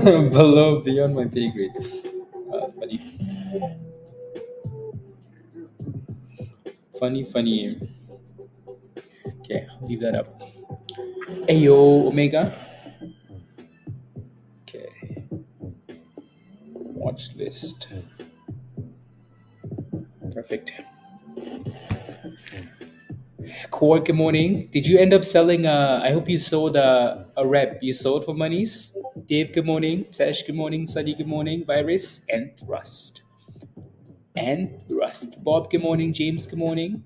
Below, beyond my pay grade. Funny, funny. Okay, leave that up. Ayo, Omega. Okay, watch list. Perfect. Core, good morning. Did you end up selling? I hope you sold a rep. You sold for monies. Dave, good morning. Tesh, good morning. Sunny, good morning. Virus and Rust. And Rust. Bob, good morning. James, good morning.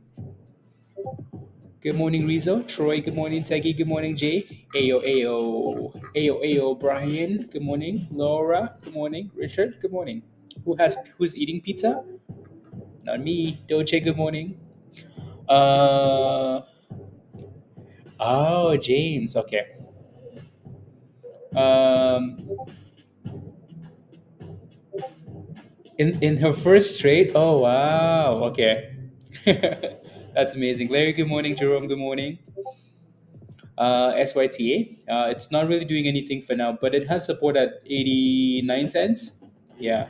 Good morning, Rizzo. Troy, good morning. Teggy, good morning. Jay. Ayo, ayo. Ayo, ayo. Brian, good morning. Laura, good morning. Richard, good morning. Who's eating pizza? Not me. Doche, good morning. Uh oh, James. Okay. Um, in her first trade. Oh wow. Okay. That's amazing. Larry, good morning. Jerome, good morning. SYTA. It's not really doing anything for now, but it has support at 89 cents. Yeah.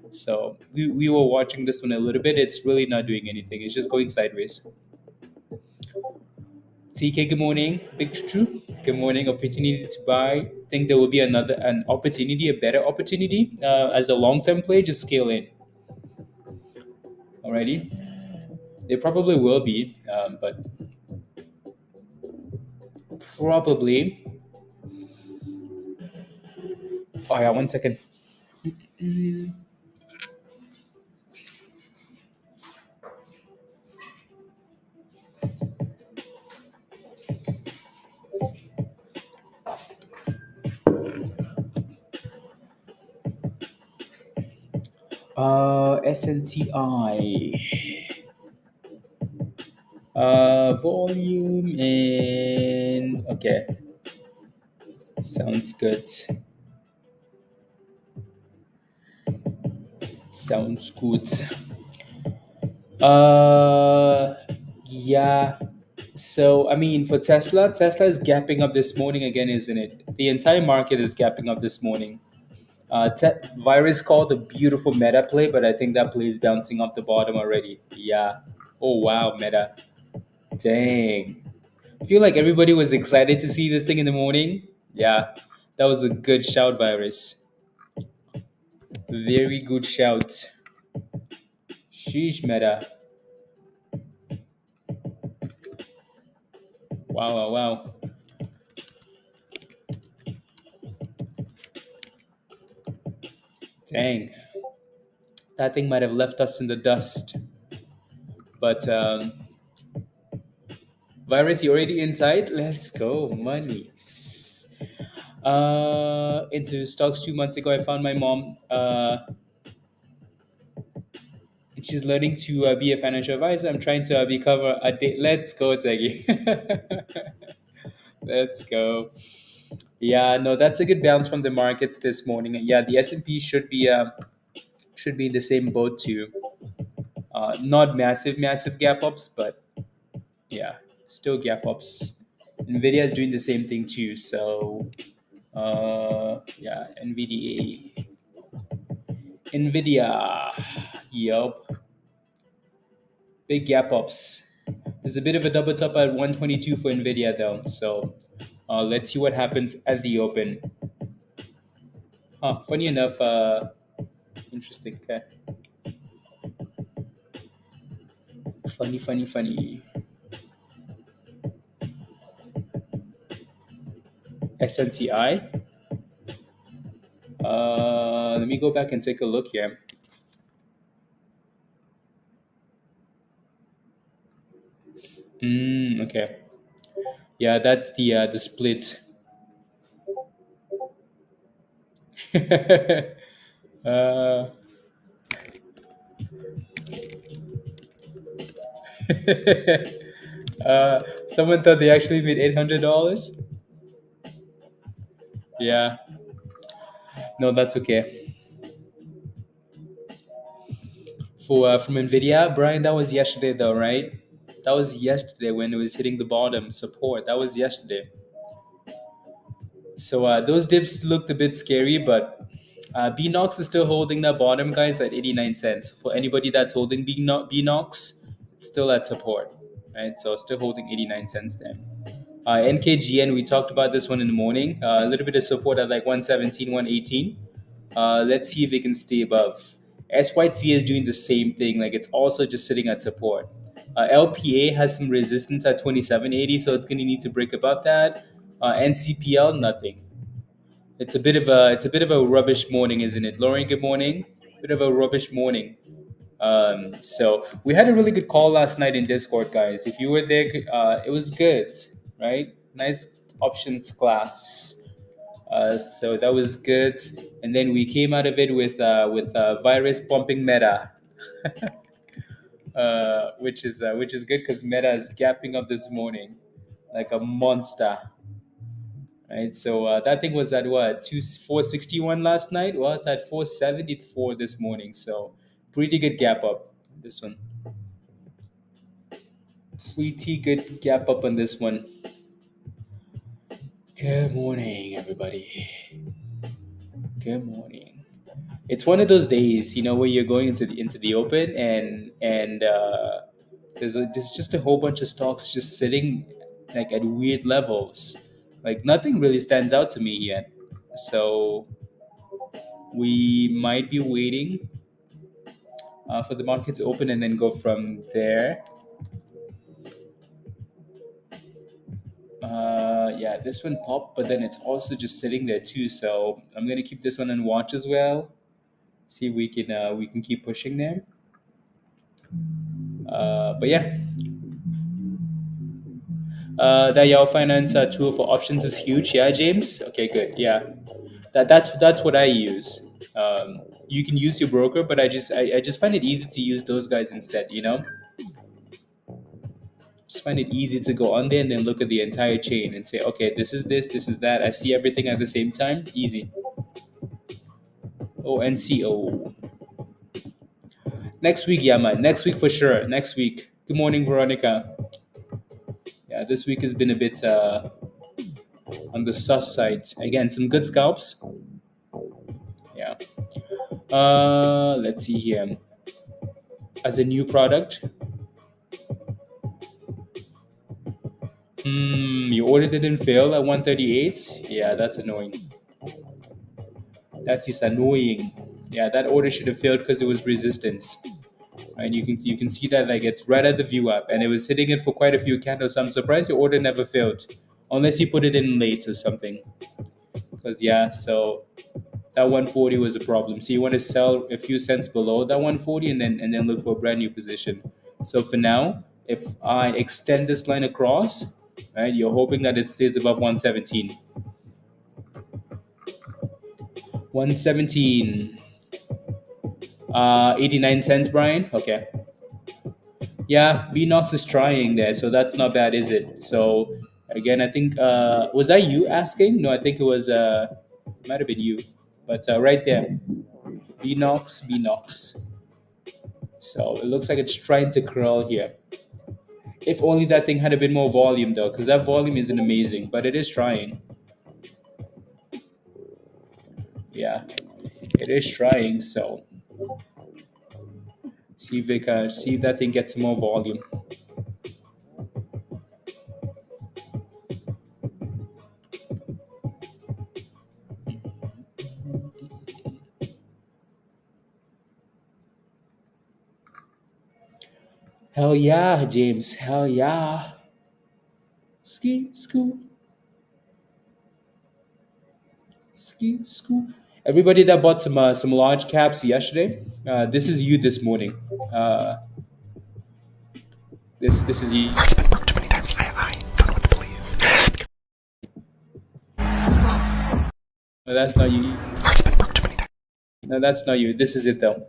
So we were watching this one a little bit. It's really not doing anything. It's just going sideways. TK, good morning. Big True, good morning. Opportunity to buy. Think there will be an opportunity, a better opportunity as a long term play. Just scale in. Alrighty. They probably will be, but probably. Oh yeah, 1 second. SNTI. Volume in. Okay, sounds good. Sounds good. Uh, yeah. So I mean, for Tesla is gapping up this morning again, isn't it? The entire market is gapping up this morning. Virus called a beautiful meta play, but I think that play is bouncing off the bottom already. Yeah. Oh wow, meta. Dang. I feel like everybody was excited to see this thing in the morning. Yeah, that was a good shout, Virus. Very good shout. Sheesh, meta. Wow, wow, wow. Dang. That thing might have left us in the dust. But Virus, you already inside? Let's go. Monies. Into stocks 2 months ago, I found my mom. She's learning to be a financial advisor. I'm trying to become a day. Let's go, Teggy. Let's go. Yeah, no, that's a good bounce from the markets this morning. Yeah, the S&P should be in the same boat too. Not massive gap ups, but yeah, still gap ups. Nvidia is doing the same thing too. So yeah, Nvidia, yup, big gap ups. There's a bit of a double top at 122 for Nvidia though. So let's see what happens at the open. Funny enough, interesting. Okay. Funny. SNCI. Let me go back and take a look here. Okay. Yeah, that's the split. uh, someone thought they actually made $800. Yeah. No, that's okay. For from Nvidia, Brian, that was yesterday though, right? That was yesterday when it was hitting the bottom support. That was yesterday. So those dips looked a bit scary, but BNOX is still holding that bottom, guys, at 89 cents. For anybody that's holding BNOX, it's still at support, right? So still holding 89 cents there. NKGN, we talked about this one in the morning. A little bit of support at like 117, 118. Let's see if it can stay above. SYTA is doing the same thing. Like it's also just sitting at support. LPA has some resistance at 27.80, so it's going to need to break above that. NCPL, nothing. It's a bit of a rubbish morning, isn't it? Lauren, good morning. Bit of a rubbish morning. So we had a really good call last night in Discord, guys. If you were there, it was good, right? Nice options class. So that was good. And then we came out of it with virus pumping Meta, which is good because Meta is gapping up this morning like a monster, right? So that thing was at what 461 last night. Well, it's at 474 this morning. So pretty good gap up. This one, pretty good gap up on this one. Good morning, everybody. Good morning. It's one of those days, where you're going into the open and there's just a whole bunch of stocks just sitting like at weird levels. Like nothing really stands out to me yet. So we might be waiting for the market to open and then go from there. Yeah, this one popped, but then it's also just sitting there too. So I'm gonna keep this one on watch as well. See if we can keep pushing there. But yeah, that Yao Finance tool for options is huge. Yeah, James. Okay, good. Yeah, that's what I use. You can use your broker, but I just find it easy to use those guys instead. Just find it easy to go on there and then look at the entire chain and say, okay, this is that. I see everything at the same time. Easy. ONCO. Next week, yeah, man. Next week for sure. Next week. Good morning, Veronica. Yeah, this week has been a bit on the sus side. Again, some good scalps. Yeah. Let's see here. As a new product, your order didn't fail at 138. Yeah, that's annoying. That is annoying. Yeah, that order should have failed because it was resistance. And you can see that like it's right at the view up, and it was hitting it for quite a few candles. So I'm surprised your order never failed, unless you put it in late or something. Because yeah, so that 140 was a problem. So you want to sell a few cents below that 140 and then look for a brand new position. So for now, if I extend this line across, right, you're hoping that it stays above 117. 117. 89 cents, Brian. Okay. Yeah, BNOX is trying there, so that's not bad, is it? So again, I think was that you asking? No, I think it might have been you, but right there, BNOX. So it looks like it's trying to curl here. If only that thing had a bit more volume though, because that volume isn't amazing, but it is trying. Yeah, it is trying. So see if that thing gets more volume. Hell yeah, James. Hell yeah. Ski, scoo. Ski, scoo. Everybody that bought some large caps yesterday, this is you this morning. This is you. Words been moved too many times. I don't know what to believe. No, that's not you. Words been moved too many times. No, that's not you. This is it though.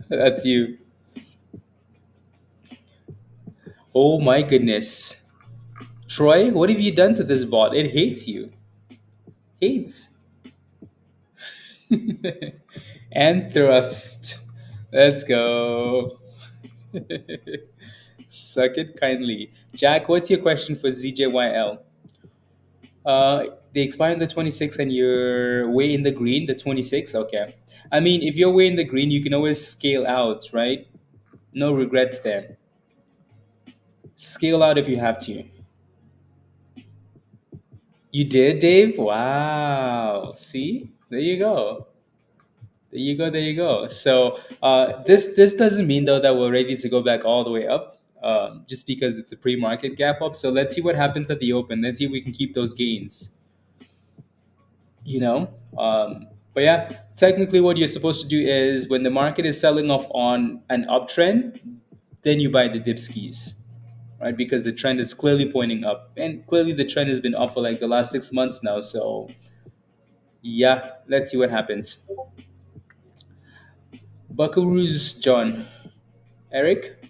That's you. Oh my goodness. Troy, what have you done to this bot? It hates you. Hates. And thrust. Let's go. Suck it kindly. Jack, what's your question for ZJYL? They expire on the 26th and you're way in the green, the 26th? Okay. I mean, if you're way in the green, you can always scale out, right? No regrets there. Scale out if you have to. You did, Dave? Wow. See? There you go. There you go. There you go. So this doesn't mean though that we're ready to go back all the way up, just because it's a pre-market gap up. So let's see what happens at the open. Let's see if we can keep those gains. You know. But yeah, technically, what you're supposed to do is when the market is selling off on an uptrend, then you buy the dip skis, right? Because the trend is clearly pointing up, and clearly the trend has been up for like the last 6 months now. So yeah, let's see what happens. Buckaroos, John, Eric,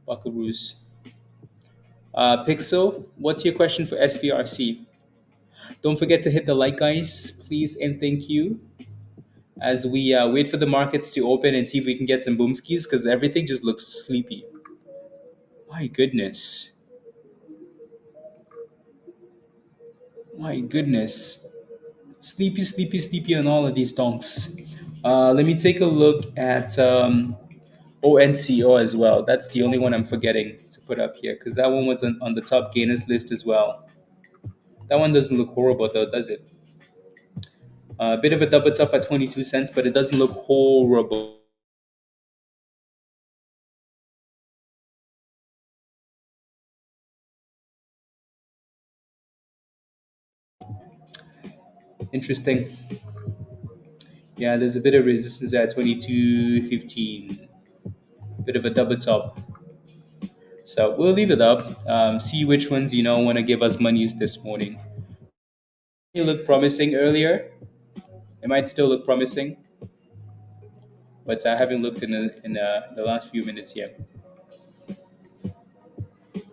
Buckaroos. Pixel, what's your question for SPRC? Don't forget to hit the like, guys, please, and thank you. As we wait for the markets to open and see if we can get some boomskis, because everything just looks sleepy. My goodness. My goodness. Sleepy, sleepy, sleepy on all of these donks. Let me take a look at ONCO as well. That's the only one I'm forgetting to put up here because that one was on the top gainers list as well. That one doesn't look horrible though, does it? A bit of a double top at 22 cents, but it doesn't look horrible. Interesting. Yeah, there's a bit of resistance at 22.15. Bit of a double top. So we'll leave it up. See which ones want to give us monies this morning. It looked promising earlier. It might still look promising, but I haven't looked in the last few minutes yet.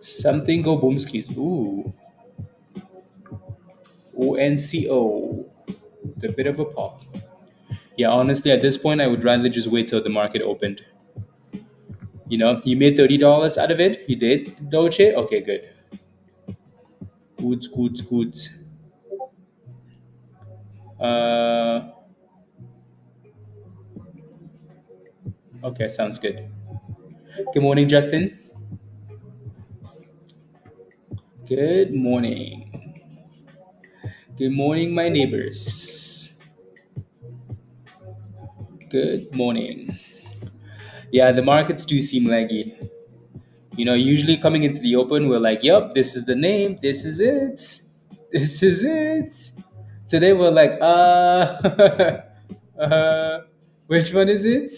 Something go boomskis. Ooh, ONCO. A bit of a pop. Yeah, honestly, at this point, I would rather just wait till the market opened. You made $30 out of it. You did, Doche. Okay, good. Goods, goods, goods. Uh, okay, sounds good. Good morning, Justin. Good morning. Good morning, my neighbors. Good morning. Yeah, the markets do seem laggy. Usually coming into the open, we're like, "Yup, this is the name. This is it. This is it." Today we're like, uh, which one is it?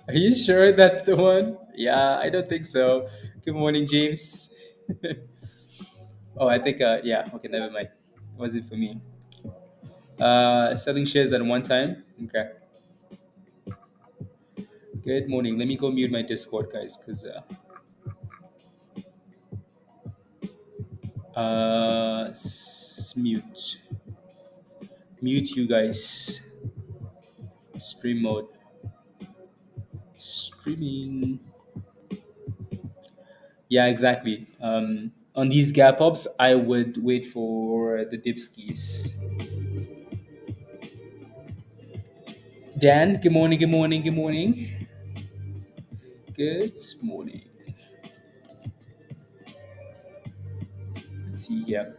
Are you sure that's the one? Yeah, I don't think so. Good morning, James. Oh, I think, yeah, okay, never mind. Was it for me? Selling shares at one time. Okay. Good morning. Let me go mute my Discord, guys, because mute, mute you guys. Stream mode, streaming. Yeah, exactly. On these gap ups, I would wait for the dipskis. Dan, good morning, good morning, good morning. Good morning. Let's see here.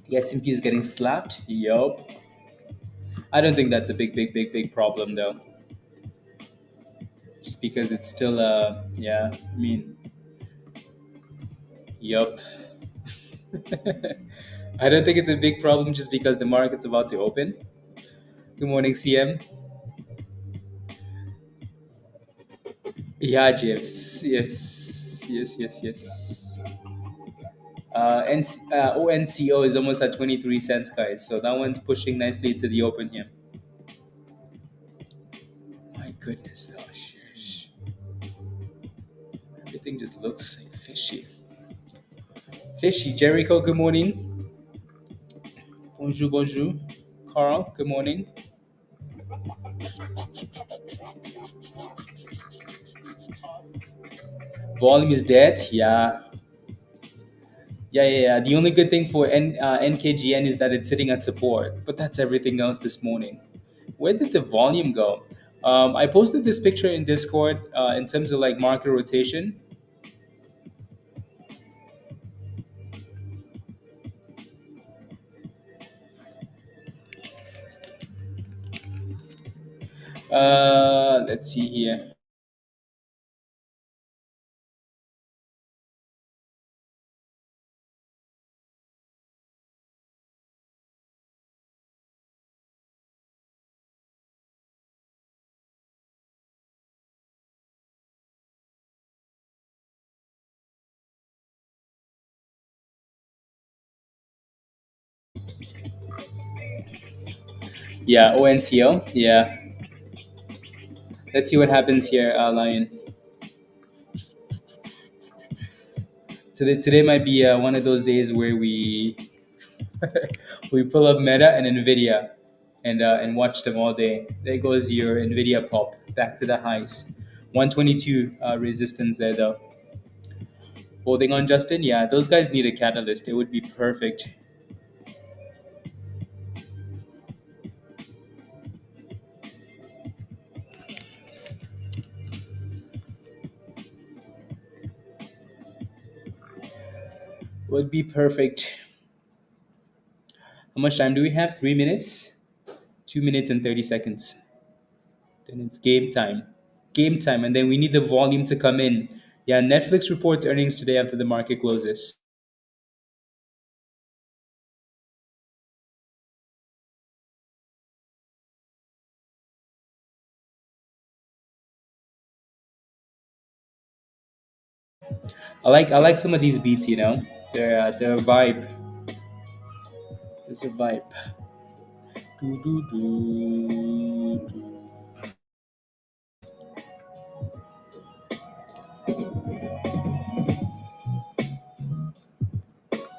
The S&P is getting slapped. Yup. I don't think that's a big, big, big, big problem though. Just because it's still, yeah. I mean, yup. I don't think it's a big problem just because the market's about to open. Good morning, CM. Yeah, James. Yes, yes, yes, yes. ONCO is almost at 23 cents, guys. So that one's pushing nicely to the open here. My goodness, though. Sheesh. Everything just looks Fishy. Fishy. Jericho, good morning. Bonjour, bonjour. Carl, good morning. Volume is dead. Yeah. Yeah. The only good thing for NKGN is that it's sitting at support, but that's everything else this morning. Where did the volume go? I posted this picture in Discord in terms of like market rotation. Let's see here. Yeah, ONCO. Yeah. Let's see what happens here, Lion. Today might be one of those days where we we pull up Meta and Nvidia and watch them all day. There goes your Nvidia pop back to the highs. 122 resistance there though. Holding on, Justin. Yeah, those guys need a catalyst. It would be perfect. Would be perfect. How much time do we have? 3 minutes. 2 minutes and 30 seconds. Then it's game time. Game time, and then we need the volume to come in. Yeah, Netflix reports earnings today after the market closes. I like some of these beats. They're a vibe. It's a vibe. Do, do, do, do.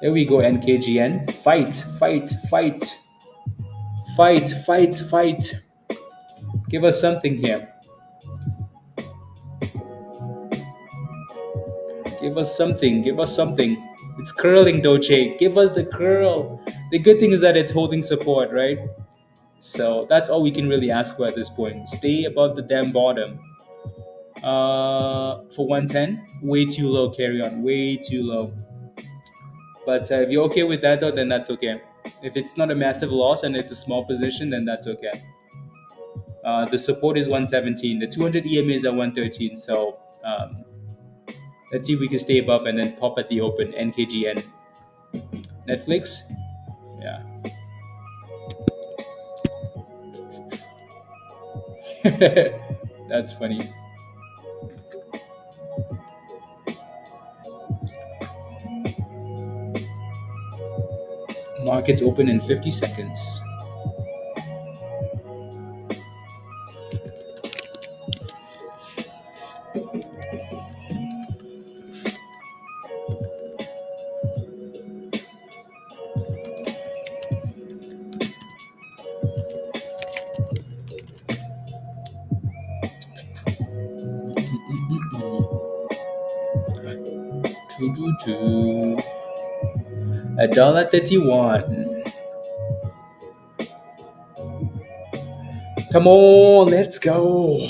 There we go, NKGN. Fight, fight, fight, fight, fight, fight. Give us something here. Give us something. Give us something. It's curling, Doche. Give us the curl. The good thing is that it's holding support, right? So that's all we can really ask for at this point. Stay above the damn bottom. For 110, way too low. Carry on, way too low. But if you're okay with that, though, then that's okay. If it's not a massive loss and it's a small position, then that's okay. The support is 117. The 200 EMA is at 113. So let's see if we can stay above and then pop at the open. NKGN. Netflix. Yeah. That's funny. Markets open in 50 seconds. $1.31. Come on, let's go.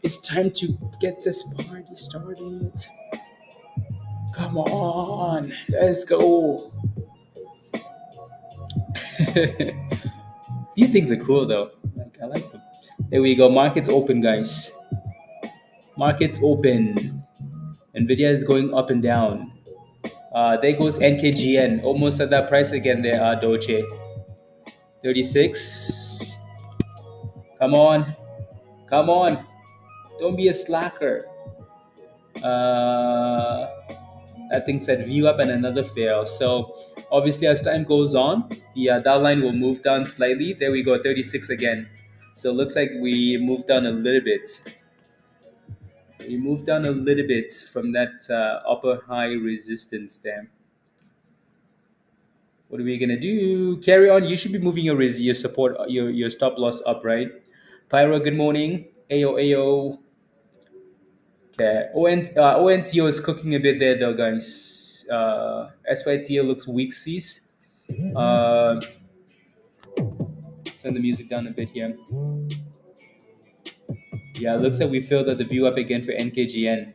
It's time to get this party started. Come on, let's go. These things are cool though. I like them. There we go. Markets open, guys. Markets open. Nvidia is going up and down. There goes NKGN. Almost at that price again there, Doche. 36. Come on. Come on. Don't be a slacker. Uh, that thing said view up and another fail. So obviously as time goes on, the down line will move down slightly. There we go, 36 again. So it looks like we moved down a little bit. We moved down a little bit from that upper high resistance there. What are we gonna do? Carry on. You should be moving your support, your stop loss up, right? Pyro, good morning. AO. Okay. ONCO is cooking a bit there though, guys. SYTA looks weak. Sees. Uh, Turn the music down a bit here. Yeah, it looks like we filled out the view up again for NKGN.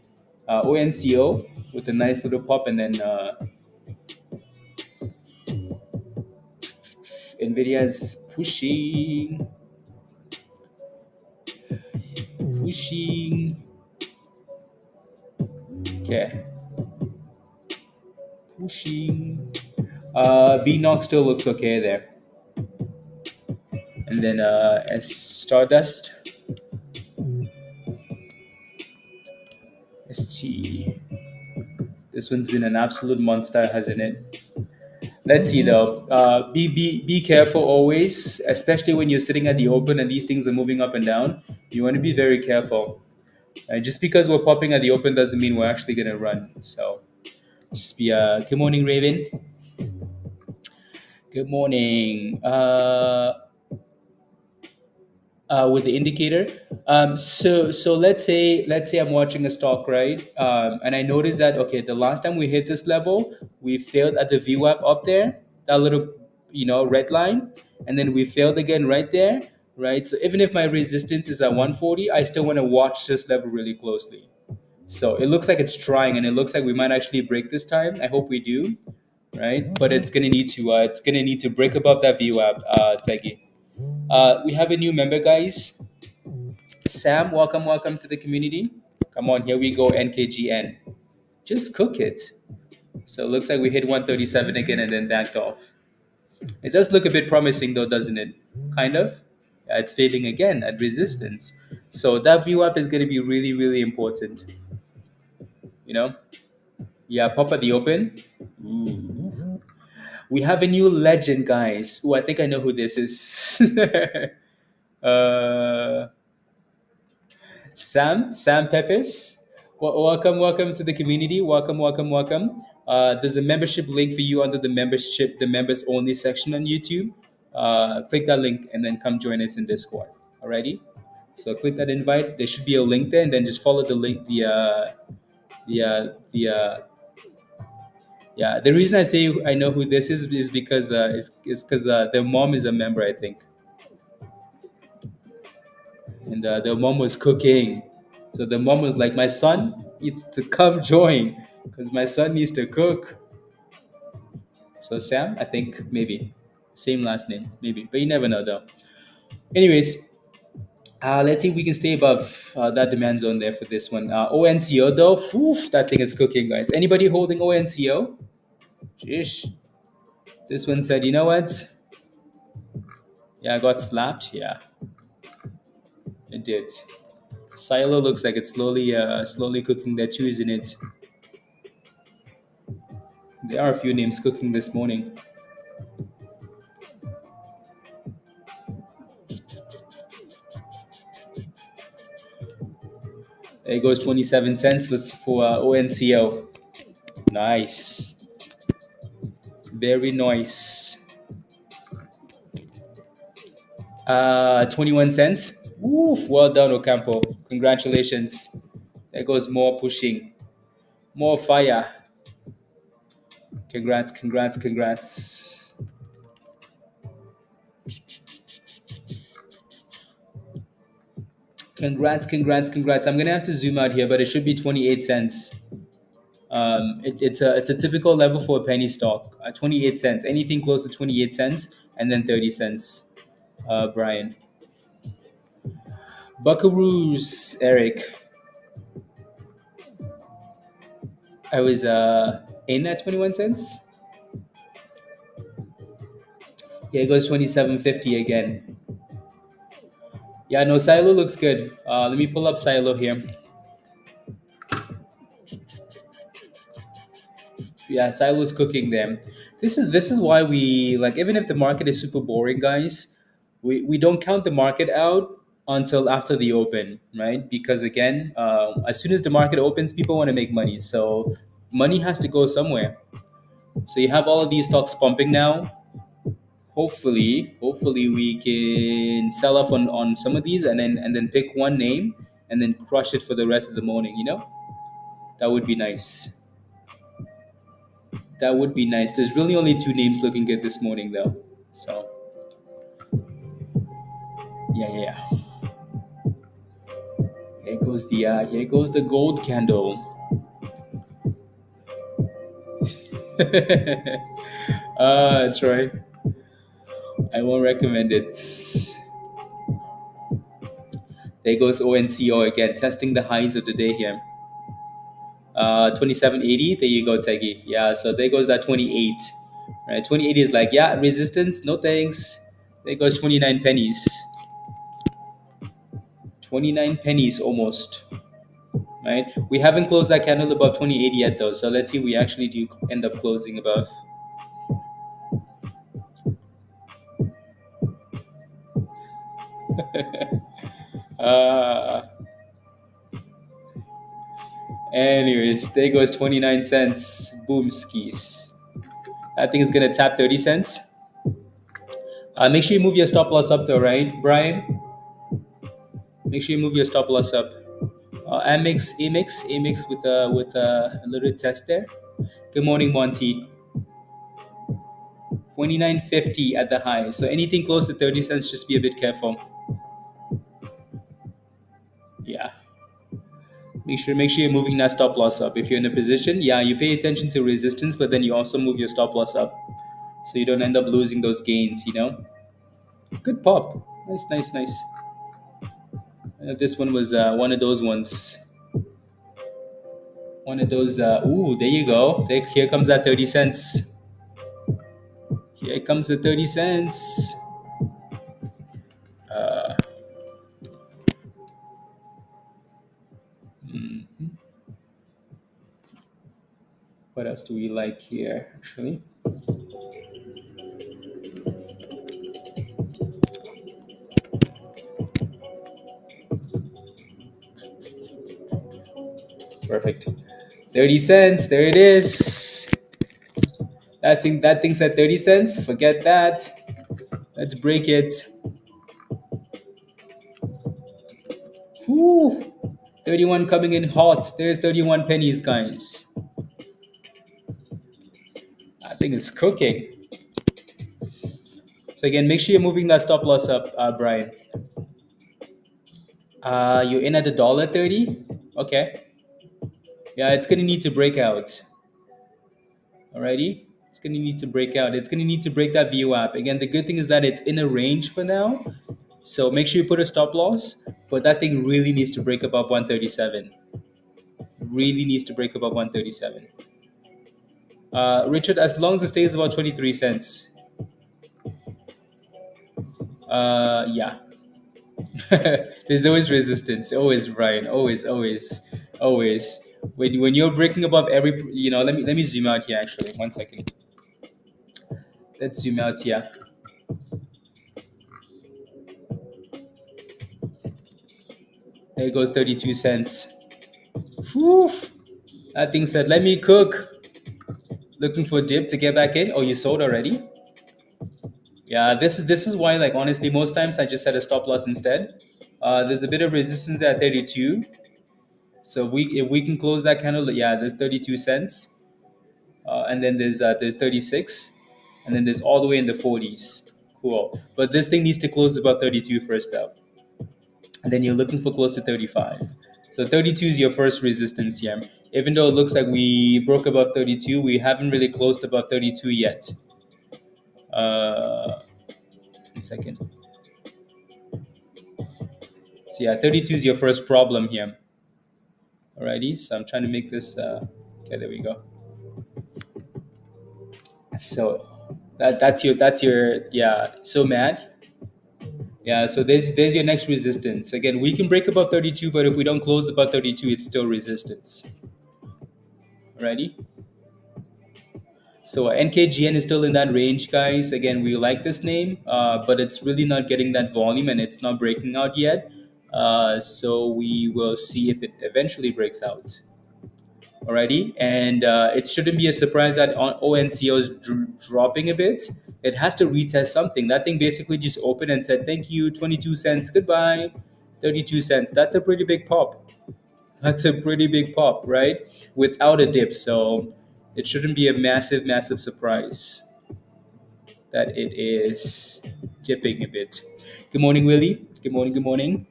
ONCO with a nice little pop, and then NVIDIA is pushing. Okay, pushing. BNOC still looks okay there, and then as Stardust, ST. This one's been an absolute monster, hasn't it? Let's see though. Be careful always, especially when you're sitting at the open and these things are moving up and down. You want to be very careful. Just because we're popping at the open doesn't mean we're actually gonna run. So just be good morning, Raven. Good morning. With the indicator. So let's say I'm watching a stock, right? And I noticed that okay, the last time we hit this level, we failed at the VWAP up there, that little red line, and then we failed again right there, right? So even if my resistance is at 140, I still want to watch this level really closely. So it looks like it's trying, and it looks like we might actually break this time. I hope we do, right? But it's gonna need to break above that VWAP, Tegi. We have a new member, guys. Sam, welcome to the community. Come on, here we go, NKGN. Just cook it. So it looks like we hit 137 again and then backed off. It does look a bit promising though, doesn't it? Kind of. Yeah, it's failing again at resistance. So that view up is going to be really, really important. You know? Yeah, pop at the open. Ooh. We have a new legend, guys. Ooh, I think I know who this is. uh, Sam Pepes. Welcome to the community. Welcome. There's a membership link for you under the members only section on YouTube. Click that link and then come join us in Discord. Alrighty. So click that invite. There should be a link there, and then just follow the link. Yeah. The reason I say I know who this is because is because their mom is a member, I think, and the mom was cooking. So the mom was like, "My son needs to come join because my son needs to cook." So Sam, I think maybe same last name, maybe, but you never know though. Anyways, let's see if we can stay above that demand zone there for this one. ONCO though, whew, that thing is cooking, guys. Anybody holding ONCO? Jeez, this one said, you know what? Yeah, I got slapped. Yeah, it did. Silo looks like it's slowly cooking there too, isn't it? There are a few names cooking this morning. There goes 27 cents for ONCO. Nice. Very nice. 21 cents. Woof, well done, Ocampo. Congratulations. There goes more pushing. More fire. Congrats. Congrats. I'm gonna have to zoom out here, but it should be 28 cents. It's a typical level for a penny stock. 28 cents. Anything close to 28 cents, and then 30 cents. Brian. Buckaroos, Eric. I was in at 21 cents. Yeah, it goes 27.50 again. Yeah, no, Silo looks good. Let me pull up Silo here. Yeah, Silo's cooking them. This is why we like, even if the market is super boring, guys, we don't count the market out until after the open, right? Because again, as soon as the market opens, people want to make money. So money has to go somewhere. So you have all of these stocks pumping now. Hopefully we can sell off on some of these and then pick one name and then crush it for the rest of the morning. That would be nice. That would be nice. There's really only two names looking good this morning though. So yeah. Here goes the gold candle. Troy, I won't recommend it. There goes ONCO again, testing the highs of the day here. 2780. There you go, Teggy. Yeah, so there goes that 28. Right, 28 is like, yeah, resistance. No thanks. There goes 29 pennies. 29 pennies almost. Right, we haven't closed that candle above 28 yet though. So let's see if we actually do end up closing above. uh, Anyways, there goes 29 cents. Boom skis. I think it's gonna tap 30 cents. Make sure you move your stop loss up though, right, Brian? Make sure you move your stop loss up. Amex with a little test there. Good morning, Monty. 29.50 at the high. So anything close to 30 cents, just be a bit careful. Yeah. Make sure you're moving that stop loss up. If you're in a position, yeah, you pay attention to resistance, but then you also move your stop loss up, so you don't end up losing those gains. Good pop. Nice. This one was one of those ones. One of those. Ooh, there you go. Here comes that 30 cents. Here comes the 30 cents. Mhm. What else do we like here, actually? Perfect. 30 cents. There it is. That thing's at 30 cents. Forget that. Let's break it. Whew. 31 coming in hot. There's 31 pennies, guys. I think it's cooking. So again, make sure you're moving that stop loss up, Brian. You're in at $1.30. Okay. Yeah, it's gonna need to break out. Alrighty. It's gonna need to break out. It's gonna need to break that VWAP. Again, the good thing is that it's in a range for now. So make sure you put a stop loss. But that thing really needs to break above 137. Really needs to break above 137. Richard, as long as it stays about 23 cents. Yeah. There's always resistance. Always, Brian. Always. When you're breaking above every, let me zoom out here actually. 1 second. Let's zoom out here. There goes 32 cents. Whew. That thing said, let me cook. Looking for a dip to get back in. Oh, you sold already? Yeah, this is why, like, honestly, most times I just set a stop loss instead. There's a bit of resistance at 32. So if we can close that candle, yeah, there's 32 cents. And then there's 36, and then there's all the way in the 40s. Cool. But this thing needs to close about 32 first though. And then you're looking for close to 35. So 32 is your first resistance here. Even though it looks like we broke above 32, we haven't really closed above 32 yet. 1 second. So yeah, 32 is your first problem here. Alrighty, so I'm trying to make this, okay, there we go. So that's your, yeah, so mad. Yeah, so there's your next resistance. Again, we can break above 32, but if we don't close above 32, it's still resistance. Alrighty. So NKGN is still in that range, guys. Again, we like this name, but it's really not getting that volume and it's not breaking out yet. So we will see if it eventually breaks out. Alrighty, and it shouldn't be a surprise that ONCO is dropping a bit. It has to retest something. That thing basically just opened and said, "Thank you, 22 cents, goodbye, 32 cents." That's a pretty big pop. That's a pretty big pop, right? Without a dip, so it shouldn't be a massive, massive surprise that it is dipping a bit. Good morning, Willie. Good morning. Good morning.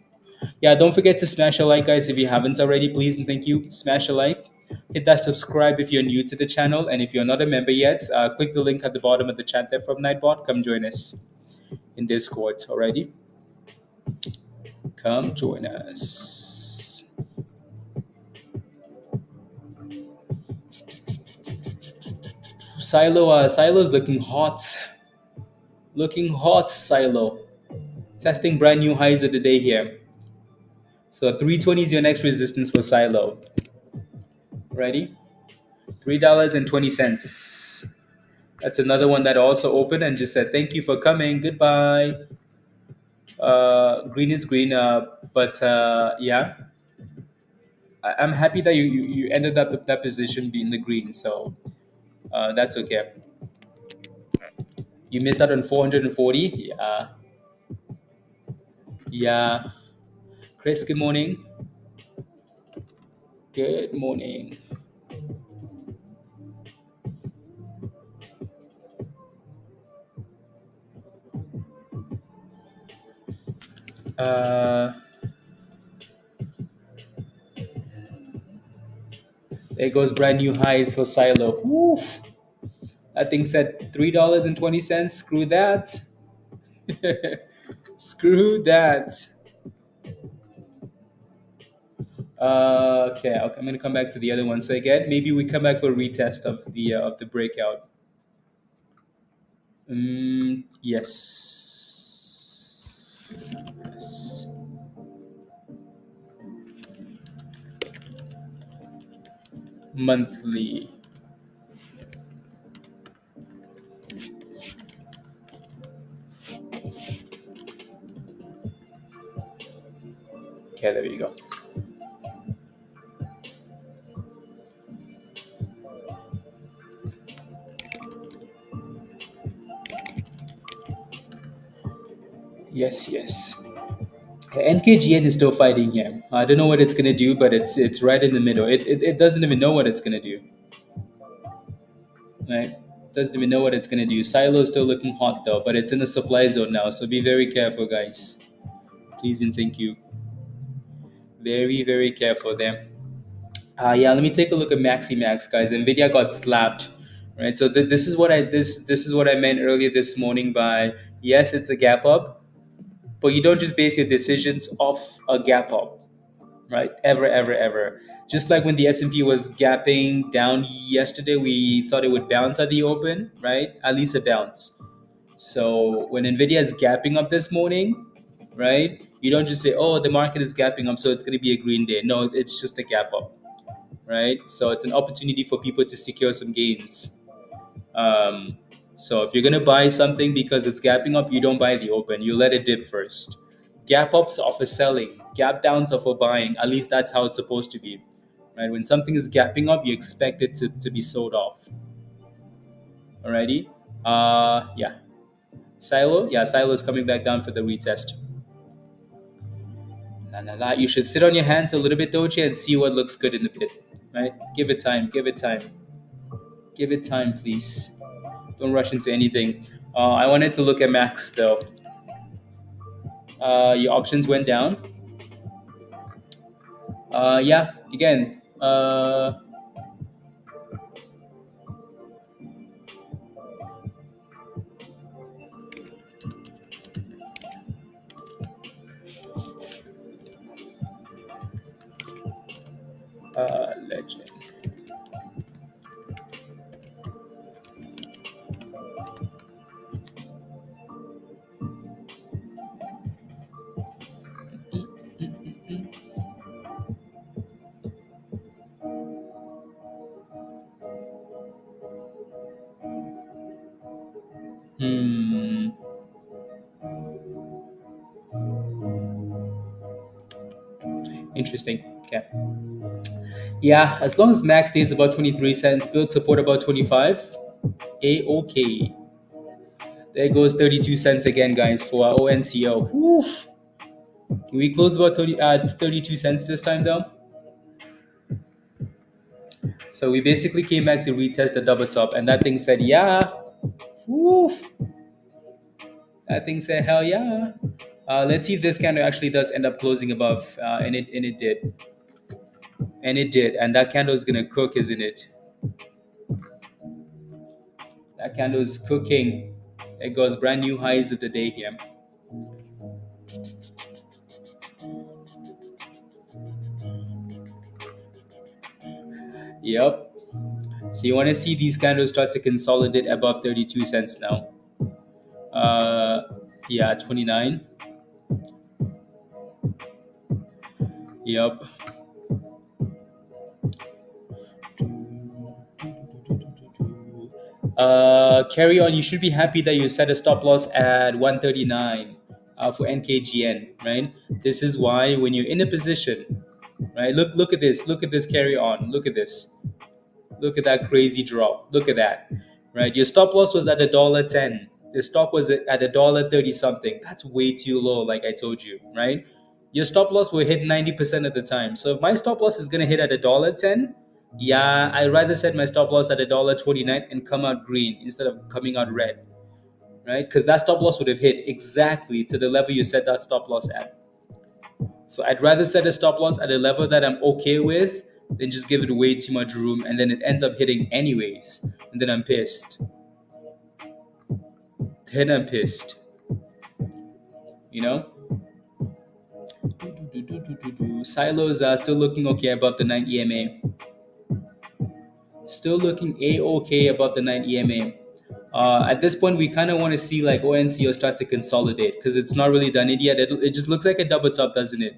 Yeah, don't forget to smash a like, guys, if you haven't already, please and thank you. Smash a like. Hit that subscribe if you're new to the channel. And if you're not a member yet, click the link at the bottom of the chat there from Nightbot. Come join us in Discord already. Come join us. Silo's looking hot. Looking hot, Silo. Testing brand new highs of the day here. So 320 is your next resistance for Silo. Ready? $3.20. That's another one that also opened and just said, "Thank you for coming. Goodbye." Green is green, but yeah, I'm happy that you ended up with that position being the green. So that's okay. You missed out on 440. Yeah, yeah. Chris, good morning. Good morning. Uh, there goes brand new highs for Silo. Woof. That thing said $3.20. Screw that. Screw that. Okay, I'm gonna come back to the other one. So again, maybe we come back for a retest of the breakout. Yes. Yes. Monthly. Okay, there you go. Yes, yes. NKGN is still fighting here. I don't know what it's gonna do, but it's right in the middle. It doesn't even know what it's gonna do. Right? Doesn't even know what it's gonna do. Silo is still looking hot though, but it's in the supply zone now. So be very careful, guys. Please and thank you. Very, very careful there. Yeah, let me take a look at Maxi Max, guys. Nvidia got slapped, right? So this is what I meant earlier this morning by yes, it's a gap up, but you don't just base your decisions off a gap up, right? Ever, ever, ever. Just like when the S&P was gapping down yesterday, we thought it would bounce at the open, right? At least a bounce. So when Nvidia is gapping up this morning, right? You don't just say, "Oh, the market is gapping up, so it's going to be a green day." No, it's just a gap up, right? So it's an opportunity for people to secure some gains. Um, so if you're gonna buy something because it's gapping up, you don't buy the open. You let it dip first. Gap ups are for selling. Gap downs are for buying. At least that's how it's supposed to be, right? When something is gapping up, you expect it to be sold off. Alrighty. Yeah. Silo. Yeah, Silo is coming back down for the retest. La, la, la. You should sit on your hands a little bit, Doji, and see what looks good in the pit. Right? Give it time. Give it time. Give it time, please. Don't rush into anything. I wanted to look at Max though. Your options went down. Yeah, again. Legend. Hmm. interesting. Okay. Yeah, as long as max stays about 23 cents, build support about 25. A-okay. There goes 32 cents again, guys, for our ONCO. Woof. Can we close about 32 cents this time, though? So we basically came back to retest the double top, and that thing said, yeah. Woof. That thing said, hell yeah. Let's see if this candle actually does end up closing above, and it did. And it did. And that candle is going to cook, isn't it? That candle is cooking. It goes brand new highs of the day here. Yep. So you want to see these candles start to consolidate above 32 cents now. Yeah, 29. Yep. Carry on. You should be happy that you set a stop loss at 139 for NKGN, right? This is why when you're in a position, right? Look at this. Look at this. Carry on. Look at this. Look at that crazy drop. Look at that, right? Your stop loss was at $1.10. The stock was at $1.30 something. That's way too low, like I told you, right? Your stop loss will hit 90% of the time. So if my stop loss is gonna hit at $1.10, yeah, I'd rather set my stop loss at $1.29 and come out green instead of coming out red, right? Because that stop loss would have hit exactly to the level you set that stop loss at. So I'd rather set a stop loss at a level that I'm okay with than just give it way too much room and then it ends up hitting anyways. And then I'm pissed. Then I'm pissed. You know? Silos are still looking okay above the 9 EMA. Still looking A-okay above the 9 EMA. At this point, we kind of want to see like ONCO start to consolidate because it's not really done it yet. It just looks like a double top, doesn't it?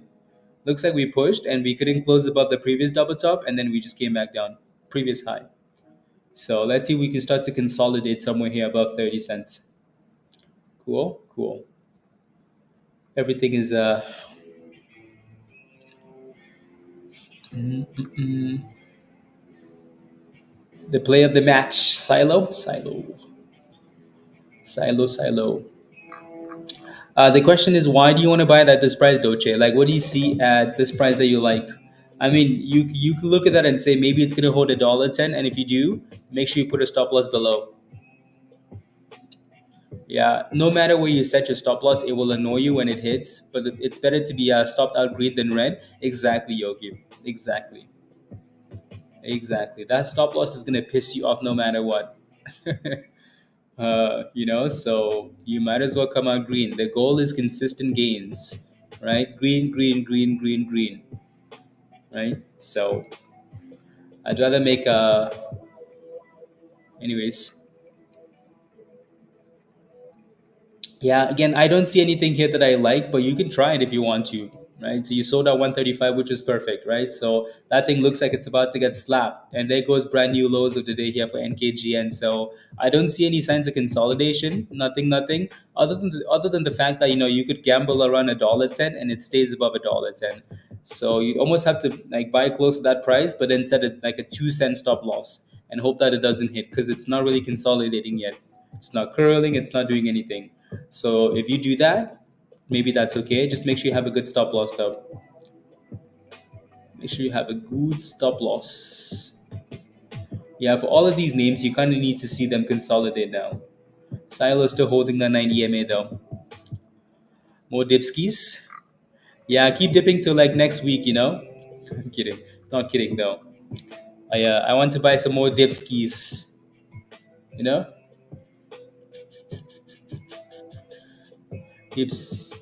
Looks like we pushed and we couldn't close above the previous double top and then we just came back down, previous high. So let's see if we can start to consolidate somewhere here above 30 cents. Cool, cool. Everything is the play of the match. Silo. The question is, why do you want to buy it at this price, Doche? Like, what do you see at this price that you like? I mean, you can look at that and say maybe it's gonna hold $1.10, and if you do, make sure you put a stop loss below. Yeah, no matter where you set your stop loss, it will annoy you when it hits. But it's better to be stopped out green than red. Exactly, Yogi. Exactly. Exactly. That stop loss is gonna piss you off no matter what. So you might as well come out green. The goal is consistent gains, right? Green, green, green, green, green, right? So I'd rather make anyways. Yeah, again, I don't see anything here that I like, but you can try it if you want to, right? So you sold at 135, which is perfect, right? So that thing looks like it's about to get slapped. And there goes brand new lows of the day here for NKGN. So I don't see any signs of consolidation, nothing, other than the fact that, you could gamble around $1.10 and it stays above $1.10. So you almost have to like buy close to that price, but then set it like a 2 cent stop loss and hope that it doesn't hit because it's not really consolidating yet. It's not curling, it's not doing anything. So if you do that, maybe that's okay. Just make sure you have a good stop loss though. Make sure you have a good stop loss. Yeah, for all of these names, you kind of need to see them consolidate now. Silo is still holding the 9 EMA though. More dipskis. Yeah, keep dipping till like next week. I'm kidding. Not kidding though. I want to buy some more dipskis. You know? Dips.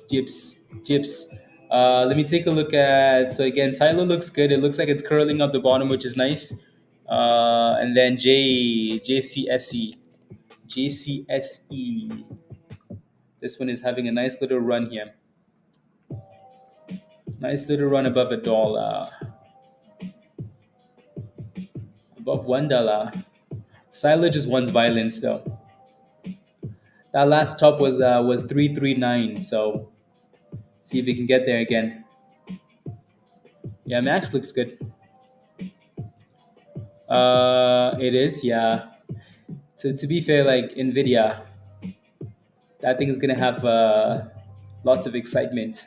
Let me take a look at. So again, Silo looks good. It looks like it's curling up the bottom, which is nice. And then JCSE. This one is having a nice little run here. Nice little run above $1. Above $1. Silo just wants violence though. That last top was 339. So see if we can get there again. Yeah, Max looks good. It is, yeah. So to be fair, like NVIDIA, that thing is gonna have lots of excitement.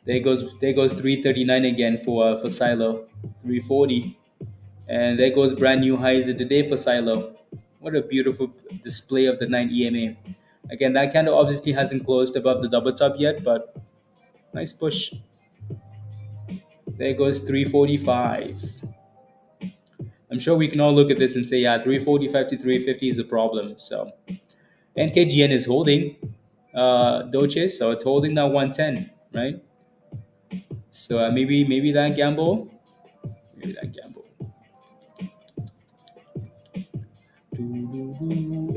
There goes 339 again for Silo, 340, and there goes brand new highs of the day for Silo. What a beautiful display of the 9 EMA. Again, that candle obviously hasn't closed above the double top yet, but nice push. There goes 345. I'm sure we can all look at this and say, yeah, 345 to 350 is a problem. So NKGN is holding Doche, so it's holding that 110, right? So maybe that gamble, maybe that gamble,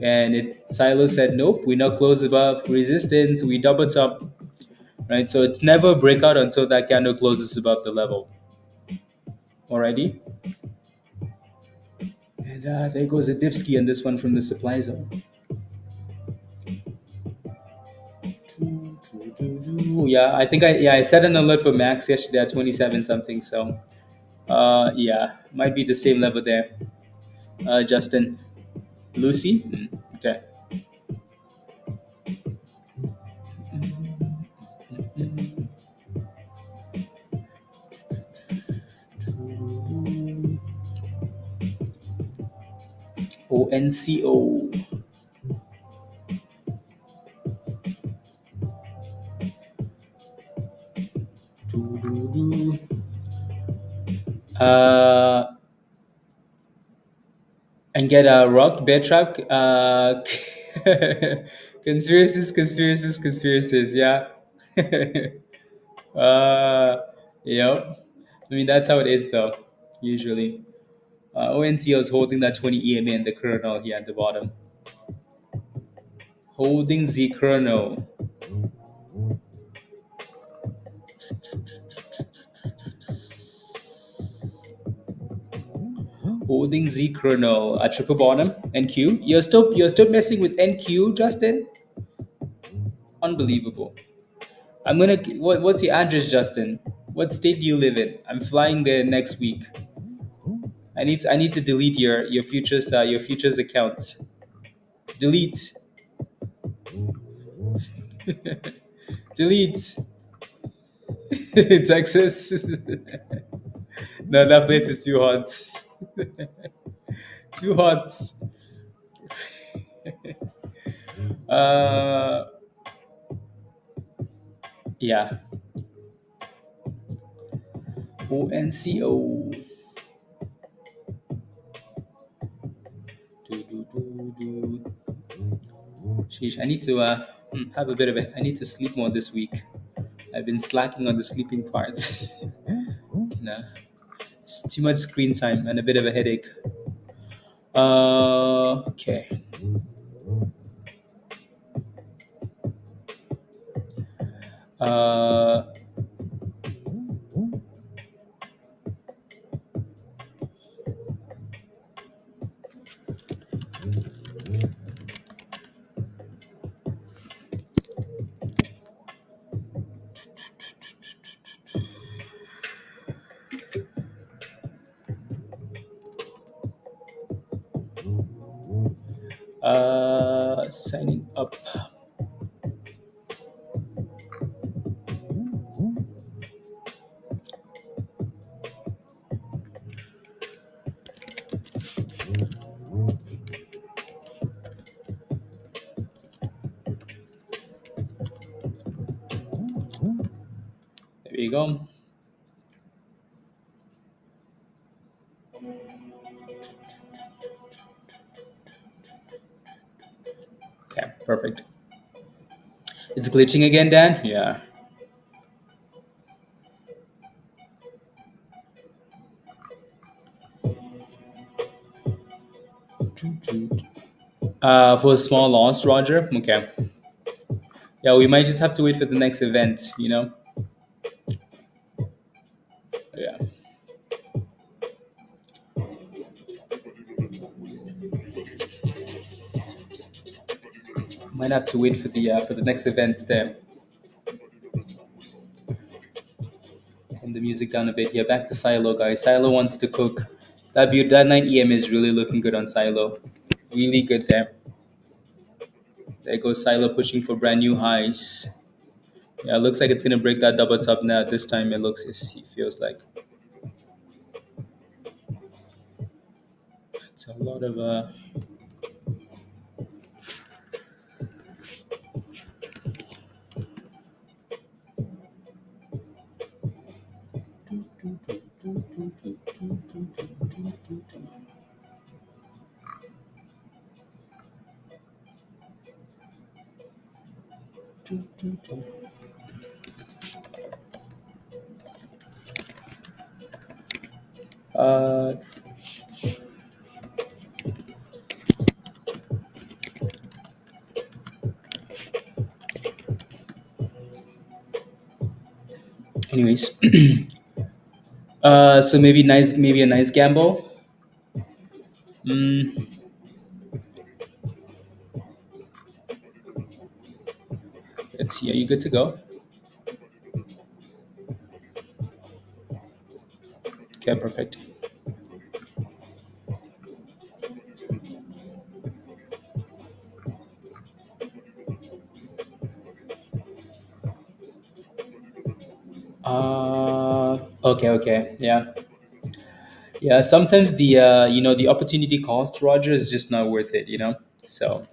and Silo said nope. We not close above resistance. We double top, right? So it's never breakout until that candle closes above the level. Alrighty, and there goes a dipski on this one from the supply zone. Yeah, I think I set an alert for Max yesterday at 27 something. So yeah, might be the same level there. Justin, Lucy, okay. ONCO. Uh, and get a rock bear truck. Conspiracies. Yeah. Yep. I mean, that's how it is, though. Usually, ONCO is holding that 20 EMA in the kernel here at the bottom. Holding the kernel. Holding Z kernel at triple bottom. NQ. You're still messing with NQ, Justin? Unbelievable. I'm gonna. What's your address, Justin? What state do you live in? I'm flying there next week. I need to delete your futures accounts. Delete. Delete. Texas. No, that place is too hot. Too hot. Uh, yeah. ONCO. Do. Sheesh, I need to have a bit of it. I need to sleep more this week. I've been slacking on the sleeping part. Nah, it's too much screen time and a bit of a headache. Okay. Uh, signing up. There you go. Okay, perfect. It's glitching again, Dan? Yeah. For a small loss, Roger? Okay. Yeah, we might just have to wait for the next event. Yeah. Might have to wait for the next events there. And the music down a bit. Yeah, back to Silo, guys. Silo wants to cook. That 9 EM is really looking good on Silo. Really good there. There goes Silo pushing for brand new highs. Yeah, it looks like it's gonna break that double top now. This time it feels like it's a lot of uh anyways. So maybe a nice gamble. Mm, let's see. Are you good to go? Okay, perfect. Okay. Yeah. Yeah, sometimes the opportunity cost, Roger, is just not worth it. So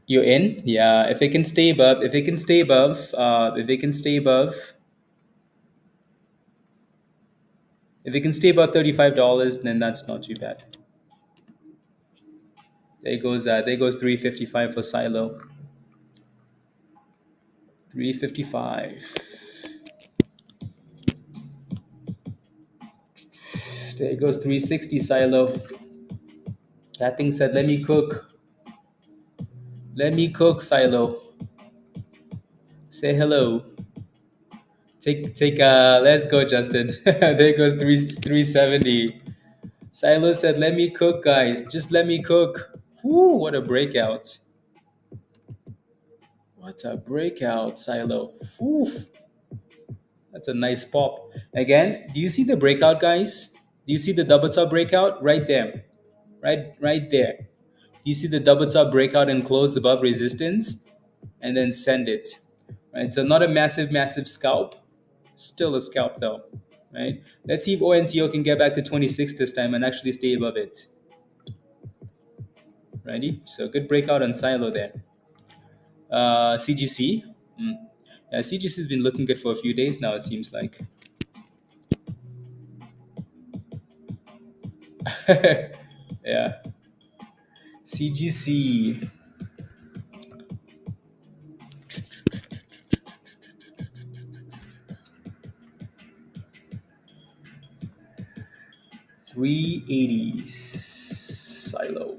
you're in. Yeah, if it can stay above, if it can stay above $35, then that's not too bad. There goes 355 for Silo. 355. There goes 360 Silo. That thing said, "Let me cook. Let me cook, Silo. Say hello." Take let's go, Justin. There goes 370. Silo said, "Let me cook, guys. Just let me cook." Whoo, what a breakout. What a breakout, Silo. Whew, that's a nice pop. Again, do you see the breakout, guys? Do you see the double top breakout? Right there. Right there. You see the double top breakout and close above resistance and then send it. Right? So not a massive scalp. Still a scalp though. Right? Let's see if ONCO can get back to 26 this time and actually stay above it. Ready? So good breakout on Silo there. CGC. Yeah, CGC has been looking good for a few days now, it seems like. Yeah. CGC. 380s. Silo.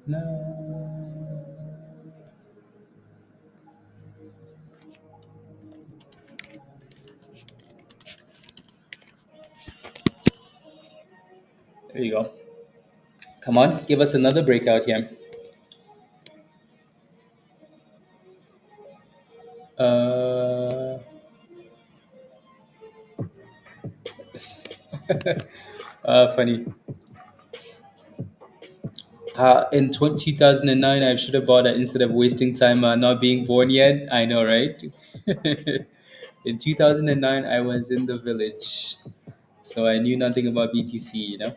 No. There you go. Come on, give us another breakout here. Uh, Funny. In 2009, I should have bought it instead of wasting time not being born yet. I know, right? In 2009, I was in the village, so I knew nothing about BTC.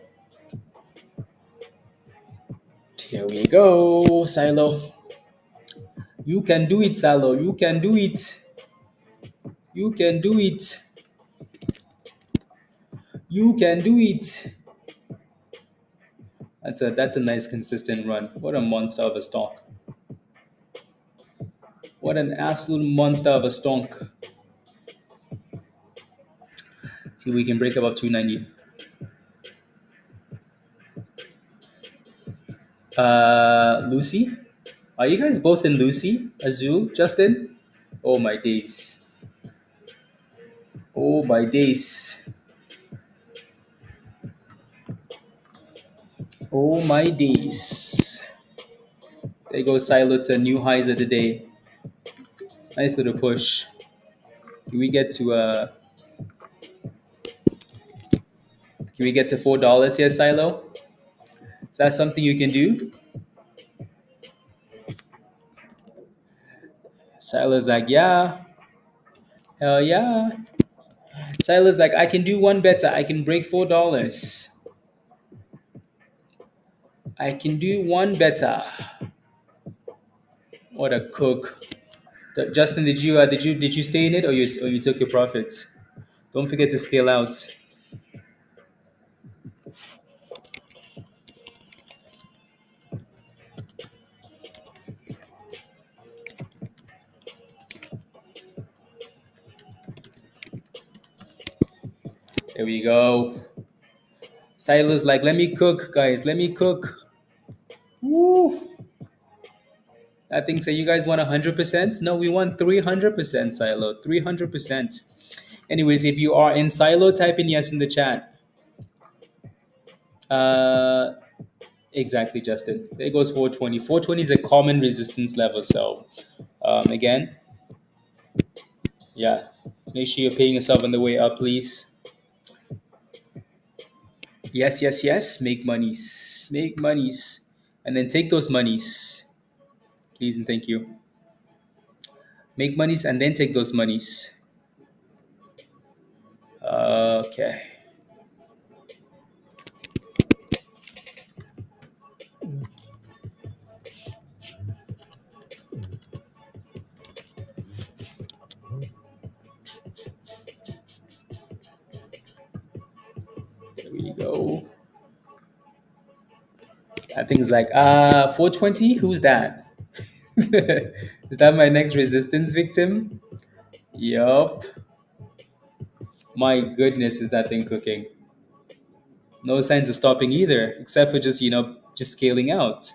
Here we go, Silo. You can do it, Silo. You can do it. You can do it. You can do it. That's a nice consistent run. What a monster of a stock. What an absolute monster of a stock. See if we can break above 290. Lucy, are you guys both in Lucy? Azul, Justin? Oh my days. Oh my days. Oh my days. There goes Silo to new highs of the day. Nice little push. Can we get to $4 here, Silo? Is that something you can do? Silo's like, yeah, hell yeah. Silo's like, I can do one better. I can break $4. I can do one better. What a cook. Justin, did you stay in it, or you took your profits? Don't forget to scale out. There we go. Silo's like, let me cook, guys. Let me cook. Woo! That thing say you guys want 100%? No, we want 300%, Silo. 300%. Anyways, if you are in Silo, type in yes in the chat. Uh, exactly, Justin. There goes 420. 420 is a common resistance level. So, again, yeah, make sure you're paying yourself on the way up, please. Yes, yes, yes. Make monies. Make monies. And then take those monies. Please and thank you. Make monies and then take those monies. Okay. There we go. I think it's like 420. Who's that? Is that my next resistance victim? Yup. My goodness, is that thing cooking? No signs of stopping either, except for just scaling out.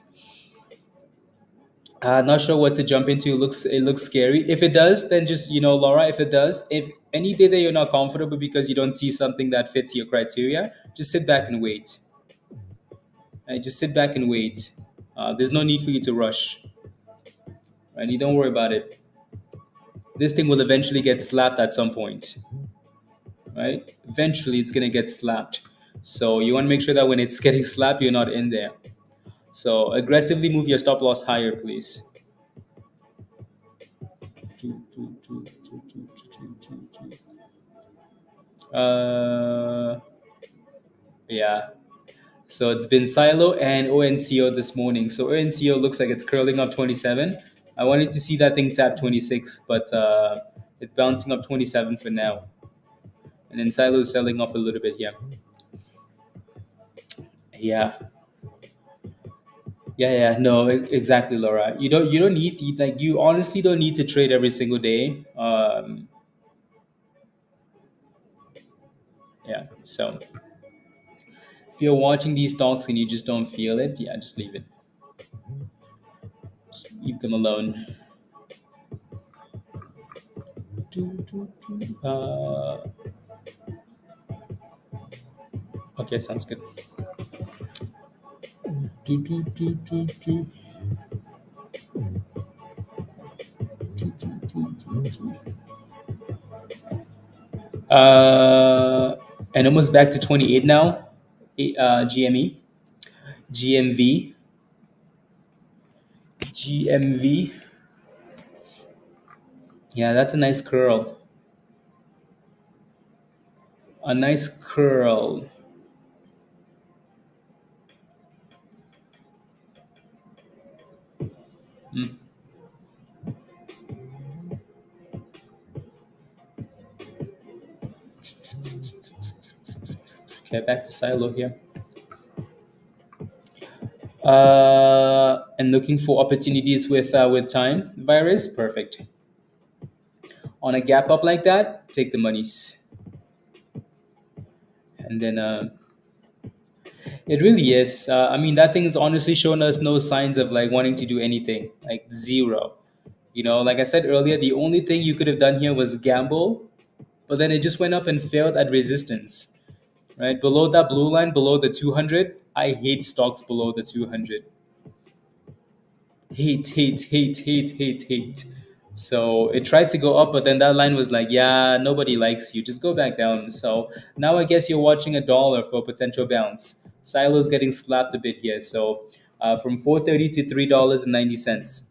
Not sure what to jump into. It looks scary. If it does, then just Laura. If it does, if any day that you're not comfortable because you don't see something that fits your criteria, just sit back and wait. Just sit back and wait. There's no need for you to rush. Right? You don't worry about it. This thing will eventually get slapped at some point. Right? Eventually, it's gonna get slapped. So you want to make sure that when it's getting slapped, you're not in there. So aggressively move your stop loss higher, please. Yeah. So it's been Silo and ONCO this morning. So ONCO looks like it's curling up 27. I wanted to see that thing tap 26, but it's bouncing up 27 for now. And then Silo is selling off a little bit here. Yeah. Yeah, no, exactly, Laura. You don't need to, like, you honestly don't need to trade every single day. Yeah. So if you're watching these stocks and you just don't feel it, yeah, just leave it. Just leave them alone. Okay, sounds good. And almost back to 28 now. GME, GMV, GMV. Yeah, that's a nice curl. A nice curl. Mm. Okay, back to Silo here. And looking for opportunities with time. Virus, perfect. On a gap up like that, take the monies. And then It really is. I mean, that thing's honestly shown us no signs of like wanting to do anything, like zero. You know, like I said earlier, the only thing you could have done here was gamble, but then it just went up and failed at resistance, right? Below that blue line, below the 200. I hate stocks below the 200. Hate, hate, hate, hate, hate, hate. So it tried to go up, but then that line was like, yeah, nobody likes you. Just go back down. So now I guess you're watching a dollar for a potential bounce. Silo's getting slapped a bit here. So from 4.30 to $3.90.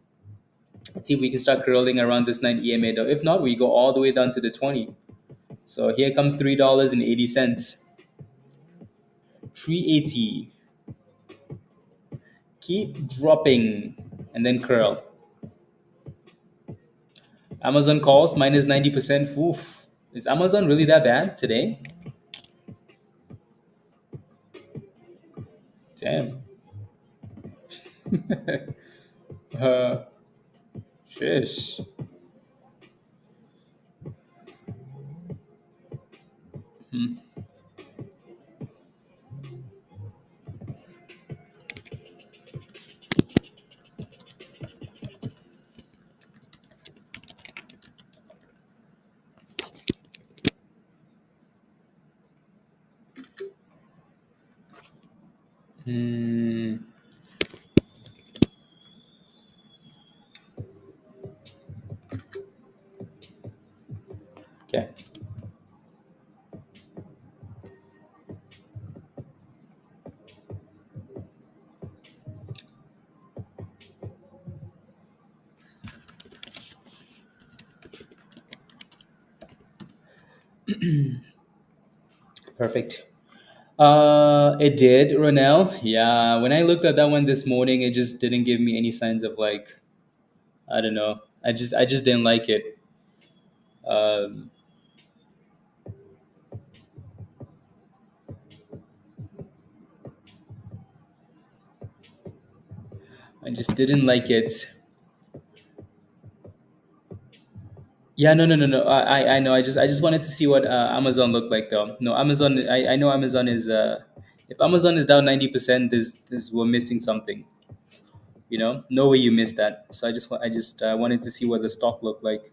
Let's see if we can start curling around this 9 EMA though. If not, we go all the way down to the 20. So here comes $3.80. 380. Keep dropping and then curl. Amazon calls minus 90%. Oof. Is Amazon really that bad today? Damn. uh, Shish. Hmm. Hmm. Okay. Perfect. It did, Ronell. Yeah, when I looked at that one this morning, it just didn't give me any signs of like, I don't know. I just didn't like it. Um, I just didn't like it. Yeah, no, no, no, no. I know. I just wanted to see what Amazon looked like, though. No, Amazon. I know Amazon is. If Amazon is down 90%, this we're missing something. You know, no way you missed that. So I just wanted to see what the stock looked like.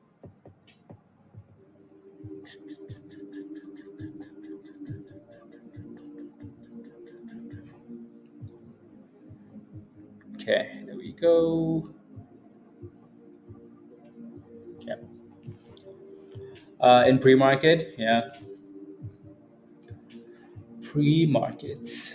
Okay, there we go. Okay. In pre-market, yeah, pre-markets.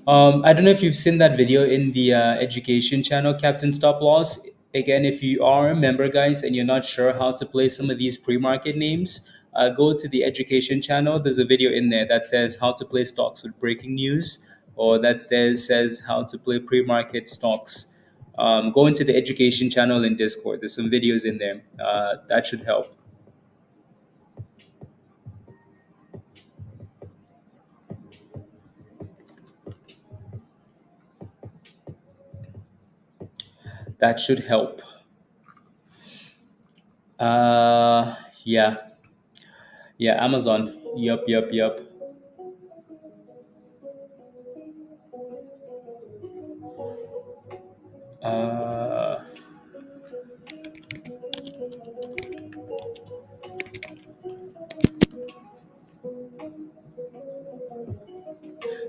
I don't know if you've seen that video in the education channel, Captain Stop Loss. Again, if you are a member, guys, and you're not sure how to play some of these pre-market names, go to the education channel. There's a video in there that says how to play stocks with breaking news, or that says how to play pre-market stocks. Go into the education channel in Discord. There's some videos in there. That should help. That should help. Uh, yeah, yeah. Amazon. Yup, yup, yup. Uh,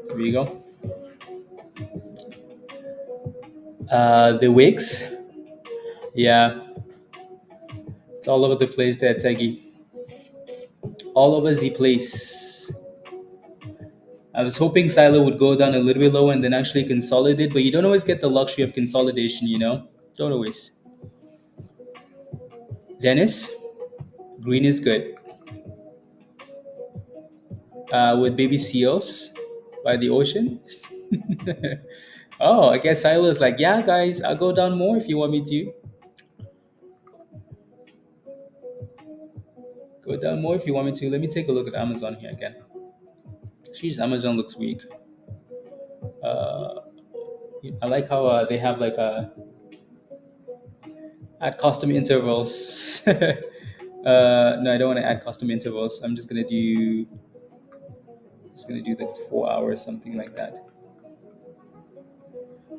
Here we go. The wigs. Yeah, it's all over the place there, Teggy. All over the place. I was hoping Silo would go down a little bit low and then actually consolidate, but you don't always get the luxury of consolidation, you know? Don't always. Dennis, green is good. With baby seals by the ocean. Oh, I guess Silo's like, yeah, guys, I'll go down more if you want me to. Go down more if you want me to. Let me take a look at Amazon here again. Jeez, Amazon looks weak. Uh, I like how they have like add custom intervals. No, I don't want to add custom intervals. I'm just gonna do Just gonna do the 4 hours, something like that.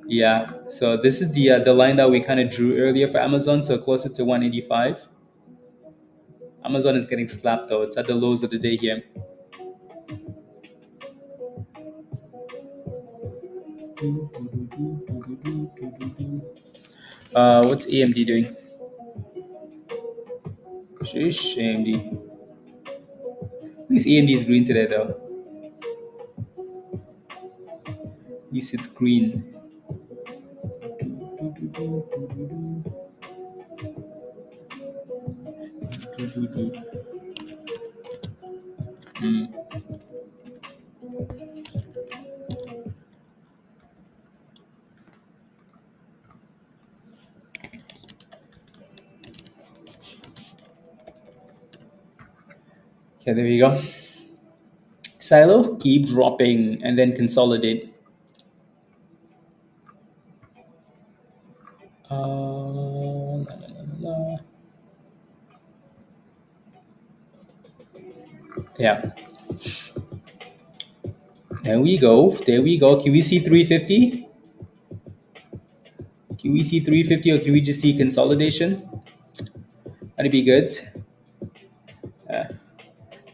Yeah. So this is the line that we kind of drew earlier for Amazon. So closer to 185. Amazon is getting slapped though. It's at the lows of the day here. What's AMD doing? Sheesh, AMD. At least AMD is green today though. At least it's green. Mm. Okay, there we go. Silo, keep dropping and then consolidate. La, la, la, la, la. Yeah. There we go. There we go. Can we see 350? Can we see 350 or can we just see consolidation? That'd be good.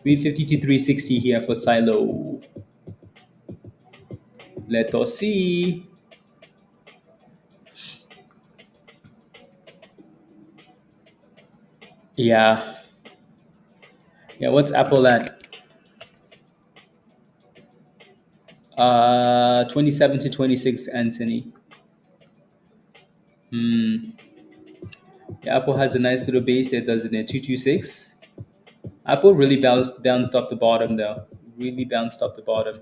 350 to 360 here for Silo. Let us see. Yeah. Yeah, what's Apple at? 27 to 26, Anthony. Yeah, Apple has a nice little base there, doesn't it? 226. Apple really bounced off the bottom though. Really bounced off the bottom.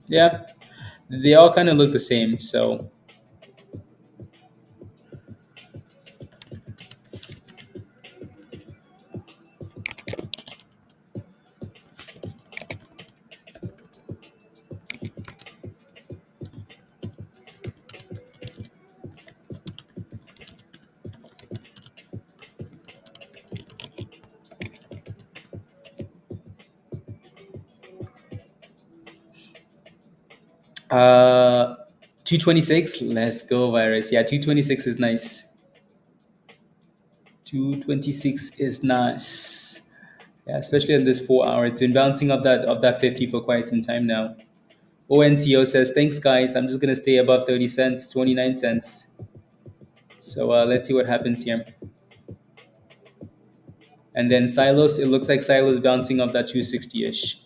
Yeah, they all kind of look the same. So uh 226. Let's go, virus. Yeah, 226 is nice. 226 is nice. Yeah, especially in this 4 hour. It's been bouncing up that 50 for quite some time now. ONCO says, thanks guys. I'm just gonna stay above 30 cents, 29 cents. So let's see what happens here. And then Silos, it looks like Silos bouncing up that 260-ish.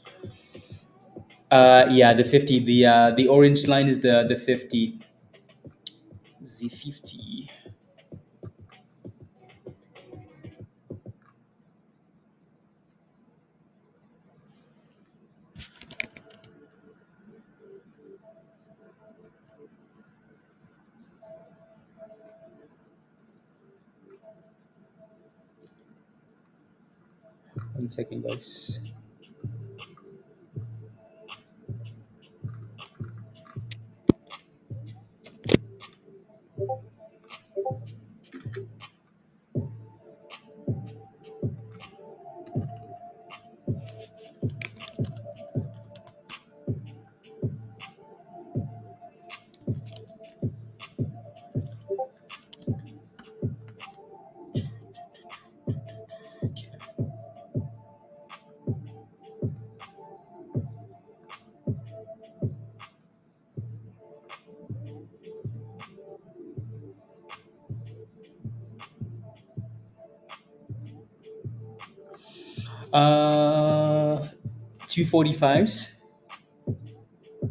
Yeah, the 50. The orange line is the 50. The 50. One second, guys. Uh, 245s.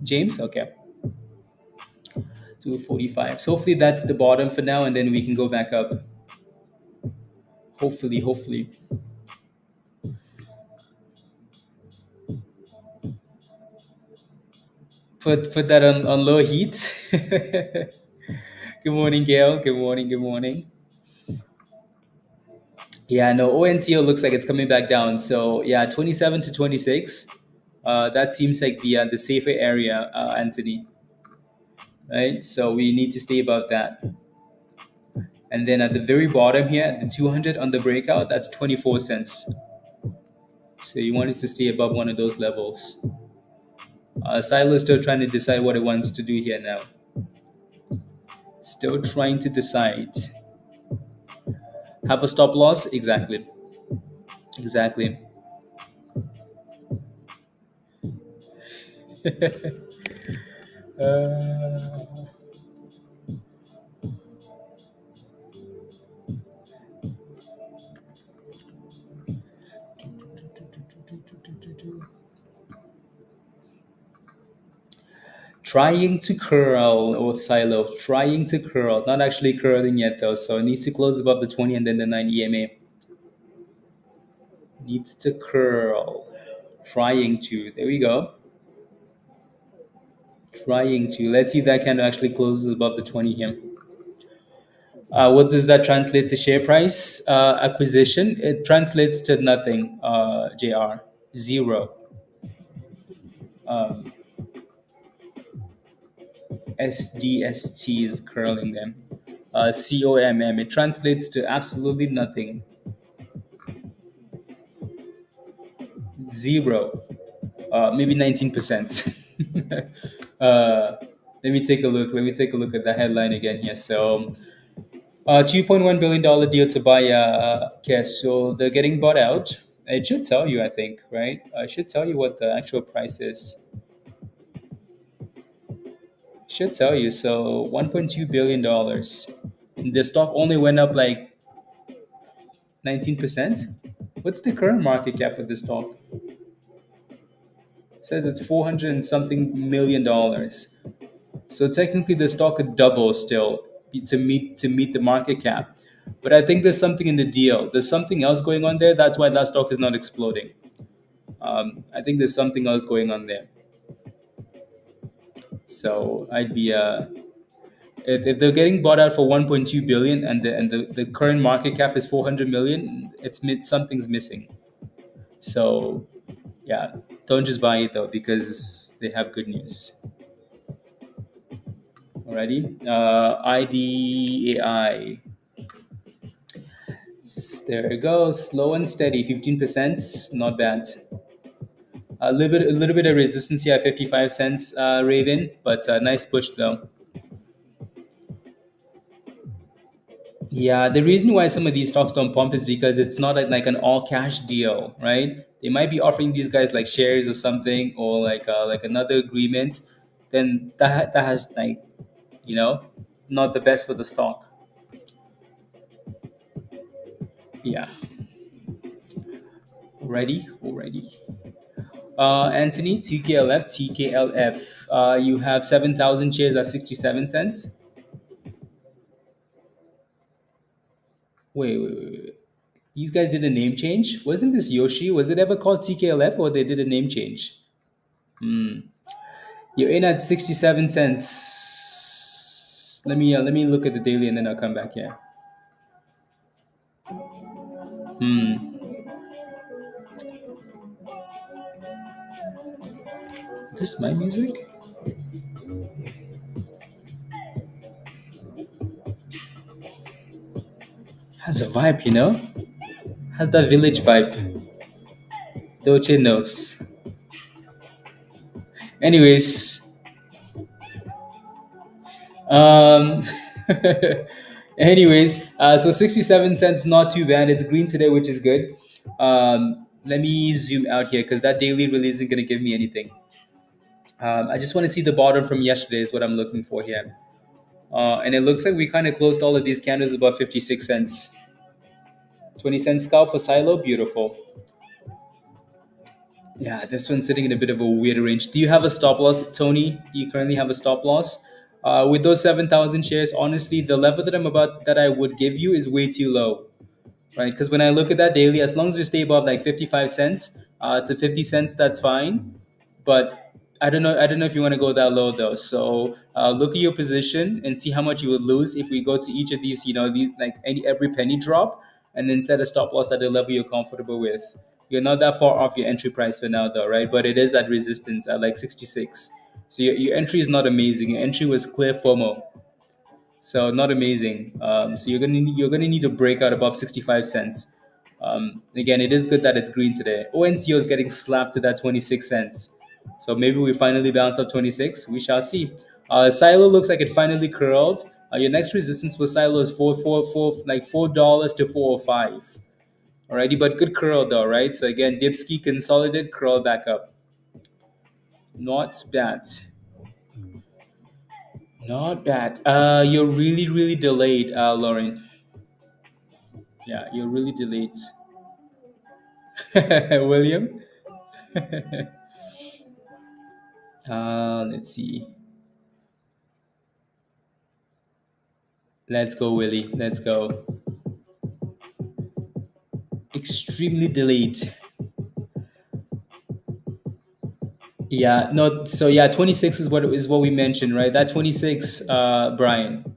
James, okay. 245. So hopefully that's the bottom for now, and then we can go back up. Hopefully. Put that on low heat. Good morning, Gail. Good morning. Yeah, no, ONCO looks like it's coming back down. So yeah, 27 to 26. That seems like the safer area, Anthony. Right? So we need to stay above that. And then at the very bottom here, the 200 on the breakout, that's 24 cents. So you want it to stay above one of those levels. Silo is still trying to decide what it wants to do here now. Still trying to decide. Have a stop loss? Exactly. Exactly. Uh, trying to curl or silo, trying to curl, not actually curling yet though. So it needs to close above the 20 and then the 9 EMA. Needs to curl. Trying to. There we go. Trying to. Let's see if that candle actually closes above the 20 here. What does that translate to share price? Acquisition? It translates to nothing, JR. Zero. Um, SDST is curling them. COMM. It translates to absolutely nothing. Zero. Maybe 19%. Let me take a look. Let me take a look at the headline again here. So, $2.1 billion deal to buy cash. So they're getting bought out. It should tell you, I think, right? It should tell you what the actual price is. Should tell you. So $1.2 billion. The stock only went up like 19%. What's the current market cap for this stock? It says it's 400 and something million dollars. So technically, the stock could double still to meet the market cap. But I think there's something in the deal. There's something else going on there. That's why that stock is not exploding. I think there's something else going on there. So I'd be if they're getting bought out for 1.2 billion and the current market cap is 400 million, something's missing. So yeah, don't just buy it though because they have good news. Alrighty, IDAI. There it goes, slow and steady, 15%, not bad. A little bit of resistance here at 55 cents, Raven, but nice push though. Yeah, the reason why some of these stocks don't pump is because it's not like an all cash deal, right? They might be offering these guys like shares or something, or like another agreement. Then that has like, you know, not the best for the stock. Yeah. Already. Anthony, TKLF. You have 7,000 shares at 67 cents. Wait. These guys did a name change? Wasn't this Yoshi? Was it ever called TKLF or they did a name change? Hmm. You're in at 67 cents. Let me look at the daily and then I'll come back here. This my music? Has a vibe, you know? Has that village vibe. Dolce knows. Anyways, um, so 67 cents, not too bad. It's green today, which is good. Let me zoom out here because that daily really isn't going to give me anything. I just want to see the bottom from yesterday is what I'm looking for here. And it looks like we kind of closed all of these candles above 56 cents. 20-cent scalp for Silo, beautiful. Yeah, this one's sitting in a bit of a weird range. Do you have a stop loss, Tony? Do you currently have a stop loss? With those 7,000 shares, honestly, the level that I would give you is way too low, right? Because when I look at that daily, as long as we stay above like 55 cents to 50 cents, that's fine. But I don't know. I don't know if you want to go that low though. So look at your position and see how much you would lose if we go to each of these. Every penny drop, and then set a stop loss at the level you're comfortable with. You're not that far off your entry price for now, though, right? But it is at resistance at like 66. So your entry is not amazing. Your entry was clear FOMO, so not amazing. So you're gonna need to break out above 65 cents. Again, it is good that it's green today. ONCO is getting slapped to that 26 cents. So maybe we finally bounce up 26. We shall see. Silo looks like it finally curled. Your next resistance for Silo is like $4 to 405. Alrighty, but good curl though, right? So again, Dipski consolidated, curl back up. Not bad. Not bad. You're really, really delayed, Lauren. Yeah, you're really delayed. William. Let's see. Let's go, Willie. Let's go. Extremely delayed. Yeah, no. So yeah, 26 is what we mentioned, right? That 26, Brian,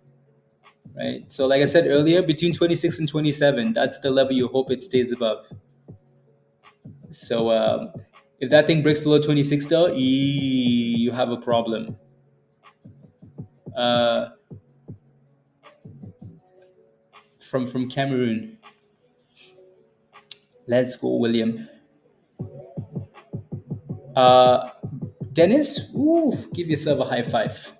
right? So like I said earlier, between 26 and 27, that's the level you hope it stays above. So if that thing breaks below 26, though, you have a problem. Uh, from Cameroon. Let's go, William. Uh, Dennis, ooh, give yourself a high five.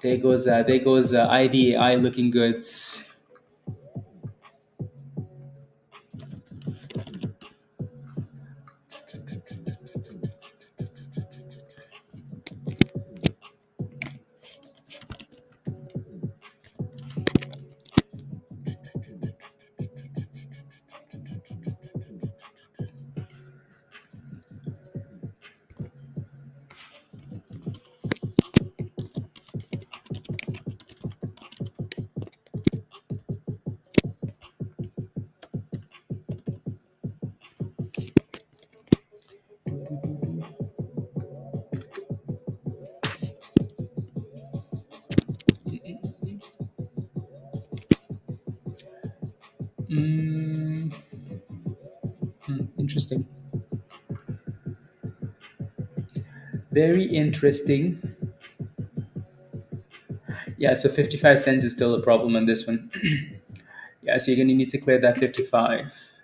There goes IDAI looking good. Mm, interesting. Very interesting. Yeah, so 55 cents is still a problem on this one. Yeah, so you're going to need to clear that 55.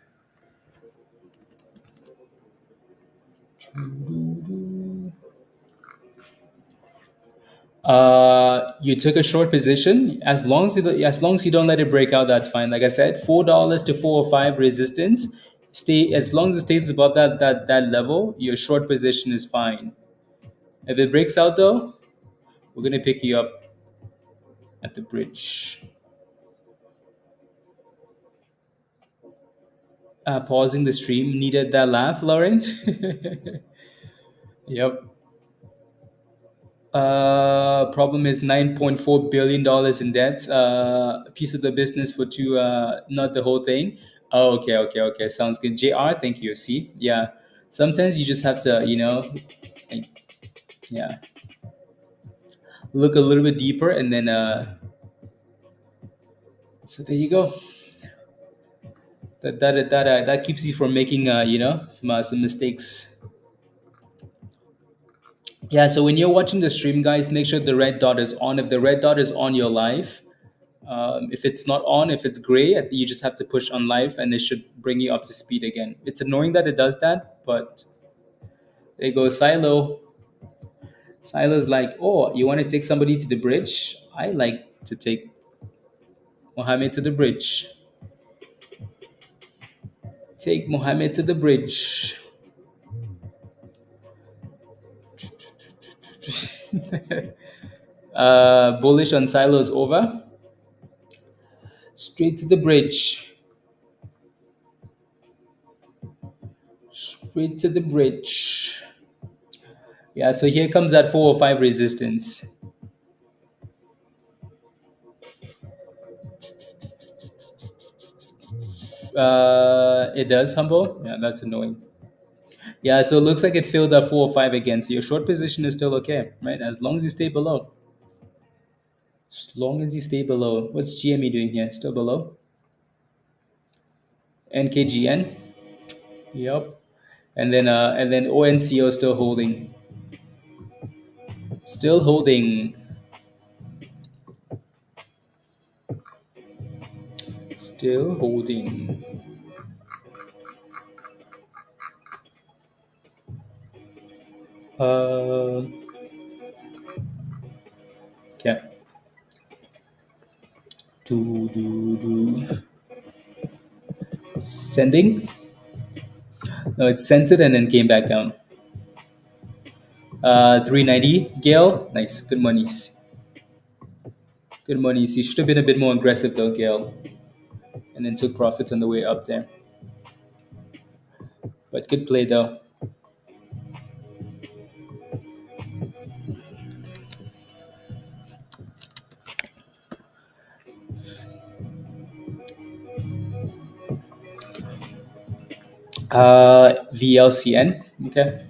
You took a short position. As long as you don't let it break out, that's fine. Like I said, $4 to 405 resistance. Stay as long as it stays above that level. Your short position is fine. If it breaks out though, we're gonna pick you up at the bridge. Pausing the stream. Needed that laugh, Lauren. Yep. Problem is $9.4 billion in debt. A piece of the business for two, not the whole thing. Oh, okay. Sounds good. JR, thank you. See, yeah. Sometimes you just have to, like, yeah, look a little bit deeper, and then, so there you go. That keeps you from making, some mistakes. Yeah. So when you're watching the stream, guys, make sure the red dot is on. If the red dot is on your live, if it's not on, if it's gray, I think you just have to push on live and it should bring you up to speed again. It's annoying that it does that, but there goes Silo. Silo's like, oh, you want to take somebody to the bridge? I like to take Mohammed to the bridge. Take Mohammed to the bridge. Bullish on Silo's over. Straight to the bridge. Straight to the bridge. Yeah, so here comes that 405 resistance. It does humble. Yeah, that's annoying. Yeah, so it looks like it filled that 405 again. So your short position is still okay, right? As long as you stay below. As long as you stay below. What's GME doing here? Still below? NKGN. Yep. And then ONCO still holding. Still holding. Still holding. Uh, okay. Do. Sending. No, it sent it and then came back down. 390. Gale. Nice. Good monies. Good monies. You should have been a bit more aggressive though, Gale. And then took profits on the way up there. But good play though. VLCN. Okay.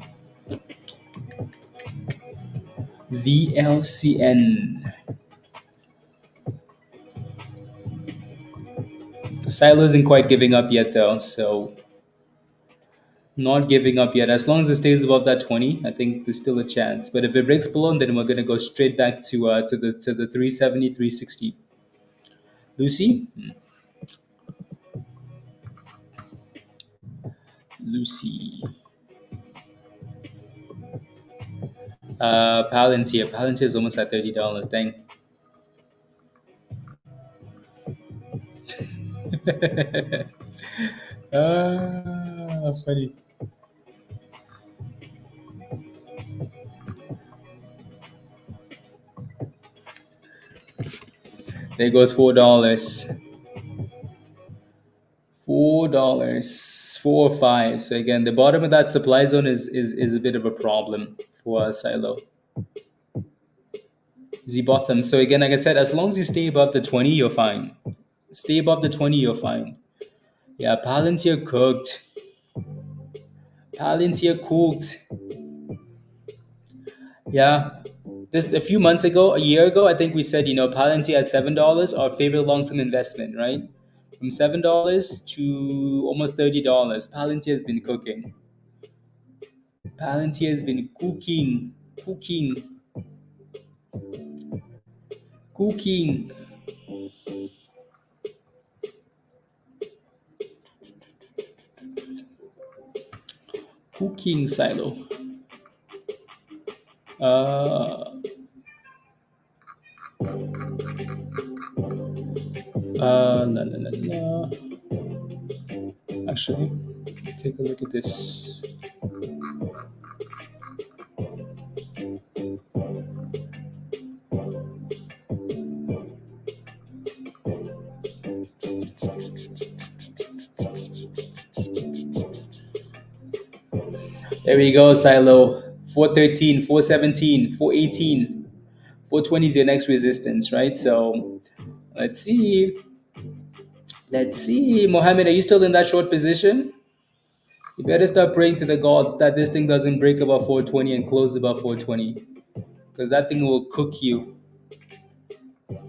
VLCN. Silo isn't quite giving up yet though, so not giving up yet. As long as it stays above that 20, I think there's still a chance. But if it breaks below, then we're gonna go straight back to the 370, 360. Lucy? Lucy. Palantir. Palantir is almost at $30. Dang. Funny. There goes $4. $4, 4 or 5. So again, the bottom of that supply zone is a bit of a problem for Silo. The bottom. So again, like I said, as long as you stay above the 20, you're fine. Stay above the 20, you're fine. Yeah, Palantir cooked. Palantir cooked. Yeah. This a few months ago, a year ago, I think we said, Palantir at $7, our favorite long-term investment, right? From $7 to almost $30. Palantir has been cooking. Palantir has been cooking. Cooking Silo. No. Actually, take a look at this. There we go, Silo. 413, 417, 418, 420 is your next resistance, right? So let's see. Mohammed, are you still in that short position? You better start praying to the gods that this thing doesn't break above 420 and close above 420. Because that thing will cook you.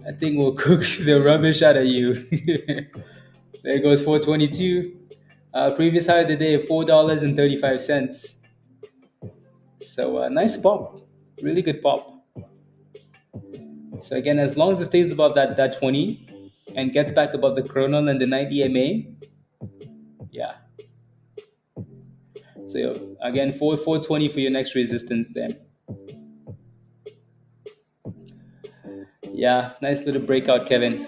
That thing will cook the rubbish out of you. There goes 422. Previous high of the day, $4.35. So nice pop. Really good pop. So again, as long as it stays above that 20 and gets back above the chronal and the 90 EMA, yeah. So again, 420 for your next resistance there. Yeah, nice little breakout, Kevin.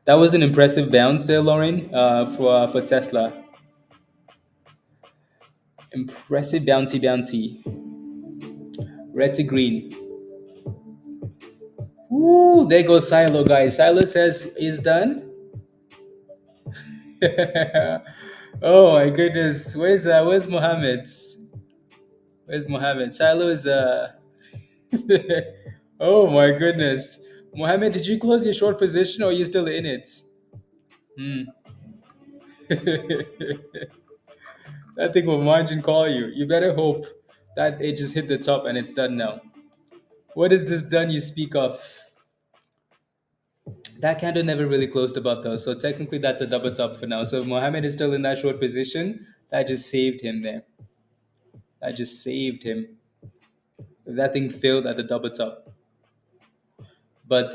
That was an impressive bounce there, Lauren, for Tesla. Impressive bouncy. Red to green. Ooh, there goes Silo, guys. Silo says he's done. Oh my goodness. Where's Mohammed's? Where's Mohammed? Silo is oh my goodness. Mohammed, did you close your short position or are you still in it? That thing will margin call you. You better hope that it just hit the top and it's done now. What is this done you speak of? That candle never really closed above though, so technically that's a double top for now. So Mohammed is still in that short position. That just saved him there. That just saved him. If that thing failed at the double top. But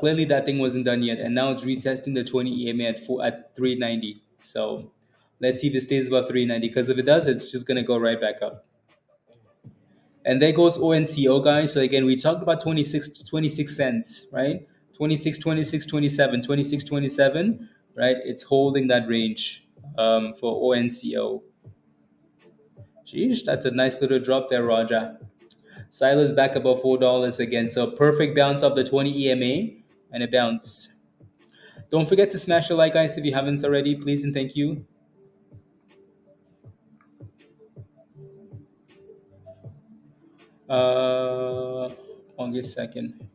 clearly that thing wasn't done yet, and now it's retesting the 20 EMA at 390. So let's see if it stays above 390. Because if it does, it's just gonna go right back up. And there goes ONCO, guys. So again, we talked about 26 cents, right? 26, 26, 27, 26, 27, right? It's holding that range for ONCO. Jeez, that's a nice little drop there, Raja. Silas back above $4 again. So perfect bounce of the 20 EMA and a bounce. Don't forget to smash the like, guys, if you haven't already. Please and thank you. Uh, One second.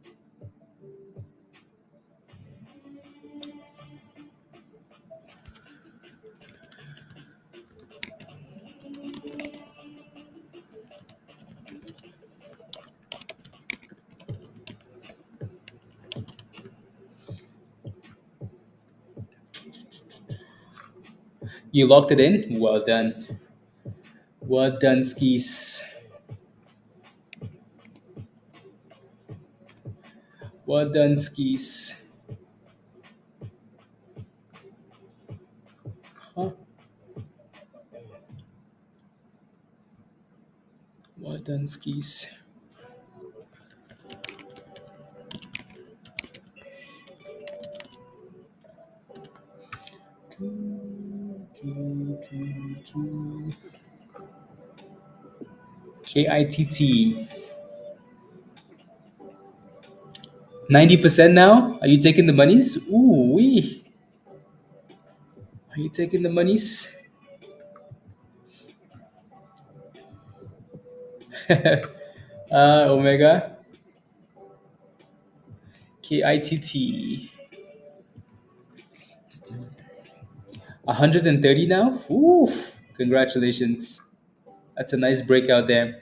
You locked it in? Well done. Well done, skis. Well done, skis. Huh? Well done, skis. KITT. 90% now? Are you taking the monies? Ooh, wee. Are you taking the monies? Omega. KITT. 130 now? Ooh. Congratulations. That's a nice breakout there.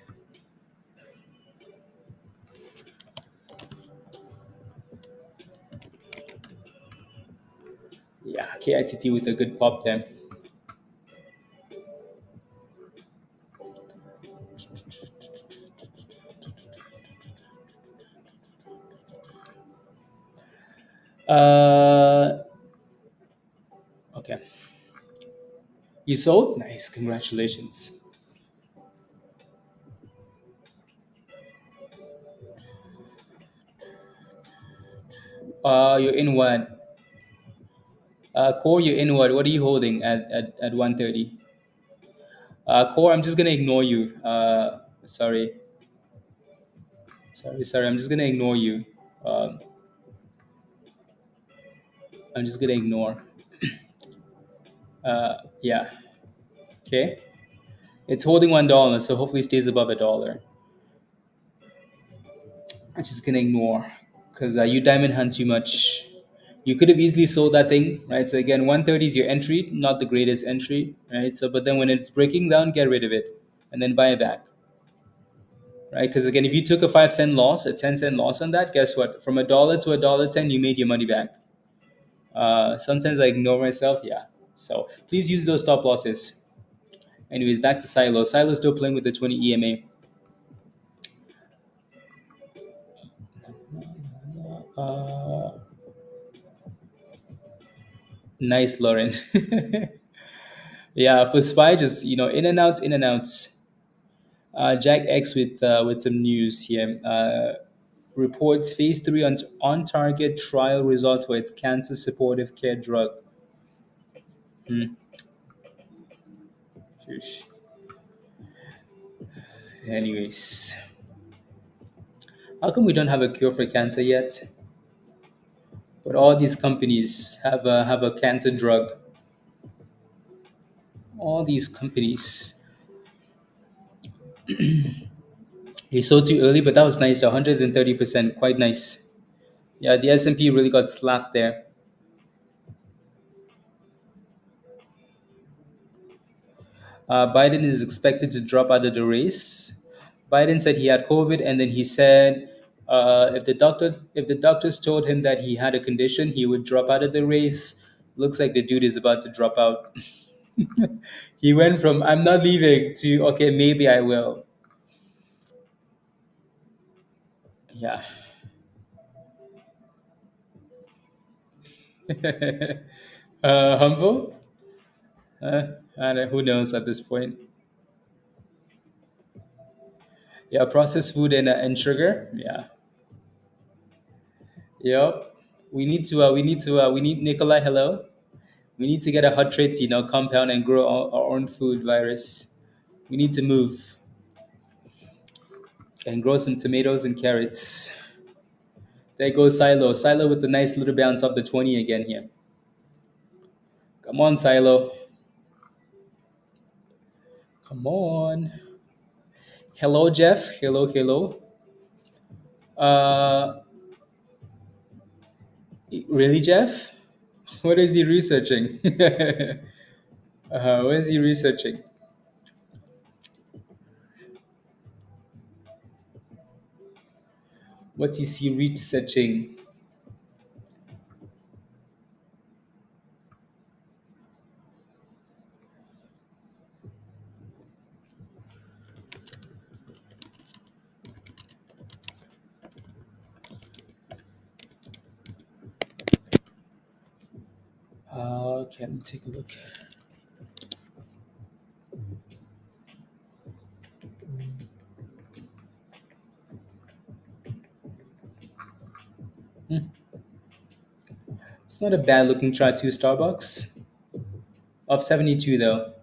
Yeah, KITT with a good pop there. Uh, okay. You sold? Nice. Congratulations. You're in what? Core, you're in what? What are you holding at 130? Core, I'm just gonna ignore you. Sorry, sorry. I'm just gonna ignore you. Um, I'm just gonna ignore. Yeah. Okay. It's holding $1, so hopefully it stays above $1. I'm just gonna ignore because you diamond hunt too much. You could have easily sold that thing, right? So again, 130 is your entry, not the greatest entry, right? So, but then when it's breaking down, get rid of it and then buy it back, right? Because again, if you took a 5 cent loss, a 10 cent loss on that, guess what? From $1 to $1.10, you made your money back. Sometimes I ignore myself, yeah. So please use those stop losses. Anyways, back to Silo. Silo's still playing with the 20 EMA. Uh, nice, Lauren. Yeah, for Spy, just in and outs, in and outs. Jack X with some news here. Reports phase 3 on target trial results for its cancer supportive care drug. Hmm. Sheesh. Anyways, how come we don't have a cure for cancer yet? But all these companies have a cancer drug. All these companies. They sold too early, but that was nice. 130%, quite nice. Yeah, the S&P really got slapped there. Biden is expected to drop out of the race. Biden said he had COVID, and then he said if the doctors told him that he had a condition, he would drop out of the race. Looks like the dude is about to drop out. He went from "I'm not leaving" to "Okay, maybe I will." Yeah. Humble? I don't, who knows at this point? Yeah, processed food and sugar. Yeah. Yep. We need Nikolai. Hello. We need to get a hot traits, compound and grow our own food virus. We need to move and grow some tomatoes and carrots. There goes Silo. Silo with a nice little bounce off the 20 again here. Come on, Silo. Come on. Hello, Jeff. Hello, hello. Uh, really, Jeff? What is he researching? What is he researching? What is he researching? Okay, let me take a look. It's not a bad looking chart too, Starbucks. Of 72 though.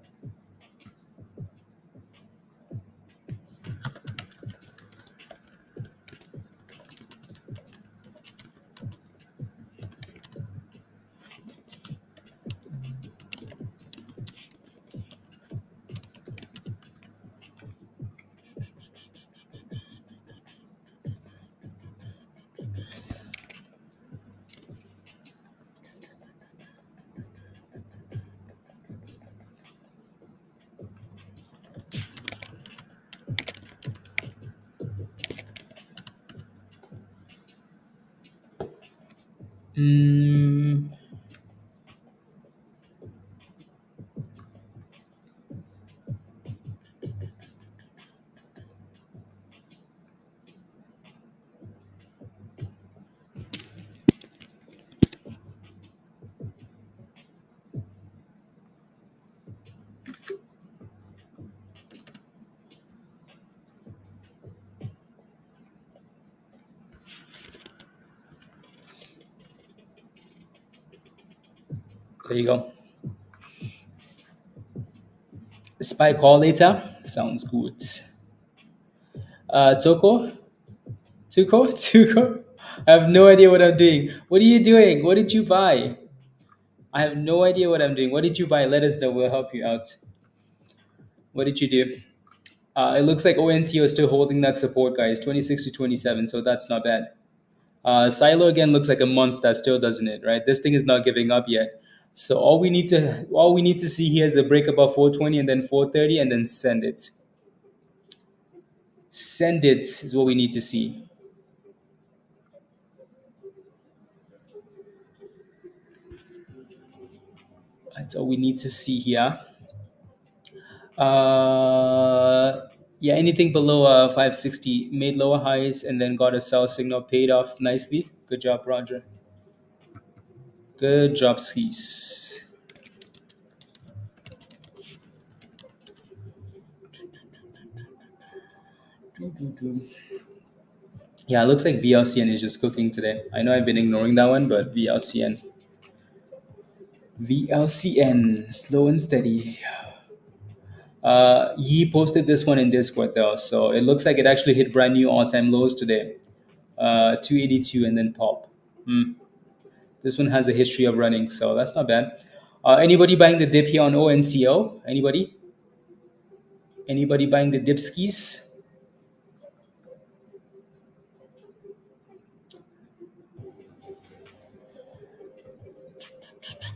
Mm, there you go. Spy call later. Sounds good. Toko? Tuko? Tuko? I have no idea what I'm doing. What are you doing? What did you buy? I have no idea what I'm doing. What did you buy? Let us know. We'll help you out. What did you do? It looks like ONCO is still holding that support, guys, 26 to 27, so that's not bad. Silo again looks like a monster still, doesn't it? Right? This thing is not giving up yet. So all we need to see here is a break above 420 and then 430 and then send it. Send it is what we need to see. That's all we need to see here. Uh, yeah, anything below 560 made lower highs and then got a sell signal, paid off nicely. Good job, Roger. Good job, skis. Yeah, it looks like VLCN is just cooking today. I know I've been ignoring that one, but VLCN, slow and steady. He posted this one in Discord though, so it looks like it actually hit brand new all-time lows today. 282 and then pop. This one has a history of running, so that's not bad. Anybody buying the dip here on ONCO? Anybody? Anybody buying the dip skis?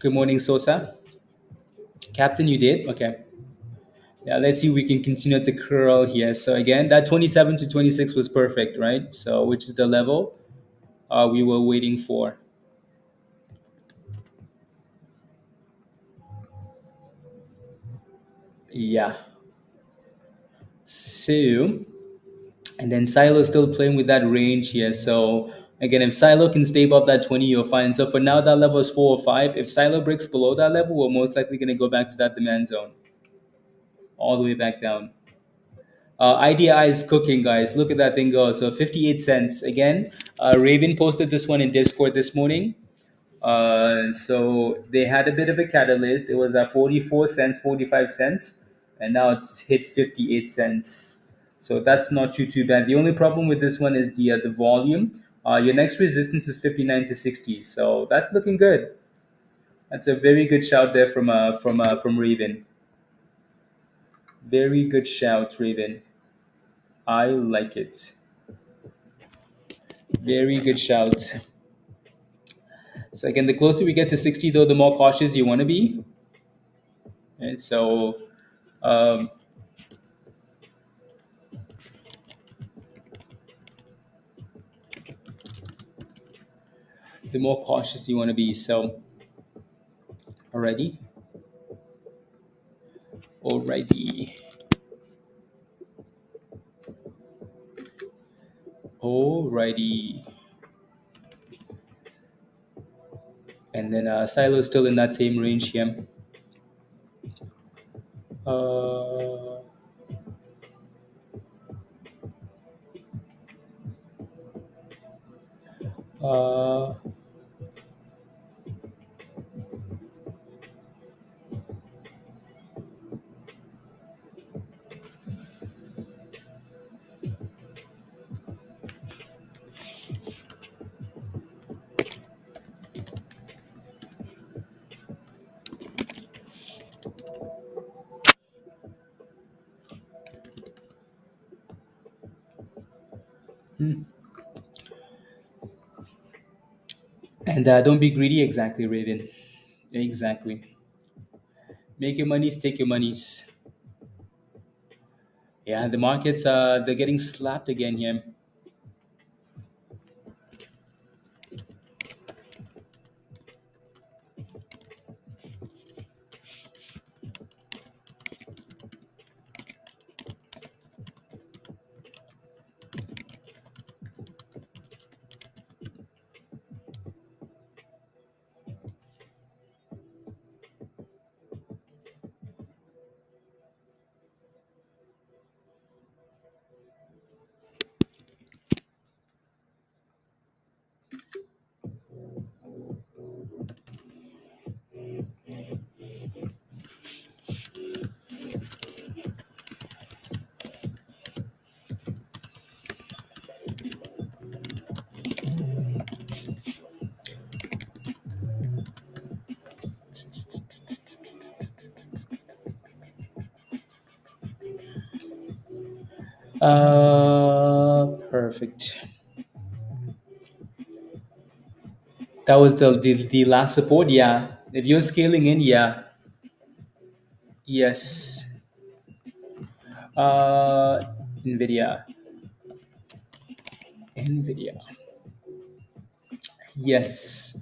Good morning, Sosa. Captain, you did? Okay. Yeah, let's see if we can continue to curl here. So again, that 27 to 26 was perfect, right? So which is the level we were waiting for. Yeah. So, and then Silo's still playing with that range here. So Again, if Silo can stay above that 20, you're fine. So for now, that level is 405. If Silo breaks below that level, we're most likely going to go back to that demand zone, all the way back down. IDI is cooking, guys. Look at that thing go. So 58 cents. Again, Raven posted this one in Discord this morning. So they had a bit of a catalyst. It was at 44 cents, 45 cents, and now it's hit 58 cents. So that's not too bad. The only problem with this one is the volume. Your next resistance is 59 to 60. So that's looking good. That's a very good shout there from Raven. Very good shout, Raven. I like it. Very good shout. So again, the closer we get to 60, though, the more cautious you want to be. And so um, the more cautious you want to be. So alrighty, alrighty, alrighty. And then Silo is still in that same range here. Uh, uh, hmm. And don't be greedy, exactly, Raven. Exactly. Make your monies, take your monies. Yeah, the markets they're getting slapped again here. Perfect. That was the last support. Yeah. If you're scaling in, yeah. Yes. Uh, NVIDIA. NVIDIA. Yes.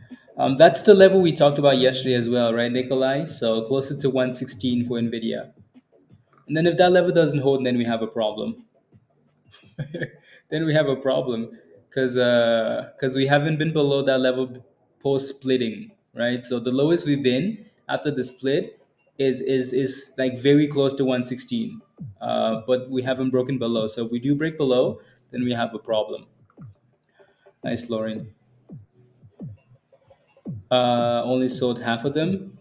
That's the level we talked about yesterday as well, right, Nikolai? So closer to 116 for NVIDIA. And then if that level doesn't hold, then we have a problem. Then we have a problem because we haven't been below that level post splitting, right? So the lowest we've been after the split is like very close to 116, but we haven't broken below. So if we do break below, then we have a problem. Nice, Lauren. Only sold half of them.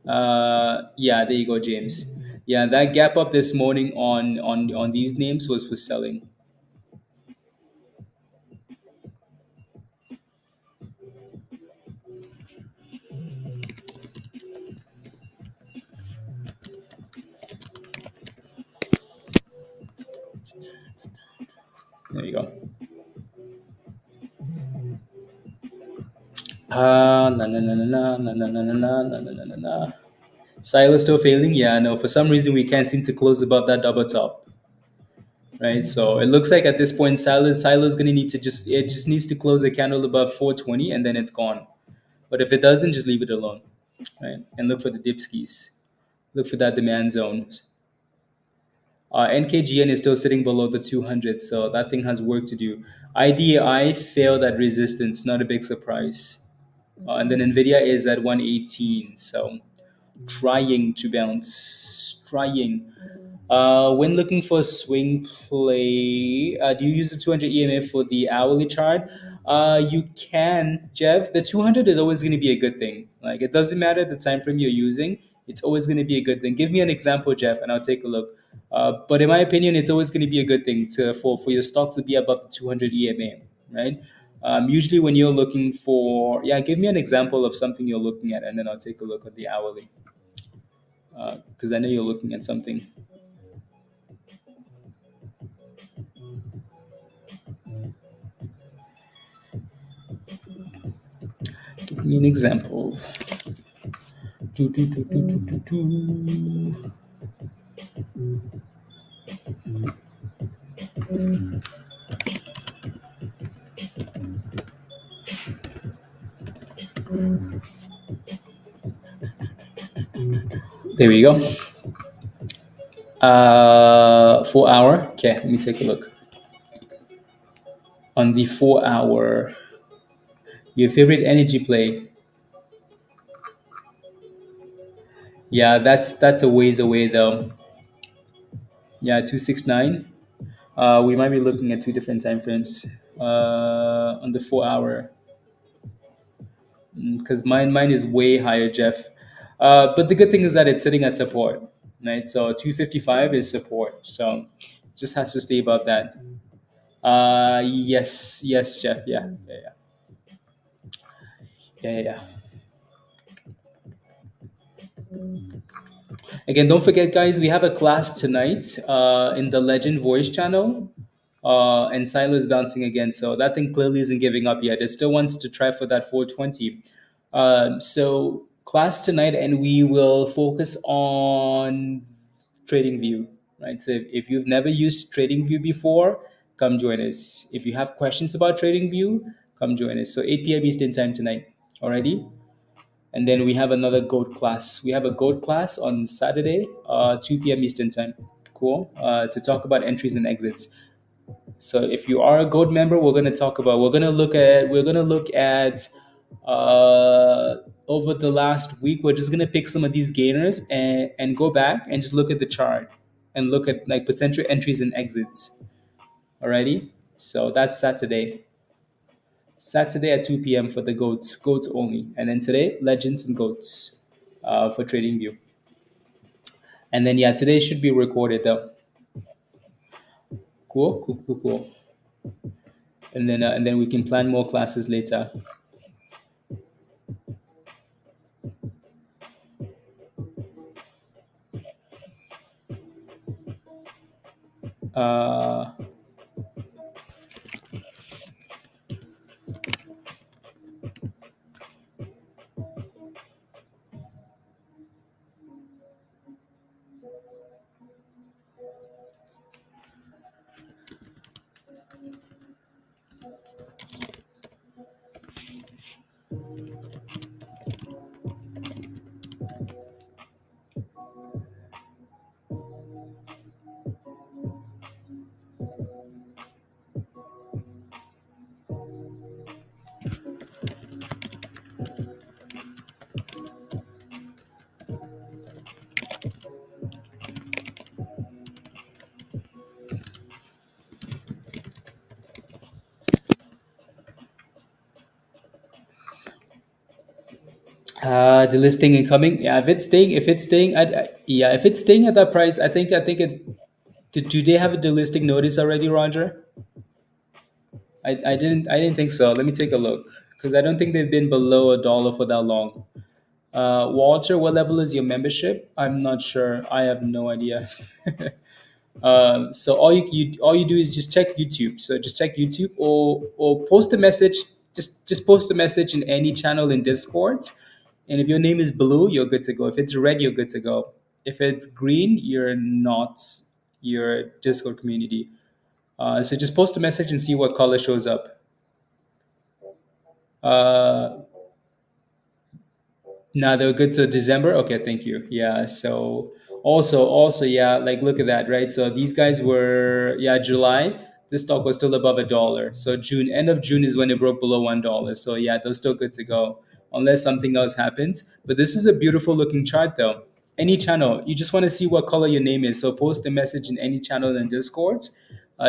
Yeah, there you go, James. Yeah, that gap up this morning on these names was for selling. There you go. Na na na na na na na na na na na na na na. Silo still failing? Yeah, no. For some reason, we can't seem to close above that double top, right? So it looks like at this point, Silo's gonna need to just needs to close the candle above 420, and then it's gone. But if it doesn't, just leave it alone, right? And look for the dip skis. Look for that demand zone. NKGN is still sitting below the 200, so that thing has work to do. IDI failed at resistance, not a big surprise. And then NVIDIA is at 118, so trying to bounce, trying. When looking for a swing play, do you use the 200 EMA for the hourly chart? You can, Jeff. The 200 is always going to be a good thing. Like it doesn't matter the time frame you're using. It's always going to be a good thing. Give me an example, Jeff, and I'll take a look. But in my opinion, it's always going to be a good thing to for your stock to be above the 200 EMA, right? Usually, when you're looking for, yeah, give me an example of something you're looking at, and then I'll take a look at the hourly because I know you're looking at something. Give me an example. Do, do, do, do, do, do, do. There we go. 4 hour. Okay, let me take a look. On the 4 hour, your favorite energy play. Yeah, that's a ways away though. Yeah, 269. We might be looking at two different time frames. On the 4 hour, because mine is way higher, Jeff. But the good thing is that it's sitting at support, right? So 255 is support. So just has to stay above that. Yes, yes, Jeff. Yeah, yeah, yeah, yeah, yeah, yeah. Again, don't forget, guys, we have a class tonight in the Legend Voice channel. And Silo is bouncing again. So that thing clearly isn't giving up yet. It still wants to try for that 420. So class tonight, and we will focus on TradingView, right? So if you've never used TradingView before, come join us. If you have questions about TradingView, come join us. So 8 p.m. Eastern time tonight. Alrighty. And then we have another goat class. We have a goat class on Saturday, 2 p.m. Eastern time. Cool. To talk about entries and exits. So if you are a goat member, we're gonna look at over the last week. We're just gonna pick some of these gainers and go back and just look at the chart and look at like potential entries and exits. Alrighty. So that's Saturday. Saturday at 2 p.m. for the goats only. And then today, legends and goats for TradingView. And then, yeah, today should be recorded though. Cool, cool, cool, cool. And then we can plan more classes later. Uh, the listing incoming. Yeah, if it's staying at, yeah, if it's staying at that price, I think it. Do they have a delisting notice already, Roger? I didn't think so. Let me take a look because I don't think they've been below $1 for that long. Walter, what level is your membership? I'm not sure. I have no idea. So all you do is just check YouTube. So just check YouTube or post a message. Just post a message in any channel in Discord. And if your name is blue, you're good to go. If it's red, you're good to go. If it's green, you're not your Discord community. So just post a message and see what color shows up. Uh, Now they're good to December. Okay, thank you. Yeah. So also, yeah, like look at that, right? So these guys were, yeah, July. This stock was still above $1. So June, end of June is when it broke below $1. So yeah, those still good to go unless something else happens. But this is a beautiful looking chart though. Any channel, you just want to see what color your name is. So post a message in any channel in Discord,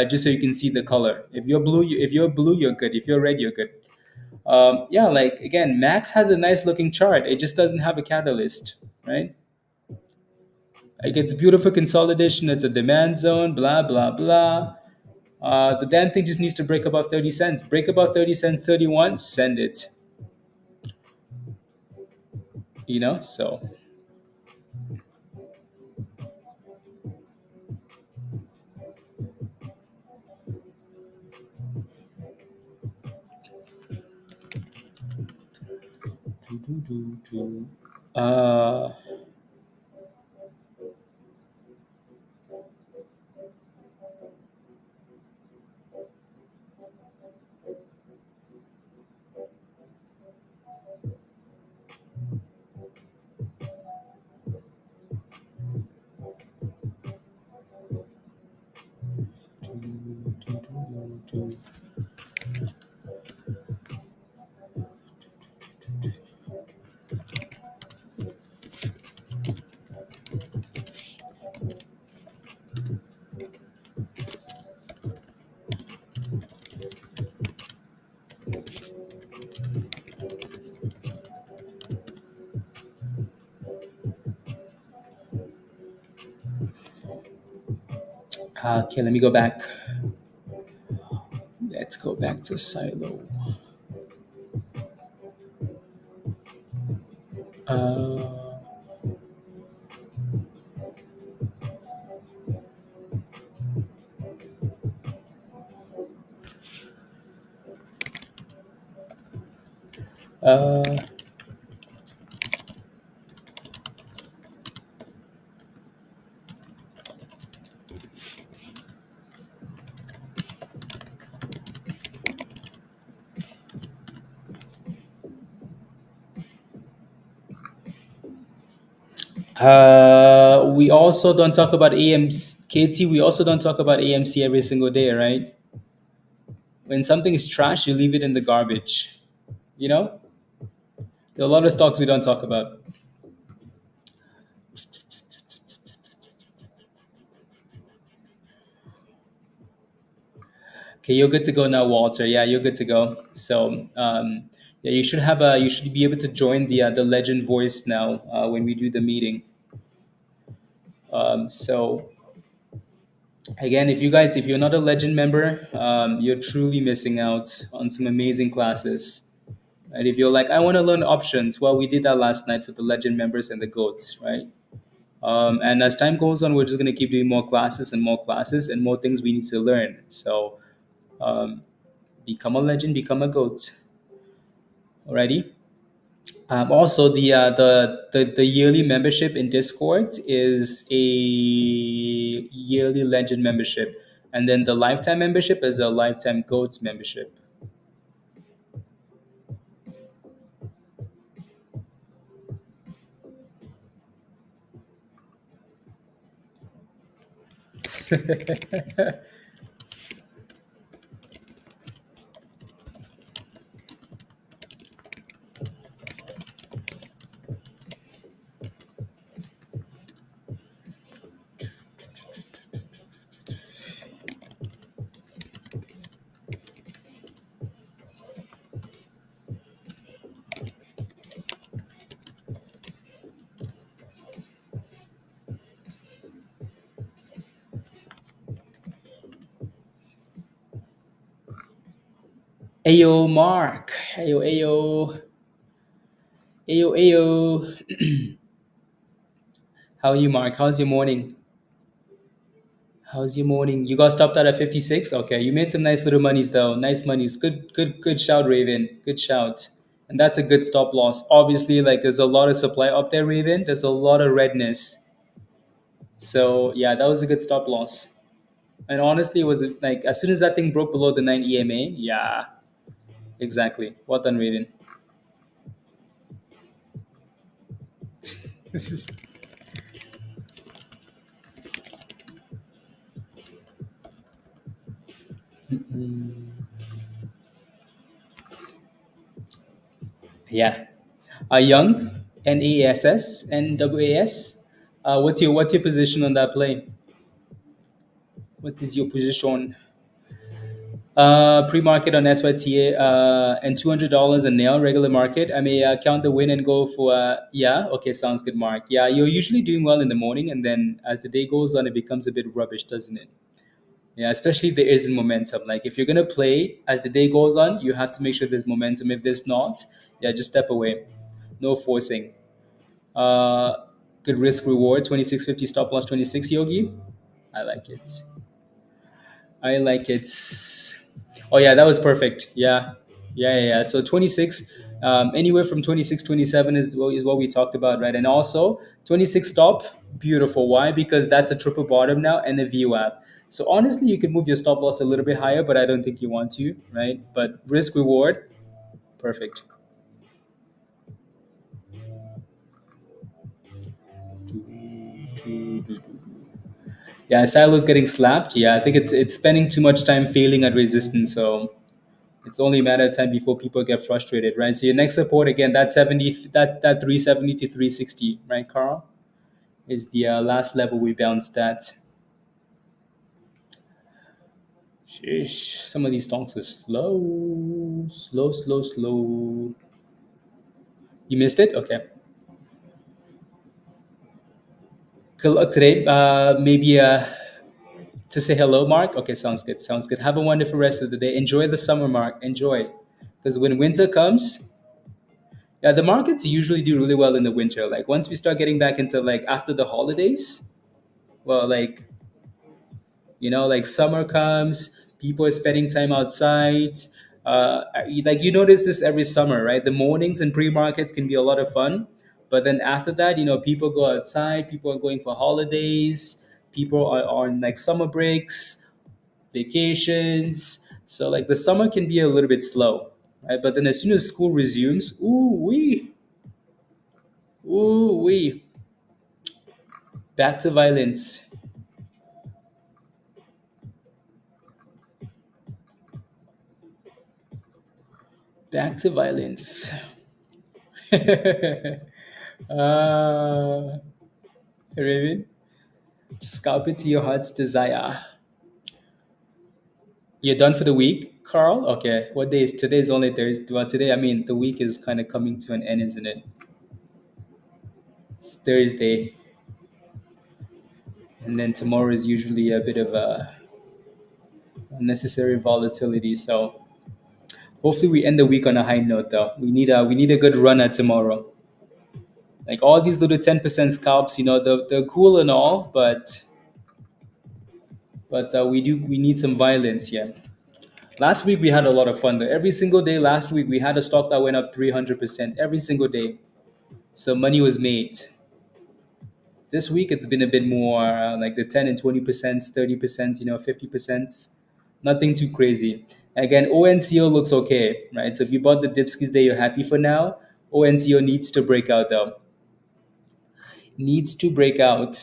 just so you can see the color. If you're blue, if you're blue, you're good. If you're red, you're good. Yeah, like again, Max has a nice looking chart. It just doesn't have a catalyst, right? Like it's beautiful consolidation. It's a demand zone. Blah blah blah. The damn thing just needs to break above 30 cents. Break above 30 cents, 31. Send it. So uh, okay, let me go back. Let's go back to Silo. Uh, uh, we also don't talk about AMC, KT. We also don't talk about AMC every single day, right? When something is trash, you leave it in the garbage. You know, there are a lot of stocks we don't talk about. Okay, you're good to go now, Walter. Yeah, you're good to go. So, yeah, you should be able to join the legend voice now when we do the meeting. So again, if you're not a legend member, you're truly missing out on some amazing classes. Right? If you're like, I want to learn options, well, we did that last night for the legend members and the goats, right? And as time goes on, we're just going to keep doing more classes and more things we need to learn. So um, become a legend, become a goat. Alrighty. Also, the yearly membership in Discord is a yearly legend membership, and then the lifetime membership is a lifetime goats membership. Ayo, Mark. Ayo, ayo, ayo, ayo. How are you, Mark? How's your morning? How's your morning? You got stopped out at 56? Okay, you made some nice little monies though. Nice monies. Good, good, good shout, Raven. Good shout. And that's a good stop loss. Obviously, like there's a lot of supply up there, Raven. There's a lot of redness. So yeah, that was a good stop loss. And honestly, it was like as soon as that thing broke below the 9 EMA, yeah, exactly. Well done, Raven. Yeah. Young, NASS, NWAS. What's your position on that play? What is your position? Pre-market on SYTA and $200 a nail regular market. I may count the win and go for yeah. Okay, sounds good, Mark. Yeah, you're usually doing well in the morning, and then as the day goes on, it becomes a bit rubbish, doesn't it? Yeah, especially if there isn't momentum. Like if you're gonna play as the day goes on, you have to make sure there's momentum. If there's not, yeah, just step away. No forcing. Uh, Good risk reward. 2650 stop loss 26 Yogi. I like it. I like it. Oh yeah, that was perfect. Yeah, yeah. So 26, anywhere from 26, 27 is what we talked about, right? And also 26 stop, beautiful. Why? Because that's a triple bottom now and a VWAP. So honestly, you can move your stop loss a little bit higher, but I don't think you want to, right? But risk reward, perfect. Yeah, Silo's getting slapped. Yeah, I think it's spending too much time failing at resistance. So it's only a matter of time before people get frustrated, right? So your next support again, that 70, that 370 to 360, right, Carl, is the last level we bounced at. Sheesh, some of these stocks are slow, slow, slow, slow. You missed it? Okay. Good luck today. Maybe to say hello, Mark. Okay, sounds good. Sounds good. Have a wonderful rest of the day. Enjoy the summer, Mark. Enjoy, because when winter comes, yeah, the markets usually do really well in the winter. Like once we start getting back into like after the holidays, well, like like summer comes, people are spending time outside. Like you notice this every summer, right? The mornings in pre-markets can be a lot of fun, but then after that, people go outside, people are going for holidays, people are on like summer breaks, vacations. So like the summer can be a little bit slow, right? But then as soon as school resumes, ooh wee, back to violence, back to violence. Raven, scalp it to your heart's desire. You're done for the week, Carl? Okay. What day is today? Is only Thursday. Well, today, I mean, the week is kind of coming to an end, isn't it? It's Thursday. And then tomorrow is usually a bit of a unnecessary volatility. So hopefully we end the week on a high note, though. We need a good run at tomorrow. Like all these little 10% scalps, they're cool and all, but we need some violence here. Last week we had a lot of fun. Though. Every single day last week we had a stock that went up 300% every single day. So money was made. This week it's been a bit more like the 10 and 20%, 30%, 50%. Nothing too crazy. Again, ONCO looks okay, right? So if you bought the dipskis there, you're happy for now. ONCO needs to break out though. Needs to break out.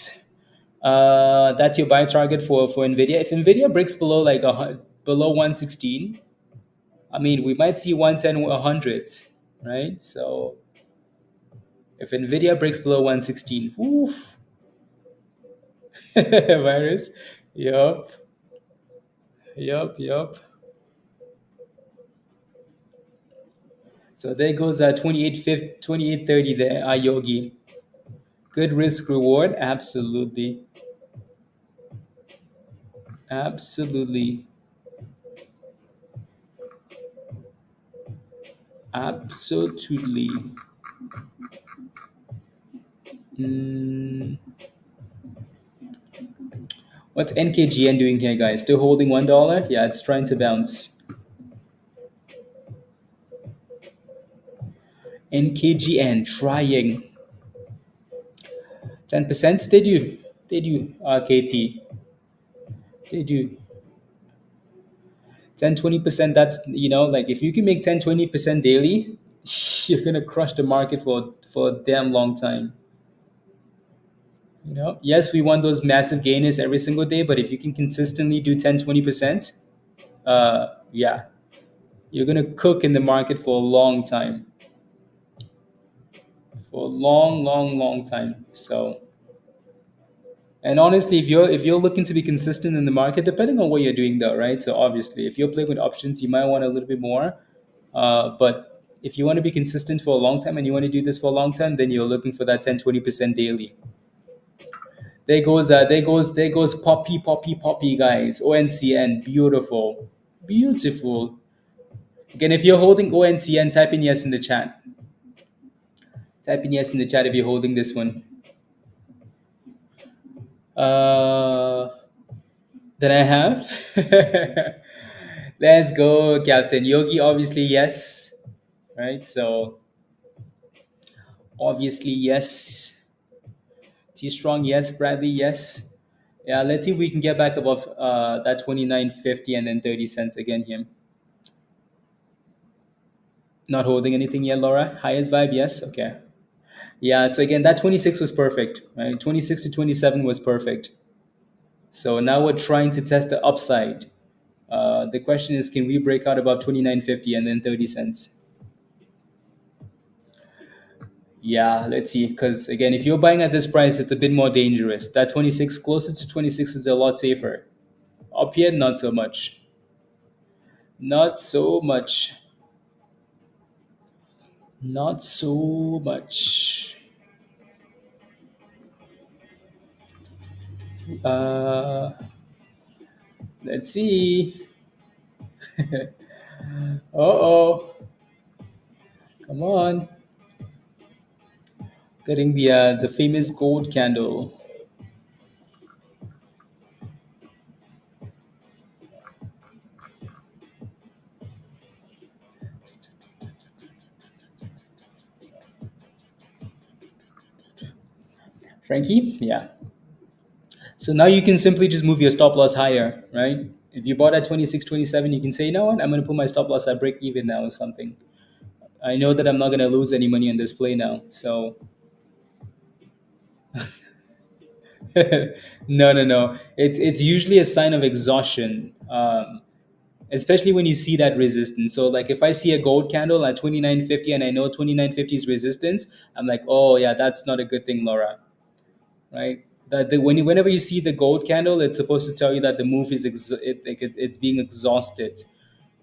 That's your buy target for Nvidia. If Nvidia breaks below below 116, I mean, we might see 110, 100, right? So if Nvidia breaks below 116, oof, virus. Yup, yup. So there goes 28.30 there, Yogi. Good risk reward, absolutely, absolutely, absolutely. Mm, what's NKGN doing here, guys? Still holding $1? Yeah, it's trying to bounce. NKGN trying 10%. They do. KT. They do 10-20%. That's like if you can make 10-20% daily, you're gonna crush the market for a damn long time. Yes, we want those massive gainers every single day, but if you can consistently do 10-20%, Yeah, you're gonna cook in the market for a long time, for a long, long, long time. So, and honestly, if you're looking to be consistent in the market, depending on what you're doing, though, right? So obviously, if you're playing with options, you might want a little bit more. But if you want to be consistent for a long time and you want to do this for a long time, then you're looking for that 10-20% daily. There goes poppy, poppy, poppy, guys. ONCN, beautiful, beautiful. Again, if you're holding ONCN, type in yes in the chat. Type in yes in the chat if you're holding this one. Uh, that I have. Let's go, Captain Yogi. Obviously, yes. Right. So obviously, yes. T Strong, yes. Bradley, yes. Yeah. Let's see if we can get back above that 29.50 and then 30 cents again here. Not holding anything yet, Laura. Highest vibe, yes. Okay. Yeah. So again, that 26 was perfect. Right. 26 to 27 was perfect. So now we're trying to test the upside. The question is, can we break out above 29.50 and then 30 cents? Yeah, let's see. Because again, if you're buying at this price, it's a bit more dangerous. That 26, closer to 26 is a lot safer. Up here, not so much. Not so much. Not so much. Uh, let's see. Oh, come on. Getting the famous gold candle. Frankie, yeah. So now you can simply just move your stop loss higher, right? If you bought at 26, 27, you can say, you know what, I'm going to put my stop loss at break even now or something. I know that I'm not going to lose any money on this play now. So, no, no, no. It's usually a sign of exhaustion, especially when you see that resistance. So, like if I see a gold candle at 29.50 and I know 29.50 is resistance, I'm like, oh, yeah, that's not a good thing, Laura, right? Whenever you see the gold candle, it's supposed to tell you that the move is it's being exhausted,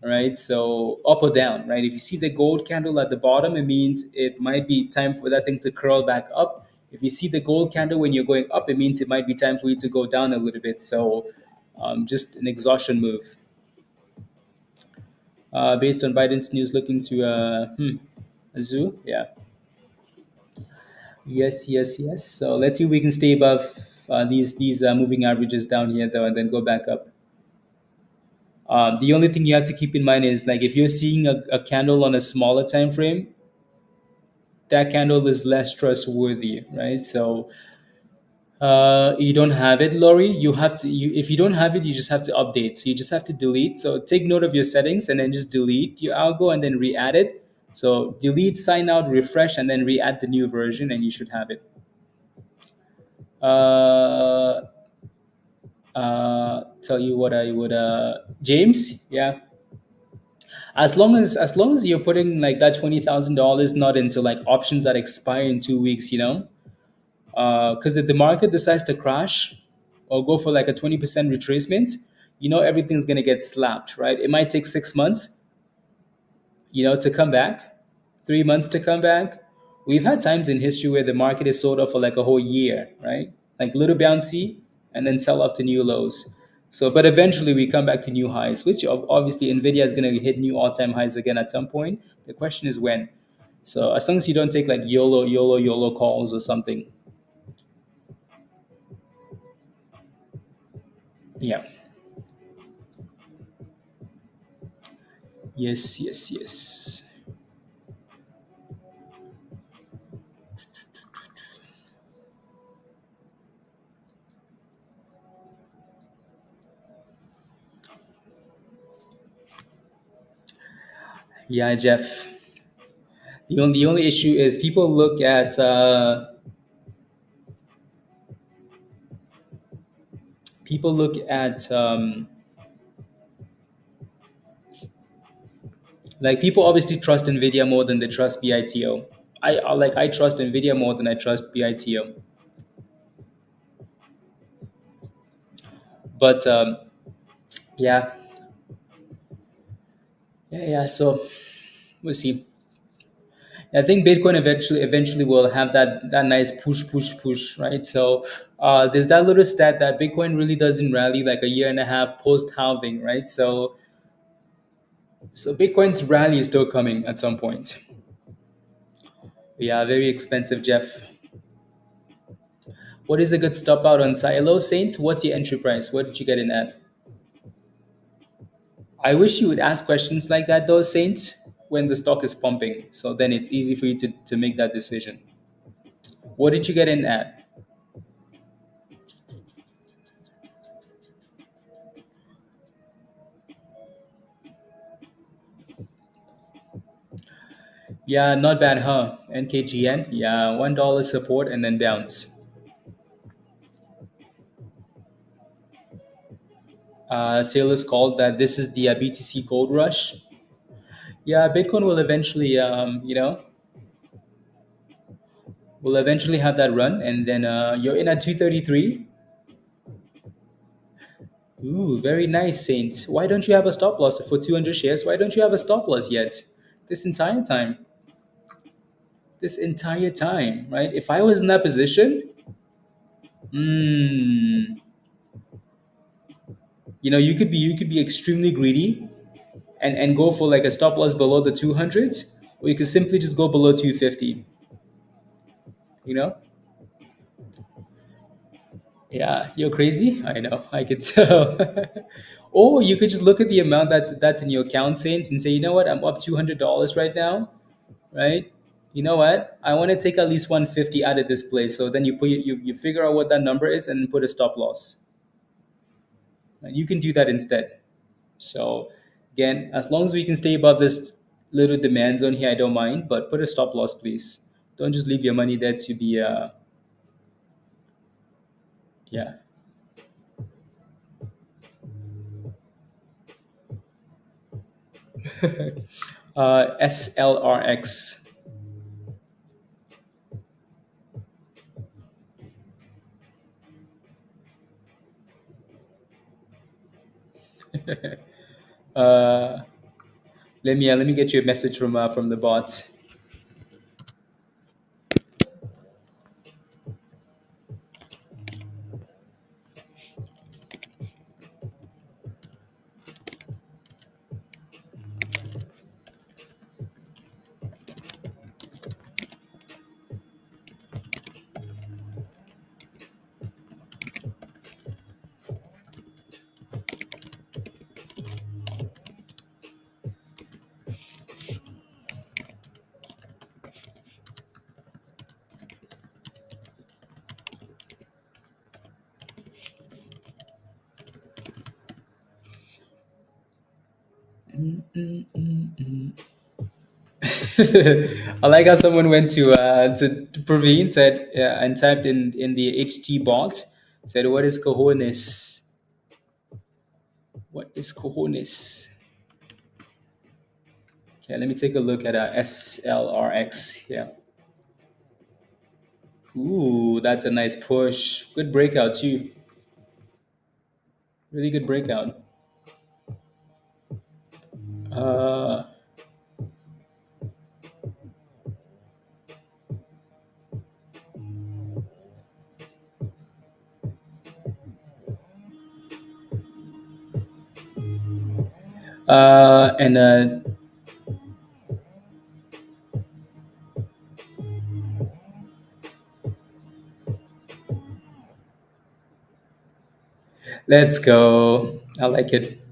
right? So up or down, right? If you see the gold candle at the bottom, it means it might be time for that thing to curl back up. If you see the gold candle when you're going up, it means it might be time for you to go down a little bit. So just an exhaustion move. Based on Biden's news looking to a zoo. Yeah. Yes, yes, yes. So let's see if we can stay above these moving averages down here though, and then go back up. The only thing you have to keep in mind is like if you're seeing a candle on a smaller time frame, that candle is less trustworthy, right? So you don't have it, Lori. You have to. If you don't have it, you just have to update. So you just have to delete. So take note of your settings and then just delete your algo and then re-add it. So delete, sign out, refresh, and then re-add the new version, and you should have it. Uh, tell you what I would. James, yeah. As long as you're putting like that $20,000 not into like options that expire in 2 weeks, because if the market decides to crash or go for like a 20% retracement, everything's gonna get slapped, right? It might take 6 months, to come back, 3 months to come back. We've had times in history where the market is sold off for like a whole year, right? Like little bouncy and then sell off to new lows. So, but eventually we come back to new highs, which obviously Nvidia is going to hit new all-time highs again at some point. The question is when. So, as long as you don't take like YOLO, YOLO, YOLO calls or something, yeah. Yes, yes, yes. Yeah, Jeff. The only issue is people look at Like people obviously trust Nvidia more than they trust BITO. I trust Nvidia more than I trust BITO. But yeah, yeah. So we'll see. I think Bitcoin eventually will have that nice push, right? So there's that little stat that Bitcoin really doesn't rally like a year and a half post halving, right? So Bitcoin's rally is still coming at some point. Yeah, very expensive, Jeff. What is a good stop out on Silo Saints? What's your entry price? What did you get in at? I wish you would ask questions like that though, Saints, when the stock is pumping. So then it's easy for you to make that decision. What did you get in at? Yeah, not bad, huh? NKGN. Yeah, $1 support and then bounce. Sailors called that this is the BTC gold rush. Yeah, Bitcoin will eventually, will eventually have that run, and then you're in at 233. Ooh, very nice, Saint. Why don't you have a stop loss for 200 shares? Why don't you have a stop loss yet? This entire time, this entire time, right? If I was in that position, mm, you could be extremely greedy and go for like a stop loss below the 200s, or you could simply just go below 250. You know? Yeah, you're crazy. I know. I could tell. Or you could just look at the amount that's in your account, Saints, and say, you know what? I'm up $200 right now, right? You know what? I want to take at least 150 out of this place. So then you figure out what that number is and put a stop loss. And you can do that instead. So again, as long as we can stay above this little demand zone here, I don't mind. But put a stop loss, please. Don't just leave your money there to be yeah. SLRX. uh, let me get you a message from the bot. I like how someone went to Praveen said and typed in the HT bot said what is cojones? What is cojones? Okay, let me take a look at SLRX. Yeah. Ooh, that's a nice push. Good breakout too. Really good breakout. Uh, and let's go. I like it.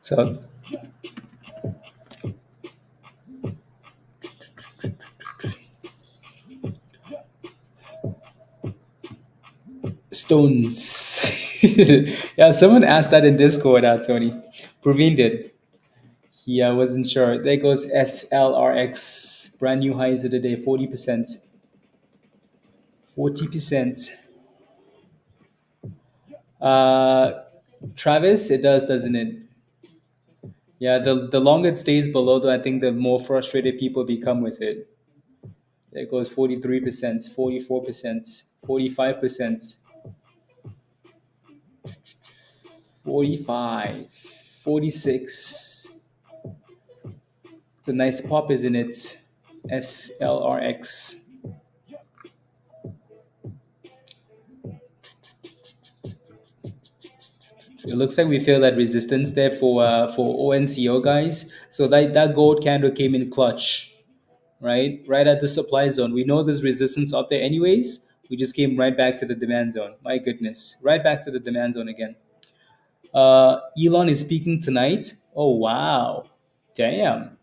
So stones. Yeah, someone asked that in Discord, Tony. Praveen did. He wasn't sure. There goes SLRX. Brand new highs of the day, 40%. 40%. Uh, Travis, it does, doesn't it? Yeah, the longer it stays below, I think the more frustrated people become with it. There goes 43%, 44%, 45%, 45, 46. It's a nice pop, isn't it? SLRX. It looks like we failed that resistance there for ONCO guys. So that gold candle came in clutch, right? Right at the supply zone. We know there's resistance up there anyways. We just came right back to the demand zone. My goodness. Right back to the demand zone again. Elon is speaking tonight. Oh wow. Damn.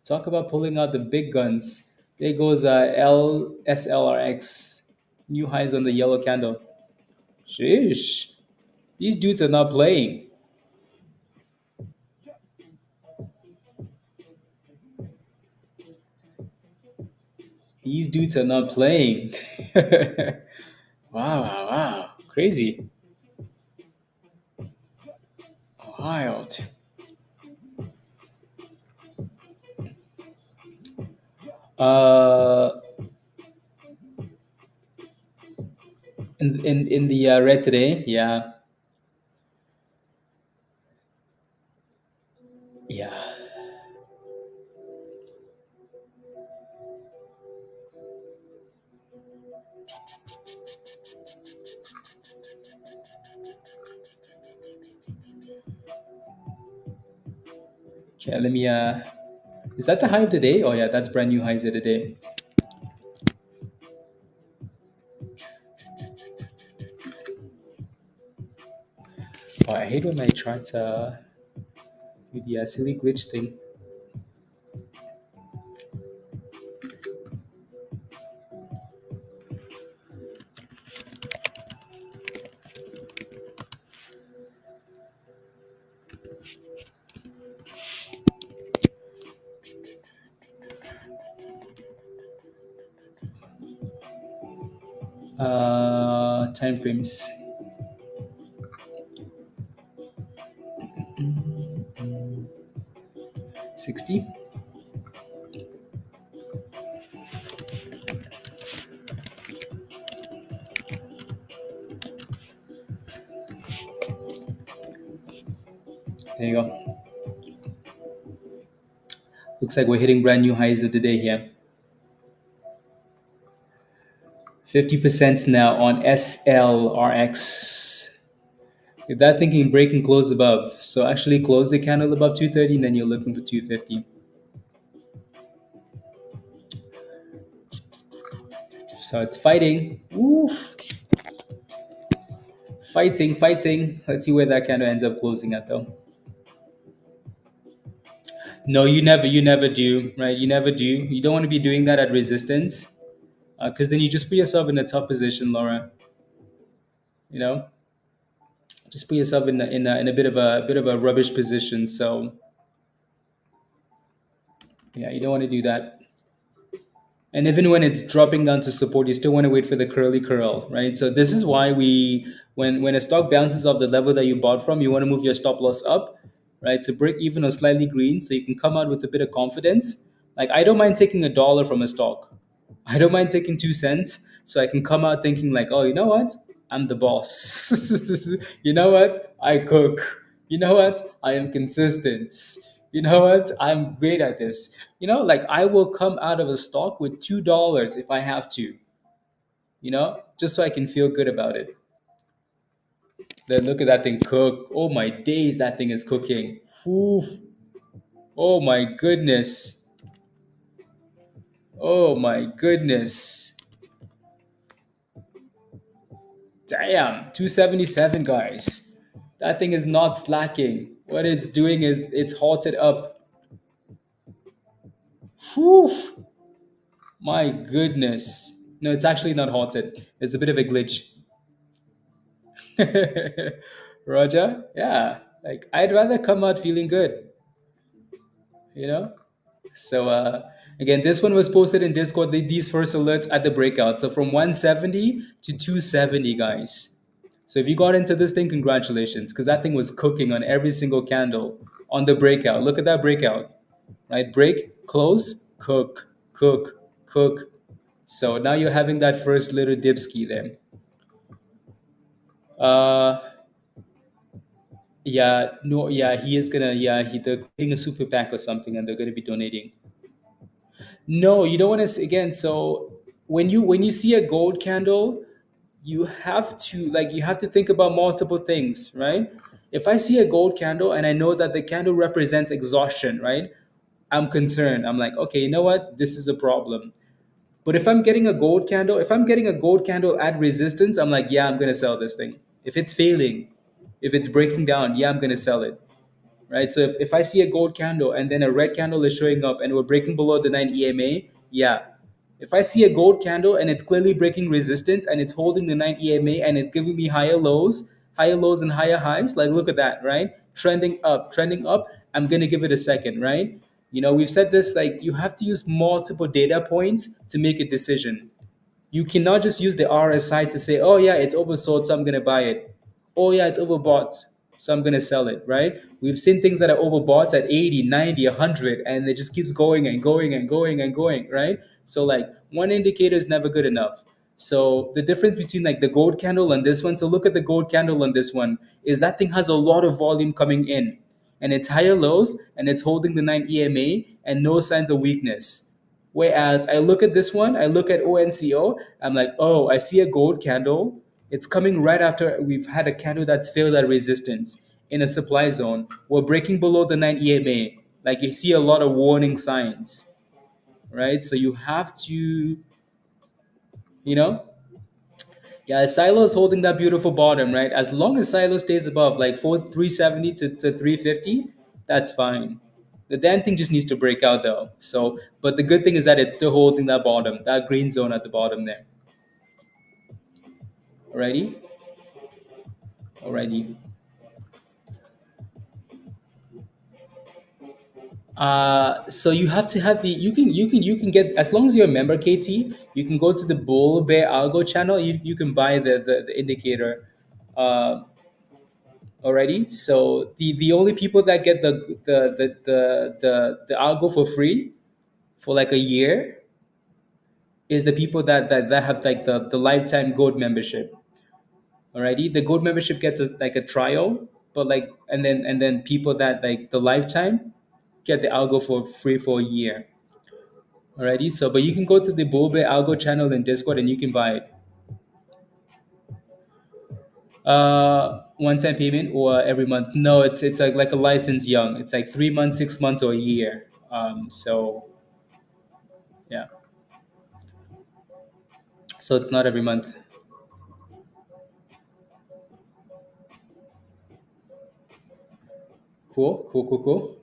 Talk about pulling out the big guns. There goes SLRX. New highs on the yellow candle. Sheesh. These dudes are not playing. These dudes are not playing. Wow, wow, wow. Crazy. Wild. Uh, in the red today, yeah, yeah. Okay, let me. Is that the high of the day? Oh yeah, that's brand new highs of the day. Oh, I hate when I try to do the silly glitch thing. Time frames. Mm, 60. There you go. Looks like we're hitting brand new highs of the day here. 50% now on SLRX. If that thinking break and close above, so actually close the candle above 230, and then you're looking for 250. So it's fighting. Oof. Fighting, fighting. Let's see where that candle ends up closing at though. No, you never do, right? You never do. You don't want to be doing that at resistance, because then you just put yourself in a tough position, Laura. You know, just put yourself in a bit of a rubbish position. So yeah, you don't want to do that. And even when it's dropping down to support, you still want to wait for the curly curl, right? So this is why when a stock bounces off the level that you bought from, you want to move your stop loss up, right, to break even or slightly green, so you can come out with a bit of confidence. Like I don't mind taking $1 from a stock. I don't mind taking 2 cents, so I can come out thinking like, oh, you know what? I'm the boss. You know what? I cook. You know what? I am consistent. You know what? I'm great at this. Like I will come out of a stock with $2 if I have to, just so I can feel good about it. Then look at that thing cook. Oh my days, that thing is cooking. Oof. Oh my goodness. Oh my goodness. Damn, 277 guys. That thing is not slacking. What it's doing is it's halted up. Whew. My goodness. No, it's actually not halted. It's a bit of a glitch. Roger, yeah. Like I'd rather come out feeling good, you know? So Again, this one was posted in Discord, these first alerts at the breakout. So from 170 to 270, guys. So if you got into this thing, congratulations, because that thing was cooking on every single candle on the breakout. Look at that breakout, right? Break, close, cook, cook, cook. So now you're having that first little dipski there. Uh, yeah, no, yeah, he is gonna, yeah, they're creating a super pack or something, and they're gonna be donating. No, you don't want to. Again, so when you see a gold candle, you have to think about multiple things, right? If I see a gold candle and I know that the candle represents exhaustion, right? I'm concerned. I'm like, okay, you know what? This is a problem. But if I'm getting a gold candle at resistance, I'm like, yeah, I'm gonna sell this thing. If it's failing, if it's breaking down, yeah, I'm gonna sell it, right? So if I see a gold candle and then a red candle is showing up and we're breaking below the 9 EMA, yeah. If I see a gold candle and it's clearly breaking resistance and it's holding the 9 EMA and it's giving me higher lows and higher highs, like look at that, right? Trending up, I'm going to give it a second, right? We've said this, like you have to use multiple data points to make a decision. You cannot just use the RSI to say, oh yeah, it's oversold, so I'm gonna buy it. Oh yeah, it's overbought, so I'm gonna sell it, right? We've seen things that are overbought at 80, 90, 100, and it just keeps going and going and going and going, right? So like one indicator is never good enough. So the difference between like the gold candle and this one, so look at the gold candle on this one, is that thing has a lot of volume coming in and it's higher lows and it's holding the 9 EMA and no signs of weakness. Whereas I look at this one, I look at ONCO, I'm like, oh, I see a gold candle. It's coming right after we've had a candle that's failed at resistance in a supply zone. We're breaking below the 9 EMA. Like you see a lot of warning signs, right? So you have to, you know, yeah, Silo is holding that beautiful bottom, right? As long as Silo stays above like 370 to 350, that's fine. The damn thing just needs to break out though. So, but the good thing is that it's still holding that bottom, that green zone at the bottom there. Alrighty? Alrighty. So you have to have the you can get, as long as you're a member KT, you can go to the Bull Bear Algo channel. You can buy the indicator. Uh, already. So the only people that get the algo for free for like a year is the people that have like the lifetime gold membership. Alrighty, the gold membership gets like a trial, but like and then people that like the lifetime get the algo for free for a year. Alrighty, so but you can go to the Bobe algo channel in Discord and you can buy it. One time payment or every month? No, it's like a license young. It's like 3 months, 6 months, or a year. So yeah, so it's not every month. Cool, cool, cool, cool.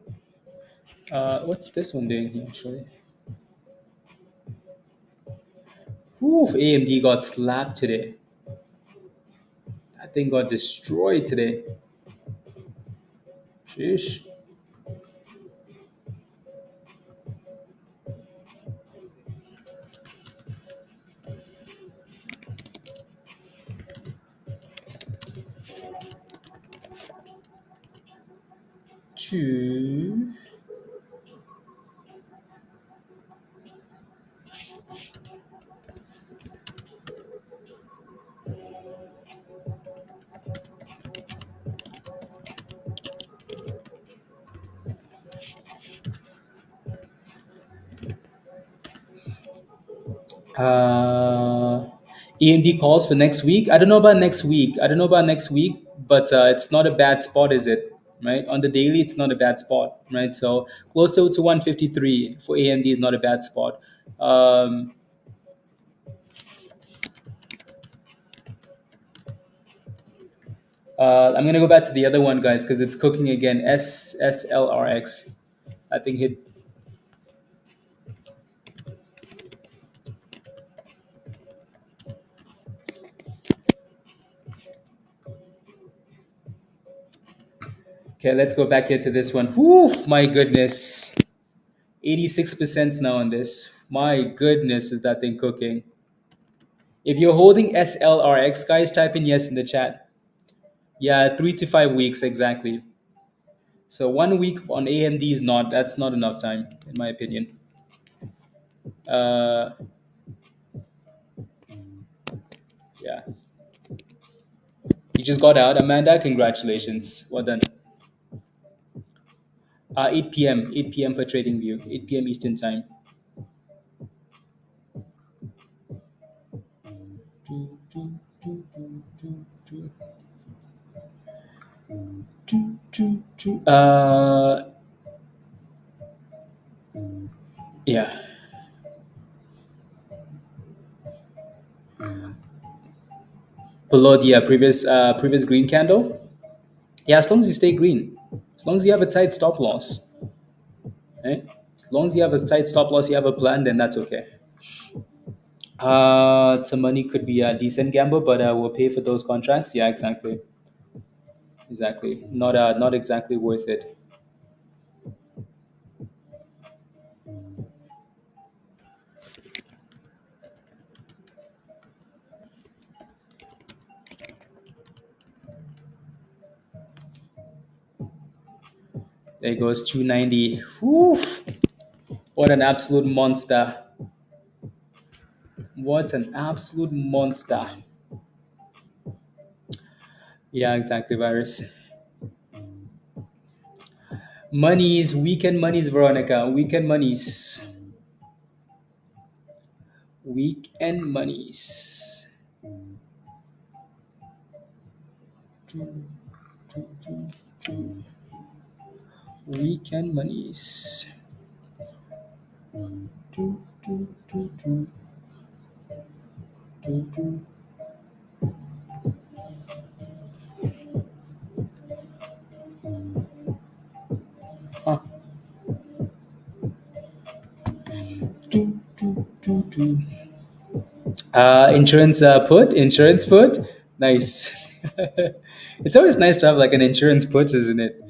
What's this one doing here? Actually, ooh, AMD got slapped today. That thing got destroyed today. Sheesh. Two. Uh, EMD calls for next week. I don't know about next week. I don't know about next week, but it's not a bad spot, is it? Right on the daily, it's not a bad spot, right? So closer to 153 for AMD is not a bad spot. Um, I'm gonna go back to the other one, guys, because it's cooking again. SSLRX, I think hit. Okay, let's go back here to this one. Whew, my goodness. 86% now on this. My goodness, is that thing cooking? If you're holding SLRX, guys, type in yes in the chat. Yeah, 3 to 5 weeks exactly. So 1 week on AMD is not, that's not enough time, in my opinion. Uh, yeah. You just got out, Amanda. Congratulations. Well done. 8 p.m. 8 p.m. for TradingView. 8 p.m. Eastern time. Yeah. Below the previous green candle. Yeah, as long as you stay green, as long as you have a tight stop loss, right? As long as you have a tight stop loss, you have a plan, then that's okay. Some money could be a decent gamble, but we'll pay for those contracts. Yeah, exactly, exactly. Not exactly worth it. There goes 290. Whew. What an absolute monster! What an absolute monster! Yeah, exactly, virus. Monies, weekend monies, Veronica. Weekend monies. Weekend monies. Weekend monies. Huh. Insurance put. Nice. It's always nice to have like an insurance put, isn't it?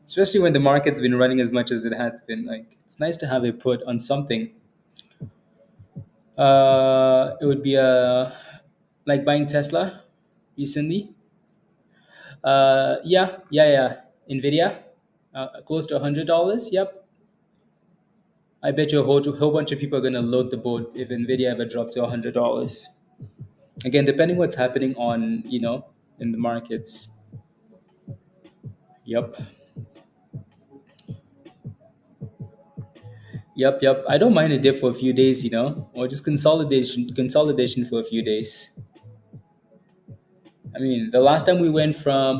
Especially when the market's been running as much as it has been. Like it's nice to have a put on something. It would be like buying Tesla recently. Yeah. NVDA, close to $100. Yep. I bet you a whole bunch of people are gonna load the boat if NVIDIA ever drops to $100. Again, depending what's happening on in the markets. Yep. Yep. I don't mind a dip for a few days, or just consolidation for a few days. I mean, the last time we went from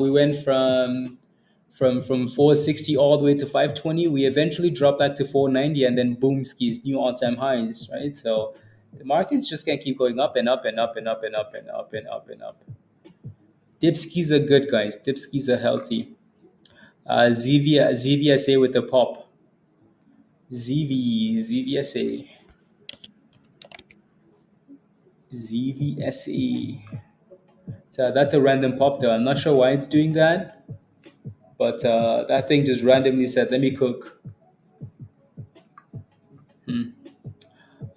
460 all the way to 520, we eventually dropped back to 490, and then boom skis, new all-time highs, right? So the market's just gonna keep going up and up and up and up and up and up and up and up. Dip skis are good, guys. Dip skis are healthy. ZVSA with the pop. ZVSA. ZVSA. So that's a random pop though. I'm not sure why it's doing that, but that thing just randomly said, "Let me cook." It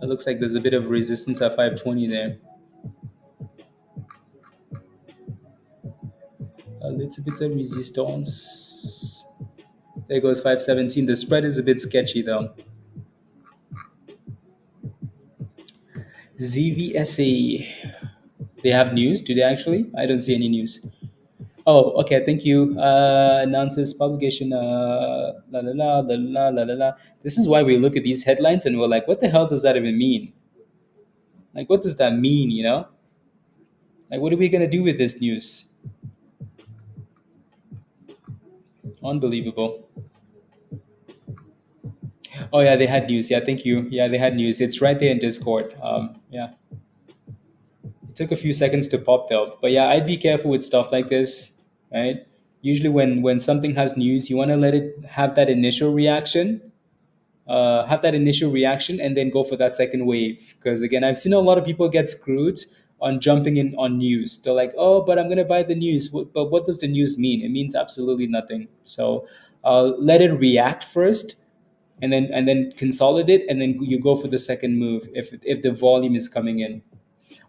looks like there's a bit of resistance at 520 there. A little bit of resistance. There goes 517. The spread is a bit sketchy though. ZVSA. They have news? Do they actually? I don't see any news. Oh, okay. Thank you. Announces publication. La la la la la la la la. This is why we look at these headlines and we're like, what the hell does that even mean? Like, what does that mean? Like, what are we gonna do with this news? Unbelievable. Oh yeah, they had news. Yeah, thank you. Yeah, they had news. It's right there in Discord. Yeah, it took a few seconds to pop though. But yeah, I'd be careful with stuff like this, right? Usually, when something has news, you want to let it have that initial reaction, and then go for that second wave. Because again, I've seen a lot of people get screwed on jumping in on news. They're like, "Oh, but I'm gonna buy the news." But what does the news mean? It means absolutely nothing. So let it react first, and then consolidate, and then you go for the second move if the volume is coming in,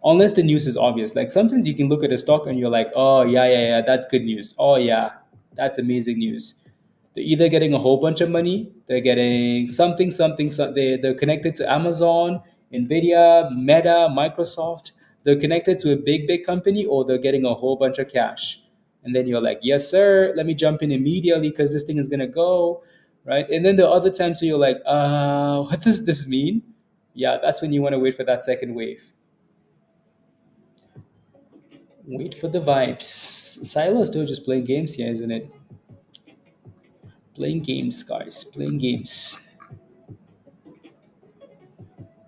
unless the news is obvious. Like sometimes you can look at a stock and you're like, oh yeah, yeah, yeah, that's good news. Oh yeah, that's amazing news. They're either getting a whole bunch of money, they're getting something, something, they're connected to Amazon, NVIDIA, Meta, Microsoft. They're connected to a big, big company, or they're getting a whole bunch of cash. And then you're like, yes, sir, let me jump in immediately because this thing is going to go. Right. And then the other times, so you're like, what does this mean? Yeah, that's when you want to wait for that second wave. Wait for the vibes. Silo is still just playing games here, isn't it? Playing games, guys. Playing games.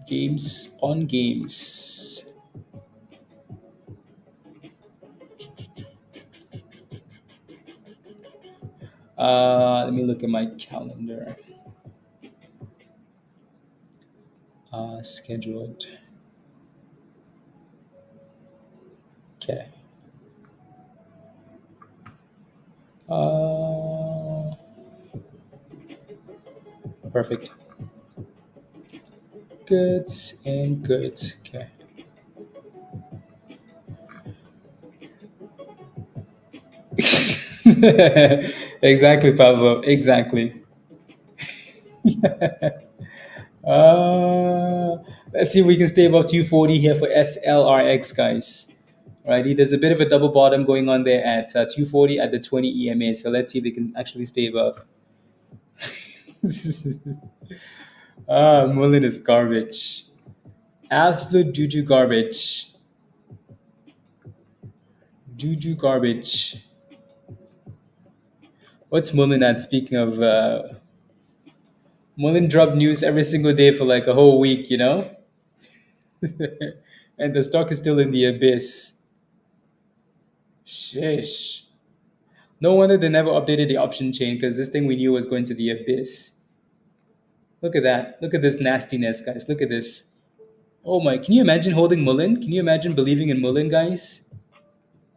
Games on games. Let me look at my calendar. Scheduled. Okay. Uh, Perfect. Goods and goods. Okay. Exactly, Pablo. Exactly. Uh, let's see if we can stay above 240 here for SLRX, guys. Alrighty, there's a bit of a double bottom going on there at 240 at the 20 EMA. So let's see if they can actually stay above. Mullen is garbage. Absolute juju garbage. Juju garbage. What's Mullen at? Speaking of, Mullen dropped news every single day for like a whole week, you know? And the stock is still in the abyss. Shish. No wonder they never updated the option chain because this thing we knew was going to the abyss. Look at that. Look at this nastiness, guys. Look at this. Oh my, can you imagine holding Mullen? Can you imagine believing in Mullen, guys?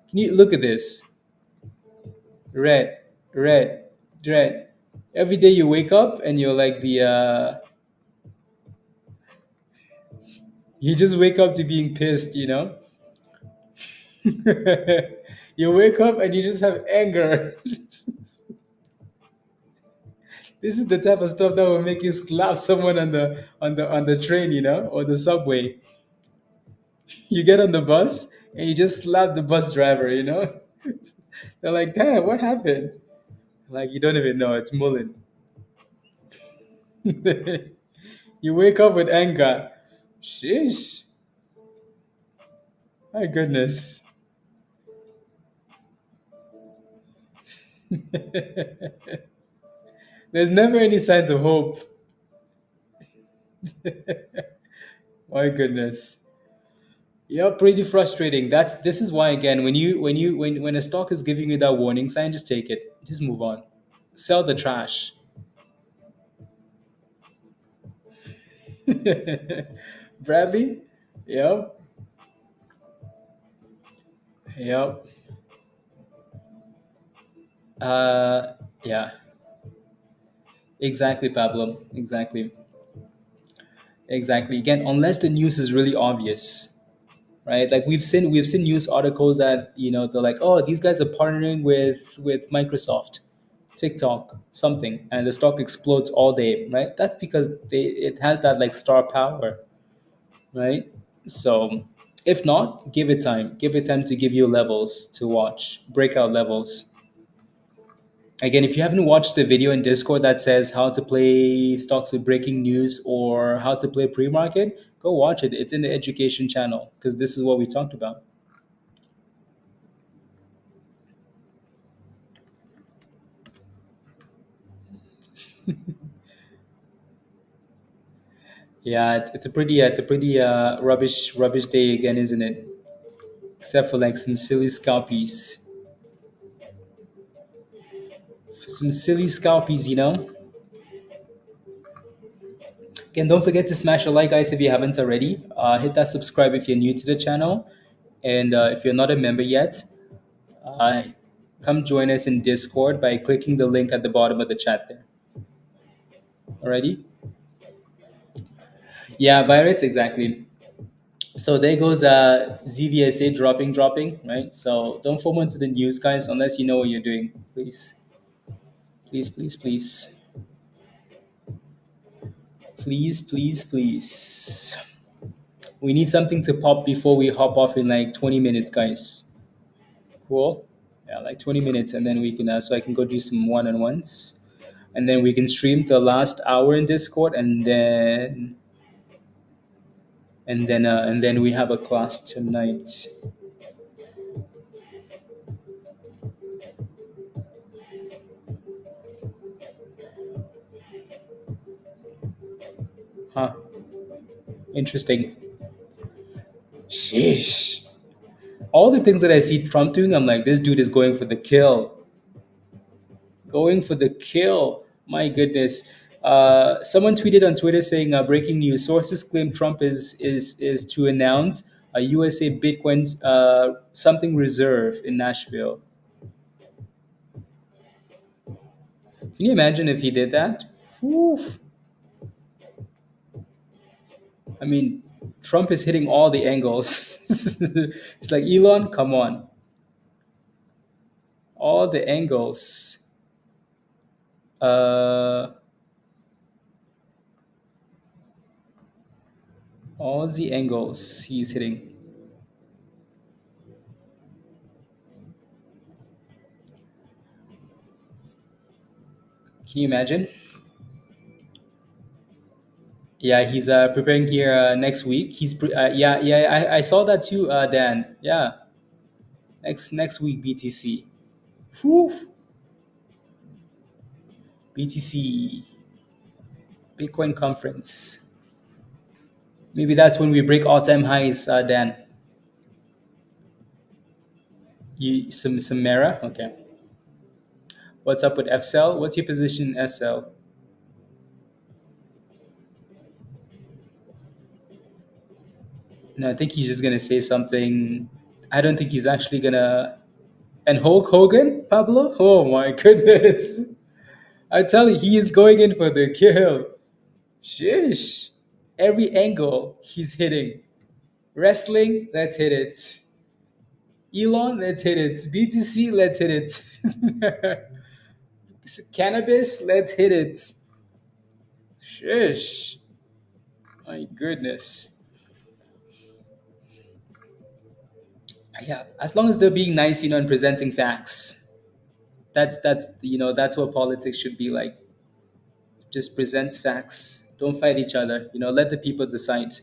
Can you look at this? Red, red, red. Every day you wake up and you're like you just wake up to being pissed, you know? You wake up and you just have anger. This is the type of stuff that will make you slap someone on the train, you know, or the subway. You get on the bus and you just slap the bus driver, you know? They're like, damn, what happened? Like, you don't even know. It's Mullen. You wake up with anger. Sheesh. My goodness. There's never any signs of hope. My goodness. Yeah, pretty frustrating. This is why again, when a stock is giving you that warning sign, just take it. Just move on. Sell the trash. Bradley? Yep. Yep. Yeah. Exactly, Pablo. Exactly. Exactly. Again, unless the news is really obvious, right? Like we've seen news articles that they're like, oh, these guys are partnering with Microsoft, TikTok, something, and the stock explodes all day, right? That's because it has that like star power, right? So if not, give it time. Give it time to give you levels to watch, breakout levels. Again, if you haven't watched the video in Discord that says how to play stocks with breaking news or how to play pre-market, go watch it. It's in the education channel because this is what we talked about. Yeah, it's a pretty rubbish day again, isn't it? Except for like some silly scalpies, some silly scalpies, you know. Again, don't forget to smash a like, guys, if you haven't already. Hit that subscribe if you're new to the channel, and if you're not a member yet, uh, come join us in Discord by clicking the link at the bottom of the chat there. already. Yeah, virus exactly. So there goes ZVSA dropping, right? So don't FOMO into the news, guys, unless you know what you're doing. Please, please, please, please, please, please, please. We need something to pop before we hop off in like 20 minutes, guys. Cool. Yeah, like 20 minutes, and then we can so I can go do some one-on-ones, and then we can stream the last hour in Discord, and then we have a class tonight. Huh? Interesting. Sheesh. All the things that I see Trump doing, I'm like, this dude is going for the kill. Going for the kill. My goodness. Someone tweeted on Twitter saying, "Breaking news: Sources claim Trump is to announce a USA Bitcoin something reserve in Nashville." Can you imagine if he did that? Oof. I mean, Trump is hitting all the angles. It's like Elon, come on, all the angles. Uh, all the angles he's hitting. Can you imagine? Yeah, he's preparing here next week. Yeah. I saw that too, Dan. Yeah, next week BTC. Whew. BTC Bitcoin conference. Maybe that's when we break all-time highs, Dan. You some Mara? Okay. What's up with FCell? What's your position in SL? No, I think he's just gonna say something. I don't think he's actually gonna. And Hulk Hogan, Pablo? Oh my goodness! I tell you, he is going in for the kill. Sheesh. Every angle he's hitting. Wrestling, let's hit it. Elon, let's hit it. BTC, let's hit it. Cannabis, let's hit it. Sheesh. My goodness. Yeah, as long as they're being nice, and presenting facts. That's what politics should be like. Just presents facts. Don't fight each other. Let the people decide.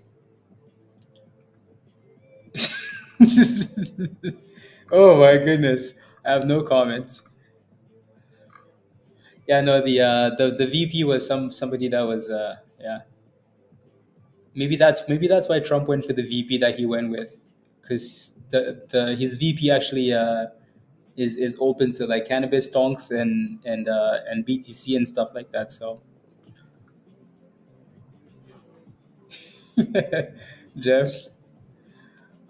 Oh my goodness. I have no comments. Yeah, no, the VP was somebody that was yeah. Maybe that's why Trump went for the VP that he went with, because the his VP actually is open to like cannabis stonks and BTC and stuff like that. So Jeff,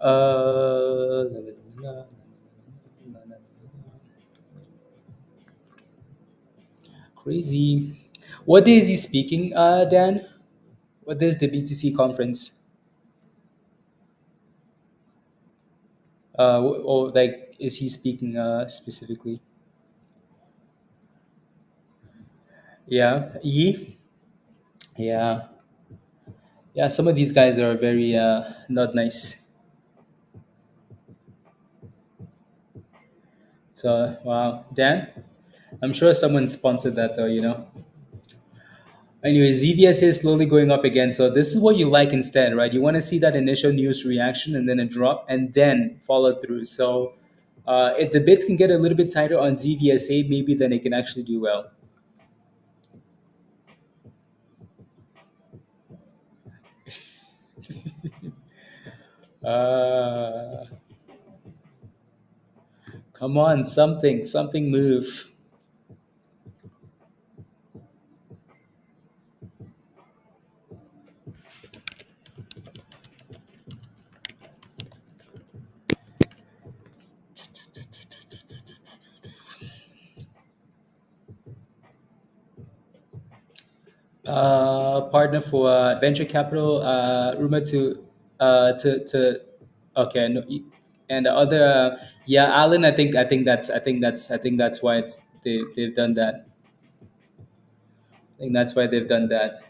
la, la, la, la, la, la. Crazy. What day is he speaking, Dan? What day is the BTC conference? Or like, is he speaking specifically? Yeah, yeah, yeah. Some of these guys are very not nice. So wow, Dan. I'm sure someone sponsored that though. Anyway, ZVSA is slowly going up again. So this is what you like instead, right? You want to see that initial news reaction and then a drop and then follow through. So if the bids can get a little bit tighter on ZVSA, maybe then it can actually do well. Uh, Come on, something move. Partner for venture capital, rumored to okay, no, and the other yeah, Alan. I think that's why they've done that. I think that's why they've done that.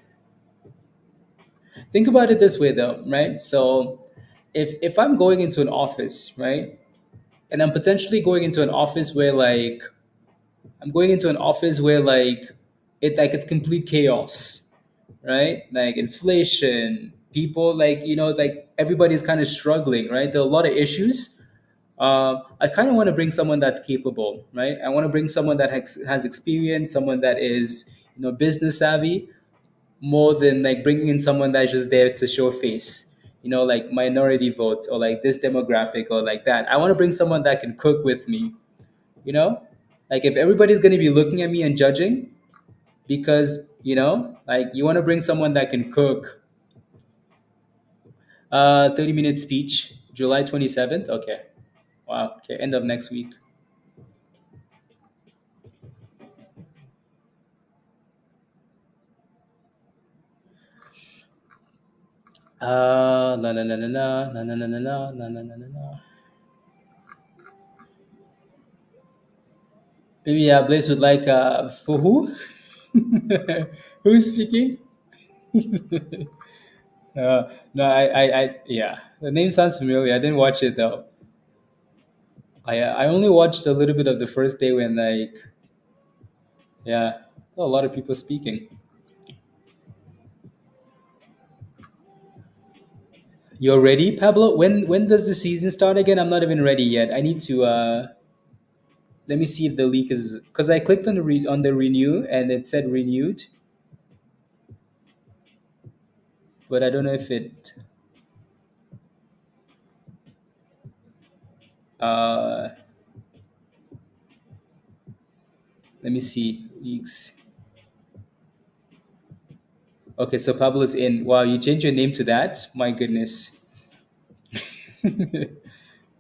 Think about it this way, though, right? So, if I'm going into an office, right, and I'm potentially going into an office where like I'm going into an office where it's complete chaos, right? Like inflation, people like everybody's kind of struggling, right? There are a lot of issues. I kind of want to bring someone that's capable, right? I want to bring someone that has experience, someone that is business savvy, more than like bringing in someone that's just there to show face, like minority votes or like this demographic or like that. I want to bring someone that can cook with me, you know like if everybody's going to be looking at me and judging because like you want to bring someone that can cook. 30-minute speech, July 27th. Okay. Wow. Okay, end of next week. La la la la la la la la la la la la la la. Maybe yeah, Blaze would like for who? Who's speaking? No, yeah, the name sounds familiar. I didn't watch it though. I only watched a little bit of the first day when yeah, a lot of people speaking. You're ready, Pablo? When does the season start again? I'm not even ready yet. I need to let me see if the leak is because I clicked on on the renew and it said renewed, but I don't know if it uh let me see leaks. Okay, so Pablo's in. Wow, you changed your name to that? My goodness.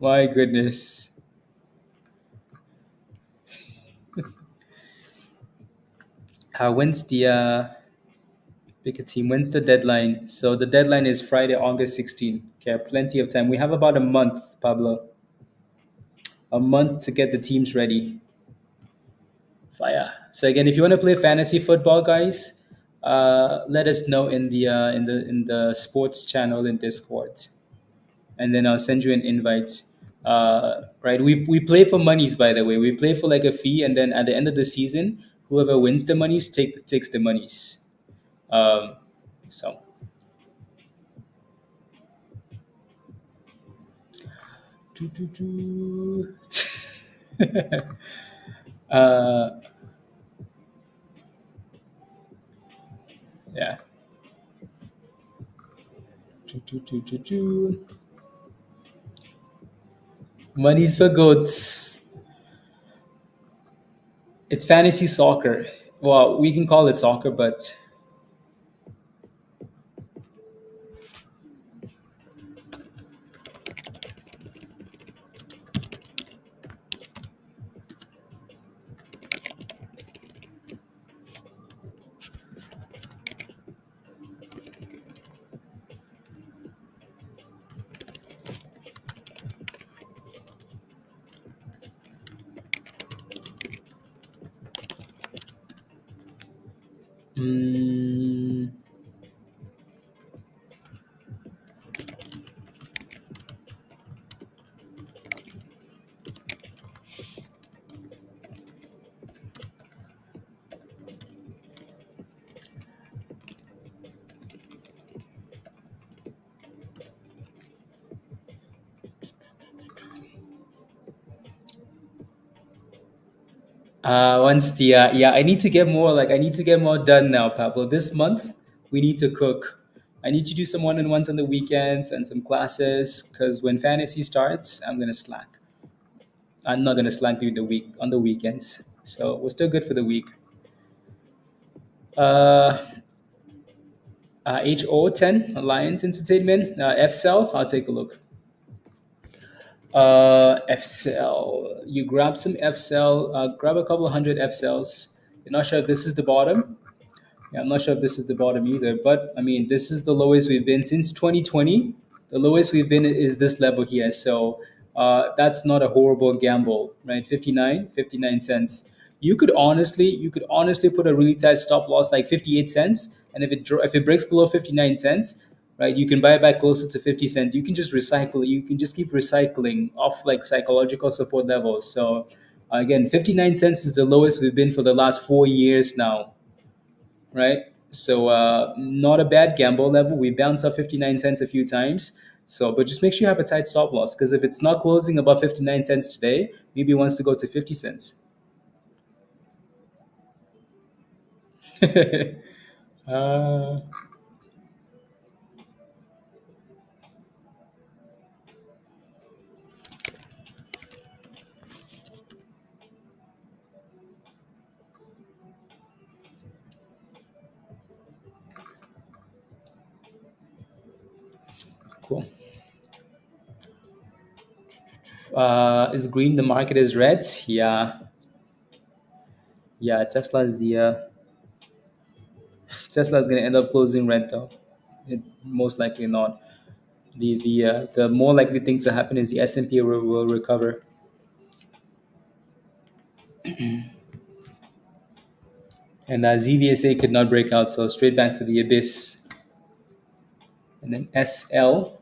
My goodness. When's the pick a team? When's the deadline? So the deadline is Friday, August 16th. Okay, plenty of time. We have about a month, Pablo. A month to get the teams ready. Fire. So again, if you want to play fantasy football, guys, let us know in the sports channel in Discord, and then I'll send you an invite. Right, we play for monies, by the way. We play for like a fee, and then at the end of the season, whoever wins the monies takes the monies. Um, so, doo, doo, doo. uh, yeah. Doo, doo, doo, doo, doo. Monies for goats. It's fantasy soccer. Well, we can call it soccer, but mm, once the yeah, I need to get more done now, Pablo. This month we need to cook. I need to do some one-on-ones on the weekends and some classes because when fantasy starts, I'm gonna slack. I'm not gonna slack during the week on the weekends. So we're still good for the week. Uh, HO10 Alliance Entertainment, FCell. I'll take a look. FCell. You grab some FCell. Grab a couple of hundred FCells. You're not sure if this is the bottom. Yeah, I'm not sure if this is the bottom either, but I mean, this is the lowest we've been since 2020. The lowest we've been is this level here. So that's not a horrible gamble, right? 59 cents. You could honestly put a really tight stop loss like 58 cents. And if it breaks below 59 cents, right, you can buy it back closer to 50 cents. You can just recycle it. You can just keep recycling off like psychological support levels. So again, 59 cents is the lowest we've been for the last 4 years now, right? So not a bad gamble level. We bounced up 59 cents a few times. So, but just make sure you have a tight stop loss because if it's not closing above 59 cents today, maybe it wants to go to 50 cents. uh, cool. Is green the market is red? Yeah, yeah. Tesla is gonna end up closing red though. Most likely not. The more likely thing to happen is the S&P will recover. And ZVSA could not break out, so straight back to the abyss. And then SLRX.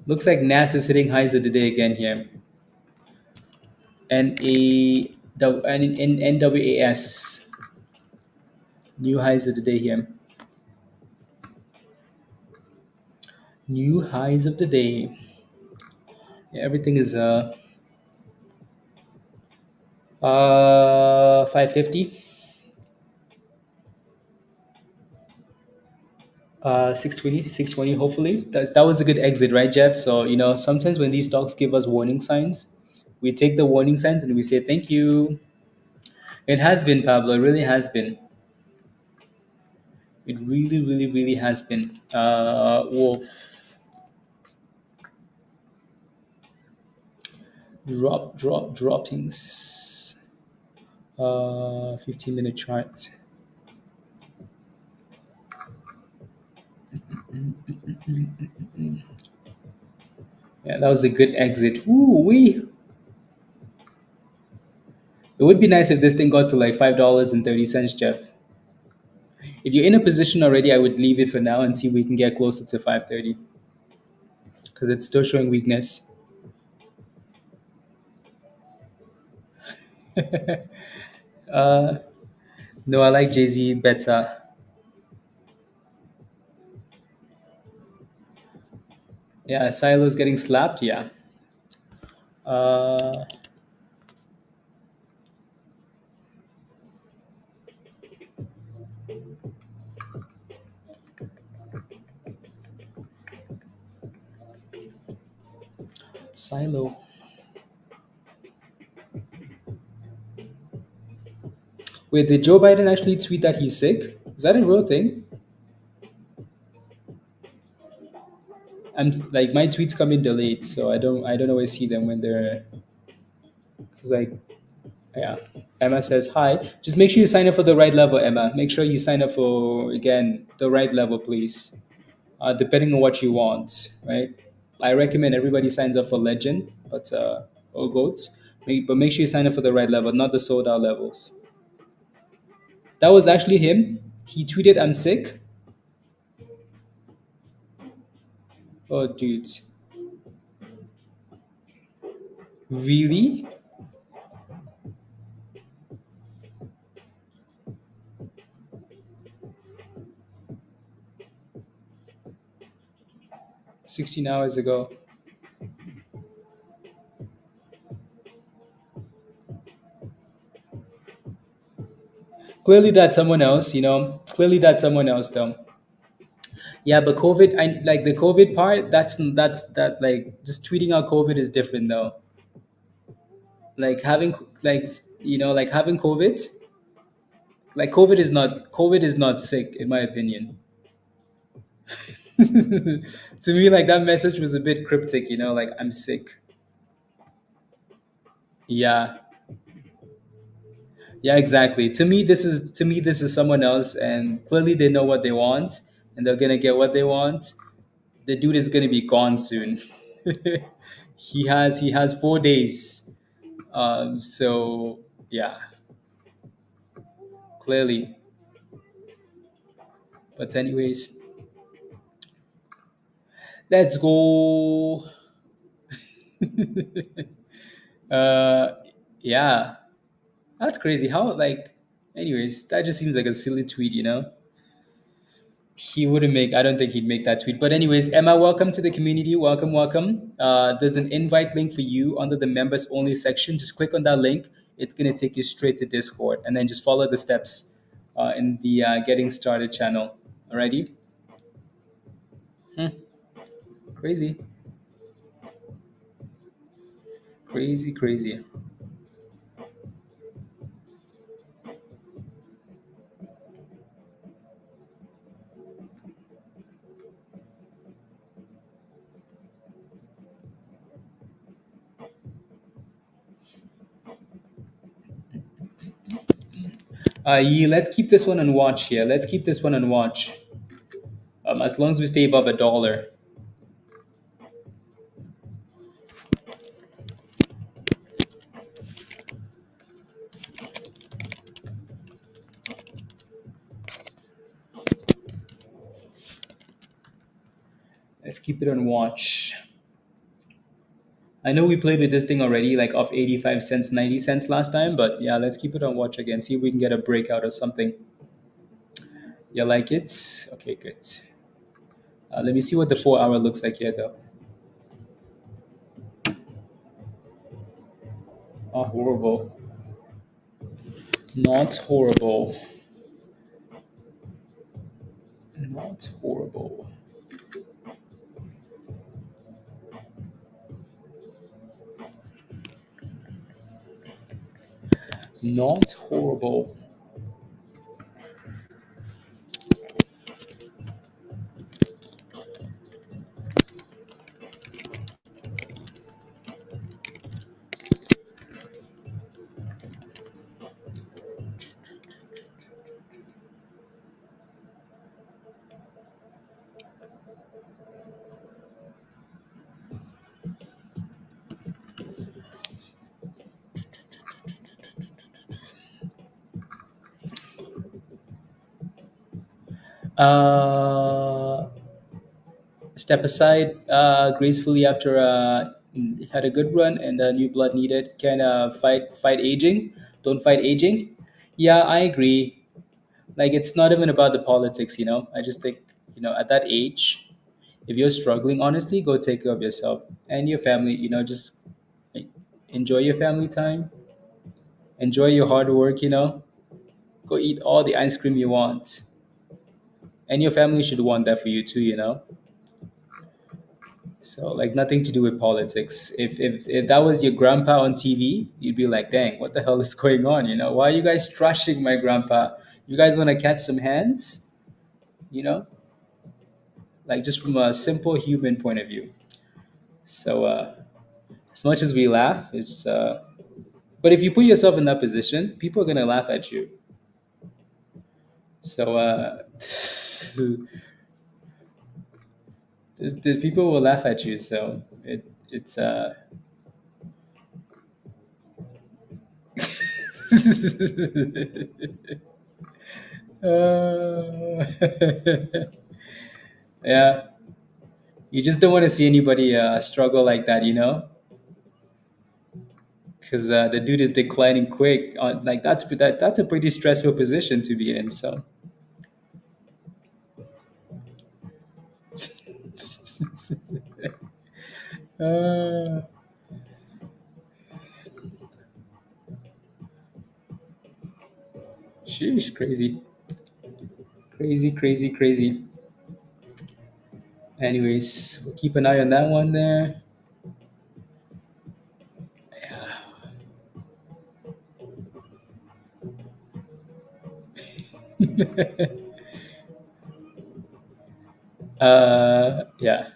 Looks like NAS is hitting highs of the day again here. And in NWAS, new highs of the day here. New highs of the day. Yeah, everything is 550. 620 hopefully. That was a good exit, right, Jeff? So sometimes when these stocks give us warning signs, we take the warning signs and we say thank you. It has been, Pablo. It really has been. It really, really, really has been. Whoa. Droppings. 15-minute chart. Yeah, that was a good exit. Ooh, wee. It would be nice if this thing got to like $5.30, Jeff. If you're in a position already, I would leave it for now and see if we can get closer to 530 because it's still showing weakness. uh, no, I like Jay Z better. Yeah, Silo's getting slapped. Yeah. Uh, Silo. Wait, did Joe Biden actually tweet that he's sick? Is that a real thing? I'm like my tweets come in delayed, so I don't always see them when they're. Cause like yeah, Emma says hi. Just make sure you sign up for the right level, Emma. Make sure you sign up for again the right level, please. Depending on what you want, right? I recommend everybody signs up for Legend, but or Goats. But make sure you sign up for the right level, not the sold out levels. That was actually him. He tweeted, "I'm sick." Oh, dude, really? 16 hours ago. Clearly, that's someone else. Clearly, that's someone else, though. Yeah, but COVID, I like the COVID part. That like just tweeting out COVID is different, though. Like having like having COVID. Like COVID is not sick, in my opinion. To me, like that message was a bit cryptic. Like I'm sick. Yeah, Yeah, exactly. To me this is someone else, and clearly they know what they want, and they're gonna get what they want. The dude is gonna be gone soon. He has 4 days. So yeah, clearly. But anyways, let's go. uh, yeah, that's crazy. How like, anyways, that just seems like a silly tweet, you know. He wouldn't make. I don't think he'd make that tweet. But anyways, Emma, welcome to the community. Welcome, welcome. There's an invite link for you under the members only section. Just click on that link. It's gonna take you straight to Discord, and then just follow the steps in the getting started channel. Alrighty. Hmm. Crazy, crazy, crazy. Yeah, let's keep this one on watch here. Let's keep this one on watch. As long as we stay above $1. Let's keep it on watch. I know we played with this thing already, like off 85 cents, 90 cents last time, but yeah, let's keep it on watch again. See if we can get a breakout or something. You like it? Okay, good. Let me see what the 4 hour looks like here, though. Oh, horrible. Not horrible. Not horrible. Not horrible. Uh, Step aside gracefully after had a good run and new blood needed. Can fight aging. Don't fight aging. Yeah, I agree. Like, it's not even about the politics, you know. I just think, at that age, if you're struggling, honestly, go take care of yourself and your family. Just like, enjoy your family time, enjoy your hard work. Go eat all the ice cream you want, and your family should want that for you too. So, like, nothing to do with politics. If that was your grandpa on TV, you'd be like, dang, what the hell is going on? Why are you guys trashing my grandpa? You guys want to catch some hands? You know, like, just from a simple human point of view. So, as much as we laugh, but if you put yourself in that position, people are gonna laugh at you. So, the people will laugh at you. So it's uh, yeah. You just don't want to see anybody struggle like that, because the dude is declining quick. Like, that's a pretty stressful position to be in. So, uh, sheesh, crazy, crazy, crazy, crazy. Anyways, we'll keep an eye on that one there. Yeah.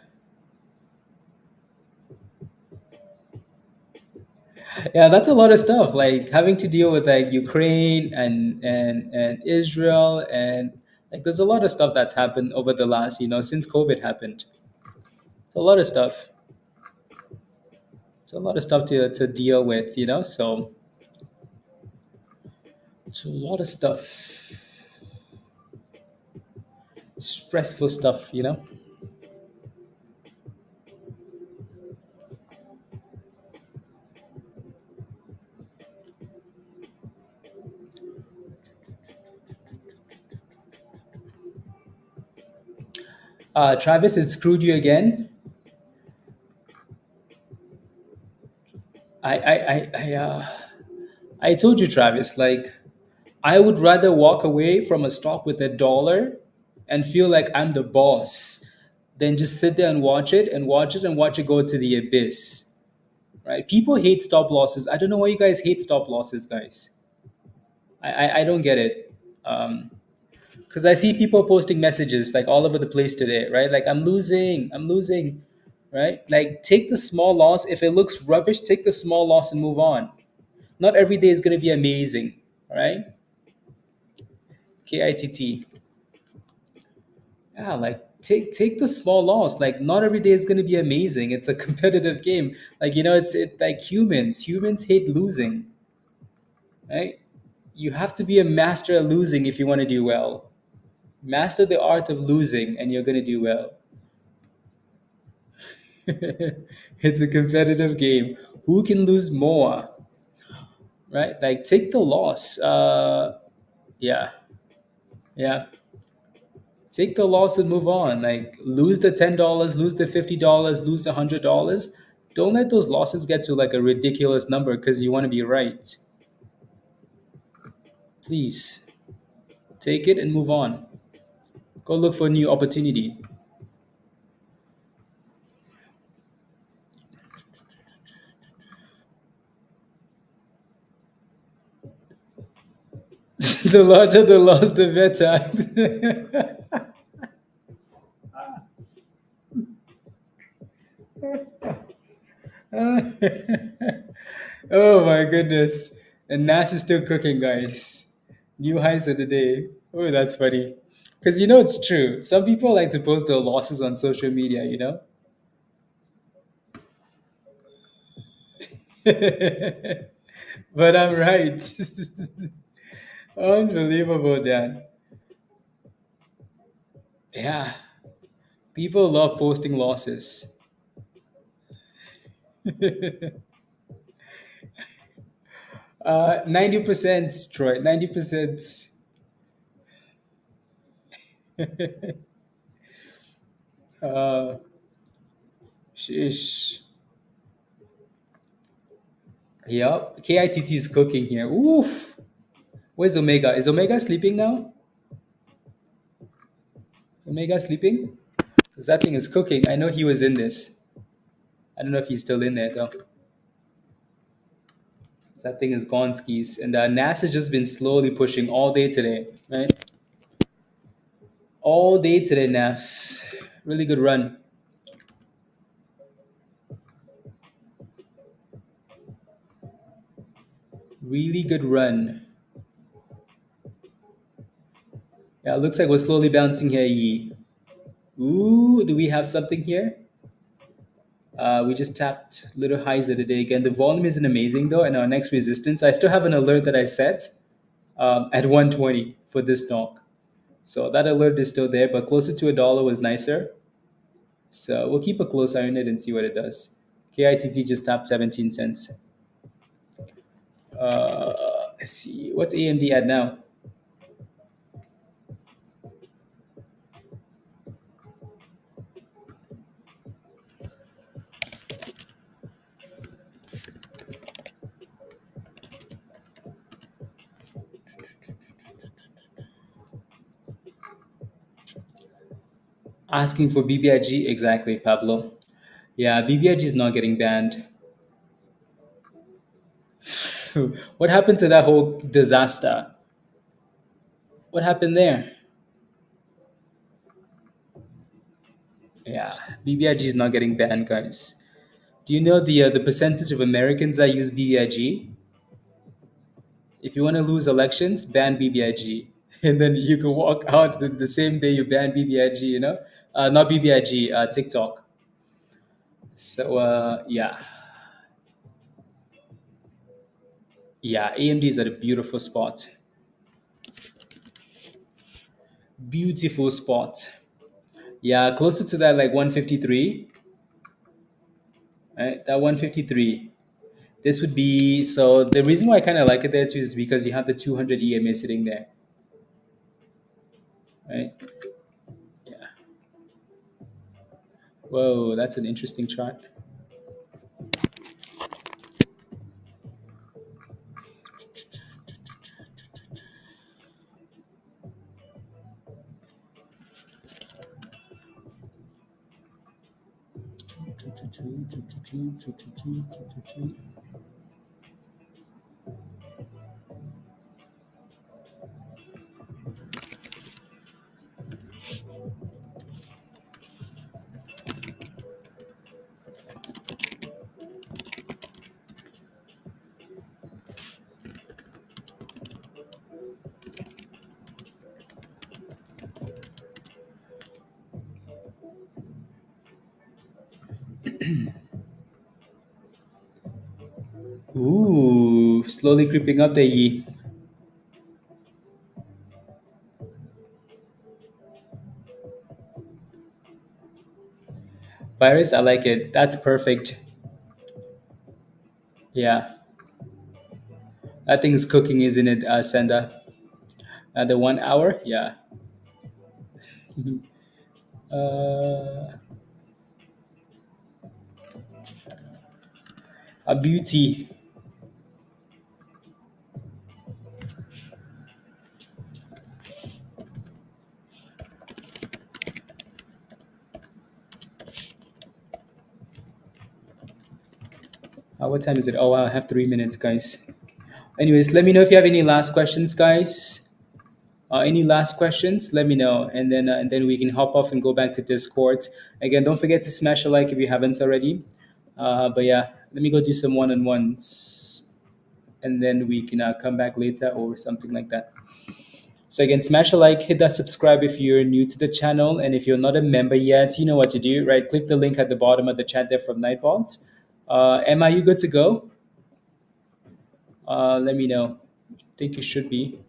Yeah, that's a lot of stuff. Like having to deal with like Ukraine and Israel and like there's a lot of stuff that's happened over the last, since COVID happened. It's a lot of stuff. It's a lot of stuff to deal with. So it's a lot of stuff. Stressful stuff. Travis, it screwed you again. I told you, Travis, like I would rather walk away from a stock with $1 and feel like I'm the boss than just sit there and watch it and watch it and watch it go to the abyss. Right? People hate stop losses. I don't know why you guys hate stop losses, guys. I don't get it. Because I see people posting messages like all over the place today, right? Like I'm losing, right? Like take the small loss. If it looks rubbish, take the small loss and move on. Not every day is going to be amazing, right? KITT. Yeah, like take the small loss. Like not every day is going to be amazing. It's a competitive game. Like it's like humans hate losing, right? You have to be a master at losing if you want to do well. Master the art of losing and you're going to do well. It's a competitive game. Who can lose more, right? Like take the loss. Yeah, yeah. Take the loss and move on. Like lose the $10, lose the $50, lose the $100. Don't let those losses get to like a ridiculous number because you want to be right. Please take it and move on. Go look for a new opportunity. The larger the loss, the better. Oh my goodness. And NAS is still cooking, guys. New highs of the day. Oh, that's funny. Because it's true. Some people like to post their losses on social media. But I'm right. Unbelievable, Dan. Yeah. People love posting losses. 90%, Troy. 90%. uh, Sheesh. Yep. KITT is cooking here. Oof. Where's Omega? Is Omega sleeping now? Is Omega sleeping? Because that thing is cooking. I know he was in this. I don't know if he's still in there though. So that thing is gone skis. And NAS has just been slowly pushing all day today, right? All day today, NAS. Really good run. Really good run. Yeah, it looks like we're slowly bouncing here, Yi. Ooh, do we have something here? We just tapped little highs of the day again. The volume isn't amazing though, and our next resistance, I still have an alert that I set at 120 for this stock. So that alert is still there, but closer to $1 was nicer. So we'll keep a close eye on it and see what it does. KITT just tapped 17 cents. Uh, let's see, what's AMD at now? Asking for BBIG? Exactly, Pablo. Yeah, BBIG is not getting banned. What happened to that whole disaster? What happened there? Yeah, BBIG is not getting banned, guys. Do you know the percentage of Americans that use BBIG? If you want to lose elections, ban BBIG, and then you can walk out the same day you ban BBIG. Not BBIG, TikTok. So yeah, AMD is at a beautiful spot. Beautiful spot. Yeah, closer to that like 153. Right, that 153. This would be so. The reason why I kind of like it there too is because you have the 200 EMA sitting there, right? Yeah. Whoa, that's an interesting chart. Ooh, slowly creeping up the E. Virus, I like it. That's perfect. Yeah, that thing is cooking, isn't it, Senda? The 1 hour, yeah. uh, a beauty. What time is it? Oh, I have 3 minutes, guys. Anyways, let me know if you have any last questions, guys. Any last questions? Let me know, and then we can hop off and go back to Discord. Again, don't forget to smash a like if you haven't already. But yeah, let me go do some one-on-ones, and then we can come back later or something like that. So again, smash a like, hit that subscribe if you're new to the channel, and if you're not a member yet, you know what to do, right? Click the link at the bottom of the chat there from Nightbot. Emma, you good to go? Let me know. Think you should be.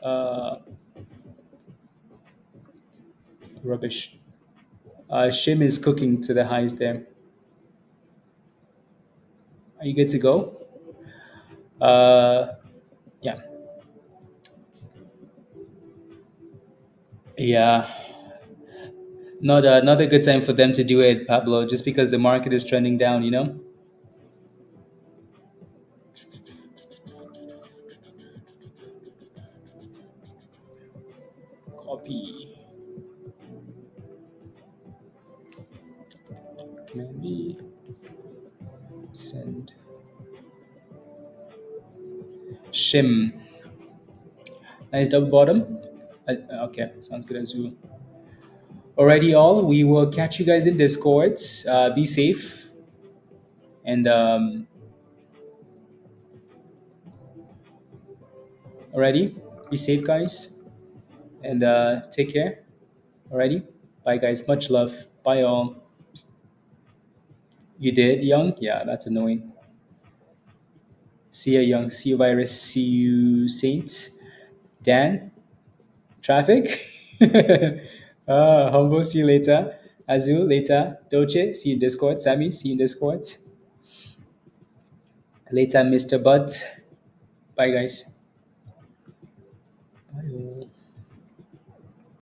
Uh, Rubbish. Shim is cooking to the highs there. Are you good to go? Uh, yeah. Yeah. Not a good time for them to do it, Pablo, just because the market is trending down, you know? Copy. Command B. Send. Shim. Nice double bottom. Okay, sounds good as well. Alrighty, all. We will catch you guys in Discord. Be safe. And alrighty, be safe, guys. And take care. Alrighty. Bye, guys. Much love. Bye, all. You did, Young? Yeah, that's annoying. See you, Young. See you, Virus. See you, Saint. Dan? Traffic? Humble, see you later. Azul, later. Doche, see you in Discord. Sammy, see you in Discord. Later, Mr. Bud. Bye, guys. Bye.